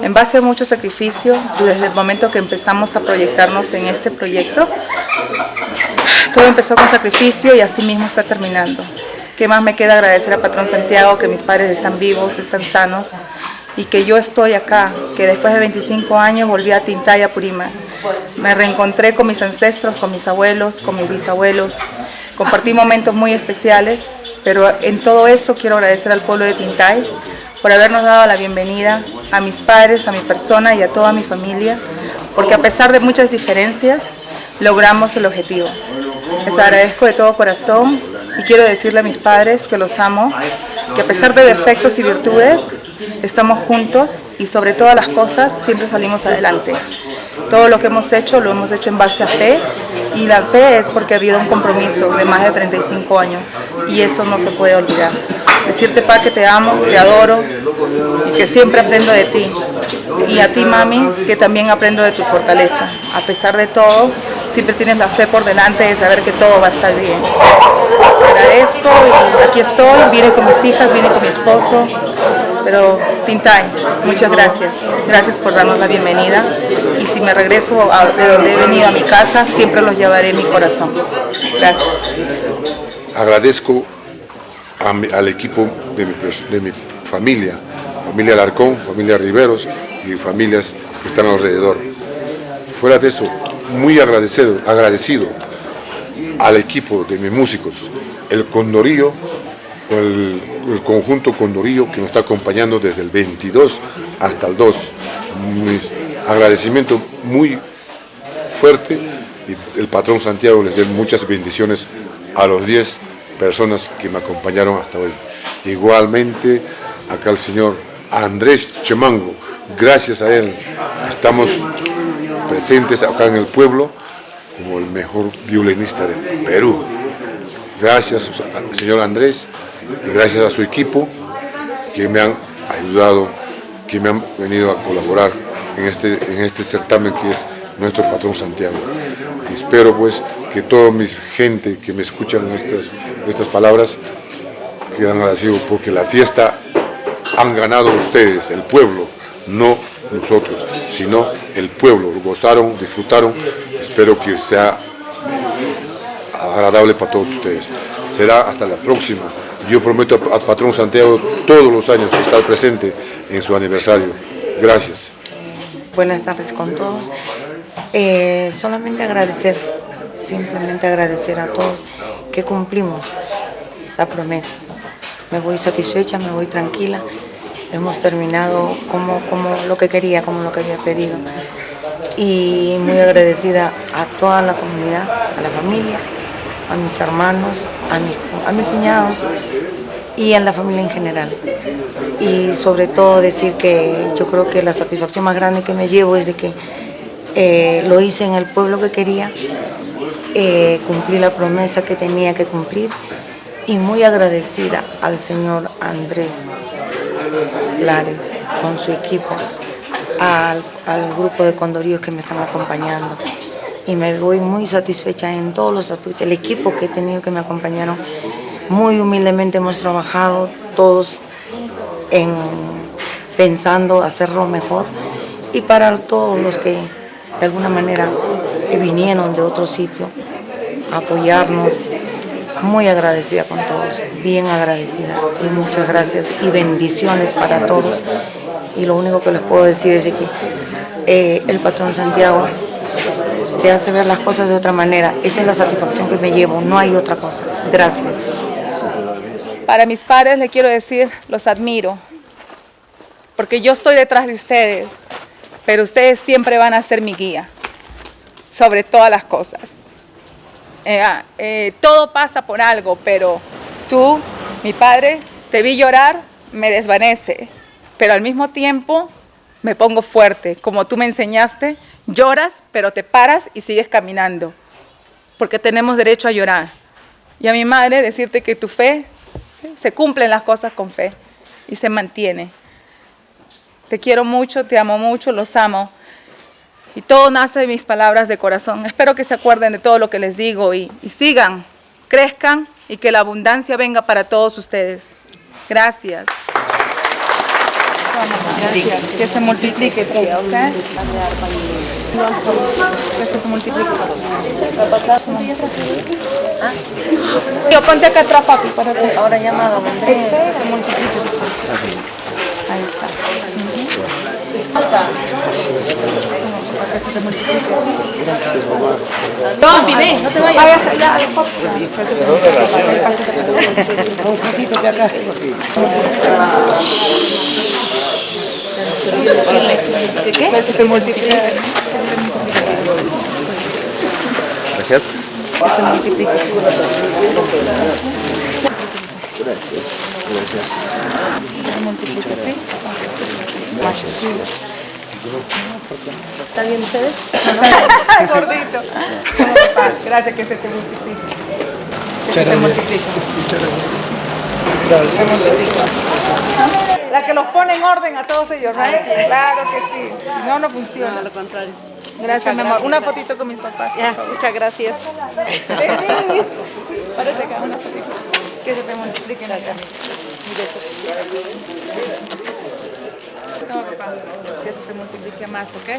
En base a mucho sacrificio, desde el momento que empezamos a proyectarnos en este proyecto, todo empezó con sacrificio y así mismo está terminando. ¿Qué más me queda? Agradecer a Patrón Santiago que mis padres están vivos, están sanos y que yo estoy acá, que después de 25 años volví a Tintay, Apurímac. Me reencontré con mis ancestros, con mis abuelos, con mis bisabuelos. Compartí momentos muy especiales, pero en todo eso quiero agradecer al pueblo de Tintay por habernos dado la bienvenida, a mis padres, a mi persona y a toda mi familia, porque a pesar de muchas diferencias, logramos el objetivo. Les agradezco de todo corazón y quiero decirle a mis padres que los amo, que a pesar de defectos y virtudes, estamos juntos y sobre todas las cosas siempre salimos adelante. Todo lo que hemos hecho lo hemos hecho en base a fe, y la fe es porque ha habido un compromiso de más de 35 años y eso no se puede olvidar. Decirte, pa, que te amo, te adoro y que siempre aprendo de ti. Y a ti, mami, que también aprendo de tu fortaleza. A pesar de todo, siempre tienes la fe por delante de saber que todo va a estar bien. Te agradezco y aquí estoy, vine con mis hijas, vine con mi esposo. Pero Tintay, muchas gracias. Gracias por darnos la bienvenida. Y si me regreso de donde he venido a mi casa, siempre los llevaré en mi corazón. Gracias. Agradezco al equipo de mi familia Alarcón, familia Riveros y familias que están alrededor. Fuera de eso, muy agradecido al equipo de mis músicos, el Condorillo, el conjunto Condorillo que nos está acompañando desde el 22 hasta el 2. Mi agradecimiento muy fuerte, y el patrón Santiago les dé muchas bendiciones a los 10 personas que me acompañaron hasta hoy. Igualmente acá el señor Andrés Chemango, gracias a él estamos presentes acá en el pueblo como el mejor violinista del Perú. Gracias al señor Andrés y gracias a su equipo que me han ayudado, que me han venido a colaborar en este certamen que es nuestro patrón Santiago. Espero pues que toda mi gente que me escuchan estas palabras quedan agradecidos porque la fiesta han ganado ustedes, el pueblo, no nosotros, sino el pueblo. Gozaron, disfrutaron. Espero que sea agradable para todos ustedes. Será hasta la próxima. Yo prometo al patrón Santiago todos los años estar presente en su aniversario. Gracias. Buenas tardes con todos. Solamente agradecer, simplemente agradecer a todos que cumplimos la promesa. Me voy satisfecha, me voy tranquila. Hemos terminado como lo que quería, como lo que había pedido. Y muy agradecida a toda la comunidad, a la familia, a mis hermanos, a mis cuñados y a la familia en general. Y sobre todo decir que yo creo que la satisfacción más grande que me llevo es de que lo hice en el pueblo que quería, cumplí la promesa que tenía que cumplir y muy agradecida al señor Andrés Lares con su equipo, al grupo de condoríos que me están acompañando. Y me voy muy satisfecha en todos los aspectos. El equipo que he tenido que me acompañaron, muy humildemente hemos trabajado todos pensando hacerlo mejor. Y para todos los que de alguna manera vinieron de otro sitio a apoyarnos, muy agradecida con todos, bien agradecida. Y muchas gracias y bendiciones para todos. Y lo único que les puedo decir es de que el patrón Santiago te hace ver las cosas de otra manera. Esa es la satisfacción que me llevo, no hay otra cosa. Gracias. Para mis padres les quiero decir, los admiro, porque yo estoy detrás de ustedes, pero ustedes siempre van a ser mi guía, sobre todas las cosas. Todo pasa por algo, pero tú, mi padre, te vi llorar, me desvanece, pero al mismo tiempo me pongo fuerte, como tú me enseñaste. Lloras, pero te paras y sigues caminando, porque tenemos derecho a llorar. Y a mi madre decirte que tu fe, se cumplen las cosas con fe y se mantiene. Te quiero mucho, te amo mucho, los amo. Y todo nace de mis palabras de corazón. Espero que se acuerden de todo lo que les digo y sigan, crezcan y que la abundancia venga para todos ustedes. Gracias. Gracias. Que se multiplique, tía, ¿ok? Que se multiplique. Tío, ponte acá atrás, papi. Ahora llamado. Que se multiplique. Ahí está. Gracias, mamá. Papi, ven, no te vayas. Vaya allá. Un ratito de acá. ¿Qué? Que se multiplique. Gracias. Que se multiplique. Gracias. Que se multiplique, ¿sí? ¿Están bien ustedes? Gordito. Gracias, que se te multiplique. Que se te multiplique. Gracias. La que los pone en orden a todos ellos, ¿right? Claro que sí. Si no, no funciona. No, lo contrario. Gracias, mi amor. Una fotito con mis papás. Muchas gracias. Parece que una fotito. Que se te multipliquen allá. No, papá. Que se te multiplique más, ¿ok?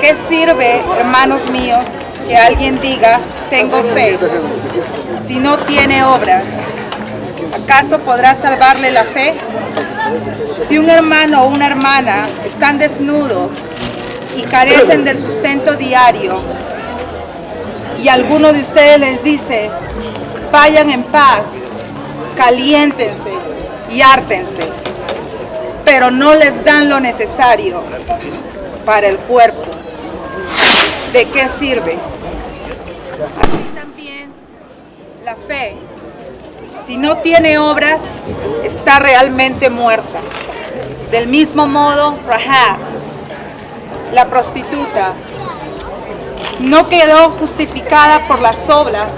qué sirve, hermanos míos, que alguien diga, tengo fe, si no tiene obras? ¿Acaso podrá salvarle la fe? Si un hermano o una hermana están desnudos y carecen del sustento diario, y alguno de ustedes les dice, vayan en paz, caliéntense y hártense, pero no les dan lo necesario para el cuerpo, ¿de qué sirve? Así también la fe, si no tiene obras, está realmente muerta. Del mismo modo, Rahab, la prostituta, no quedó justificada por las obras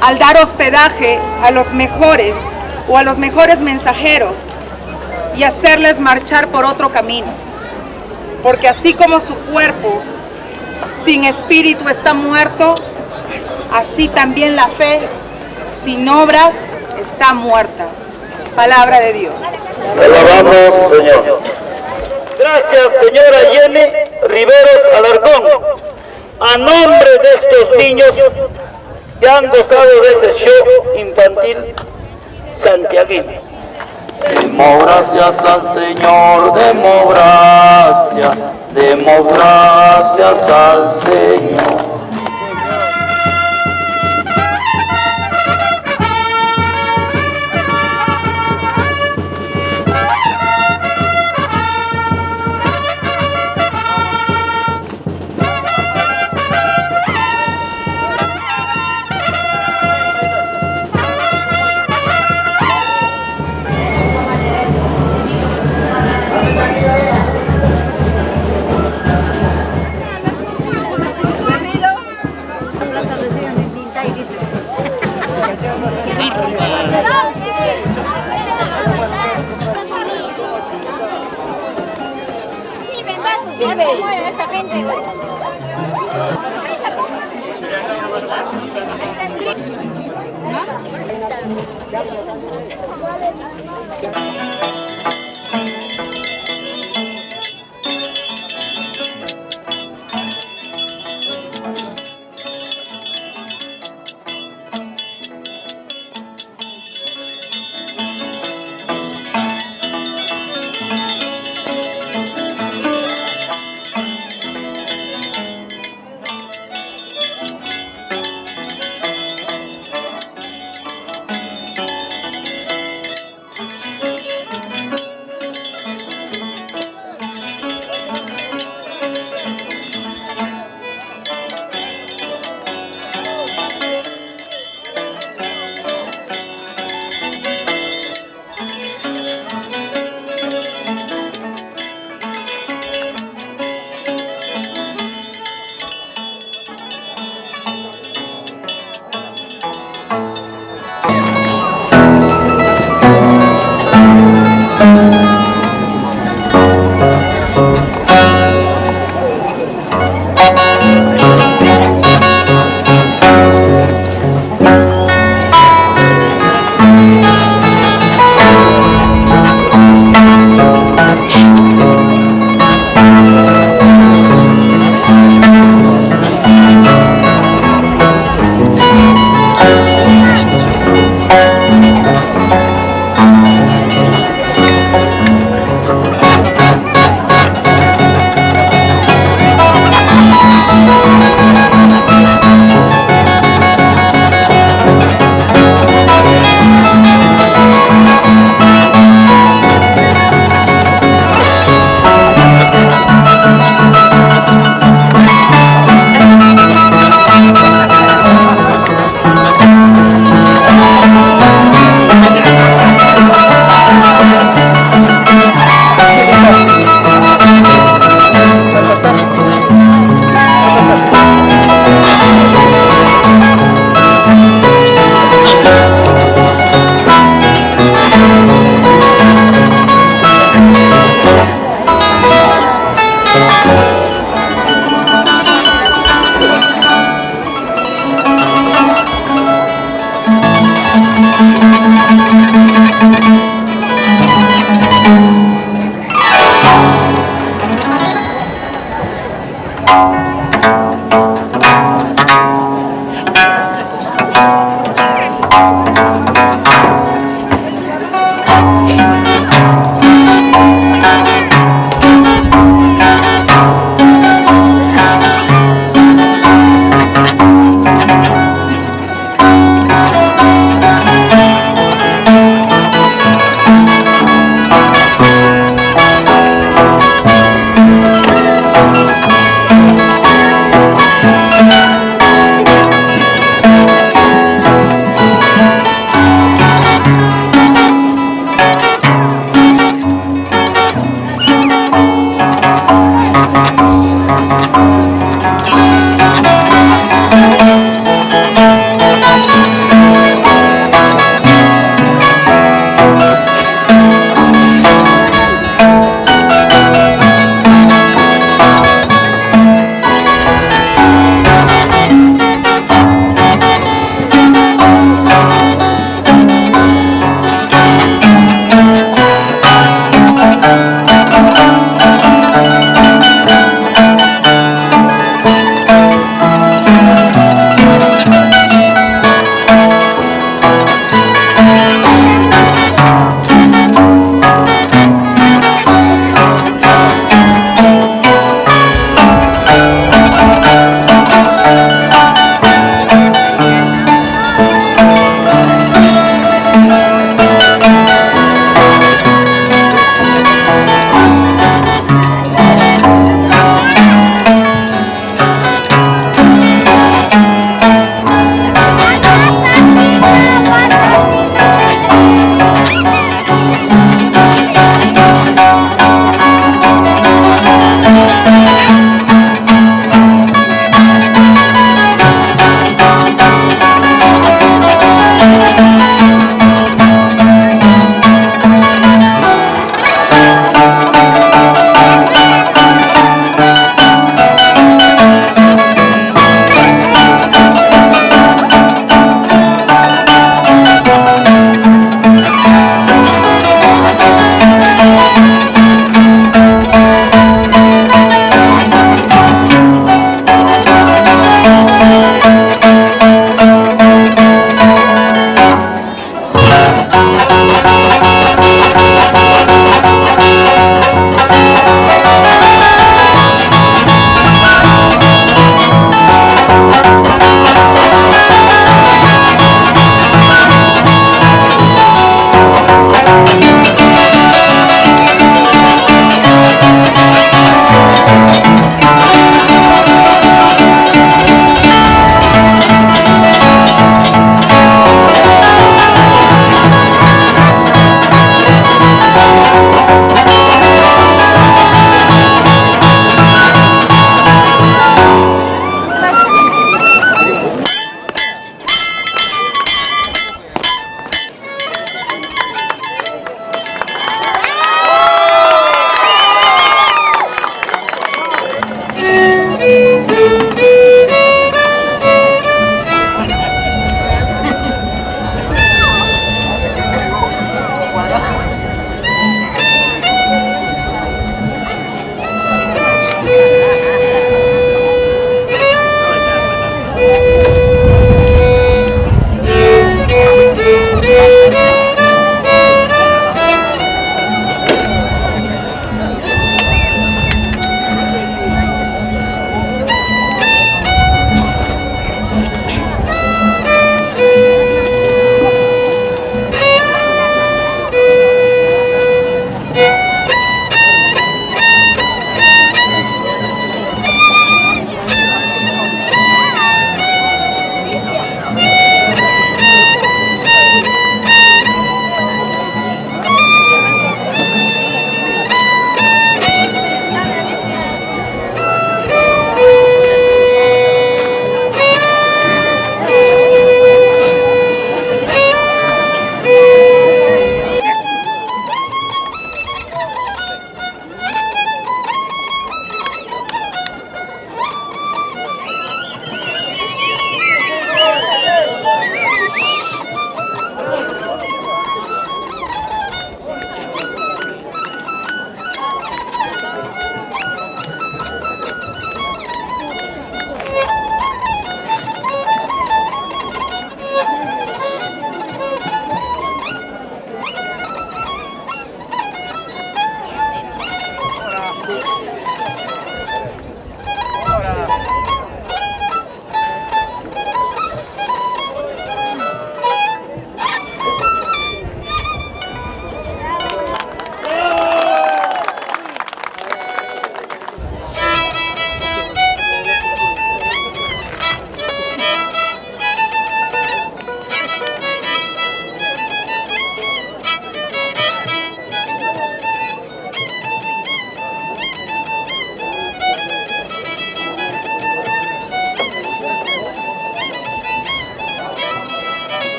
al dar hospedaje a los mejores o a los mejores mensajeros y hacerles marchar por otro camino. Porque así como su cuerpo sin espíritu está muerto, así también la fe sin obras está muerta. Palabra de Dios. Te alabamos, Señor. Gracias, señora Jenny Riveros Alarcón, a nombre de estos niños que han gozado de ese show infantil santiaguino. Demos gracias al Señor, demos gracias al Señor.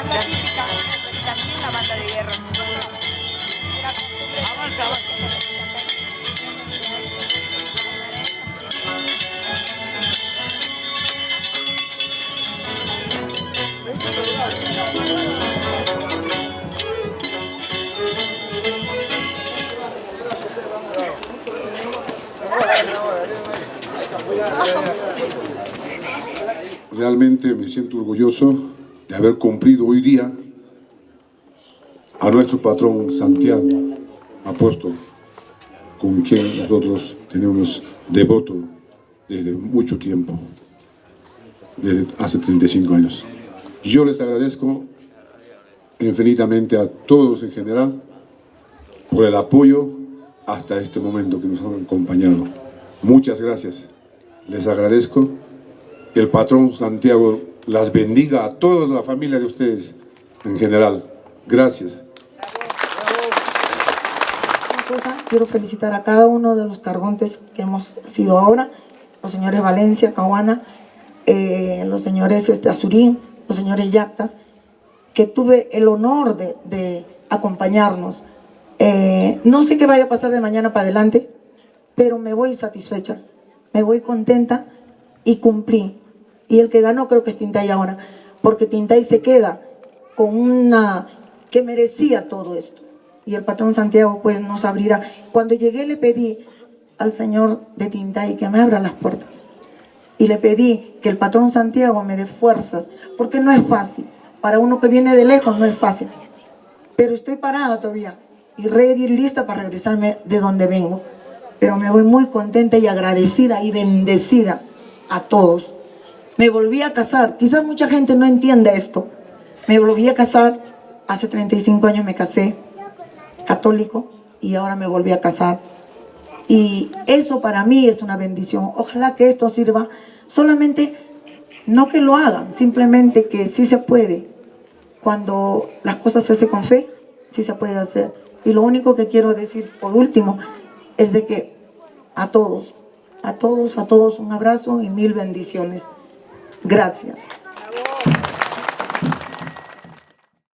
También la banda de guerra. Realmente me siento orgulloso de haber cumplido hoy día a nuestro patrón Santiago, apóstol, con quien nosotros tenemos devoto desde mucho tiempo, desde hace 35 años. Yo les agradezco infinitamente a todos en general por el apoyo hasta este momento que nos han acompañado. Muchas gracias, les agradezco. El patrón Santiago las bendiga a toda la familia de ustedes en general. Gracias. Quiero felicitar a cada uno de los cargontes que hemos sido ahora, los señores Valencia, Cahuana, los señores Azurín, los señores Yactas, que tuve el honor de acompañarnos. No sé qué vaya a pasar de mañana para adelante, pero me voy satisfecha, me voy contenta y cumplí. Y el que ganó creo que es Tintay ahora, porque Tintay se queda con una que merecía todo esto. Y el patrón Santiago pues nos abrirá. Cuando llegué le pedí al señor de Tintay que me abra las puertas. Y le pedí que el patrón Santiago me dé fuerzas, porque no es fácil. Para uno que viene de lejos no es fácil. Pero estoy parada todavía y ready, lista para regresarme de donde vengo. Pero me voy muy contenta y agradecida y bendecida a todos. Me volví a casar, quizás mucha gente no entiende esto. Me volví a casar, hace 35 años me casé, católico, y ahora me volví a casar. Y eso para mí es una bendición. Ojalá que esto sirva, solamente no que lo hagan, simplemente que sí se puede. Cuando las cosas se hacen con fe, sí se puede hacer. Y lo único que quiero decir por último es de que a todos un abrazo y 1000 bendiciones. Gracias.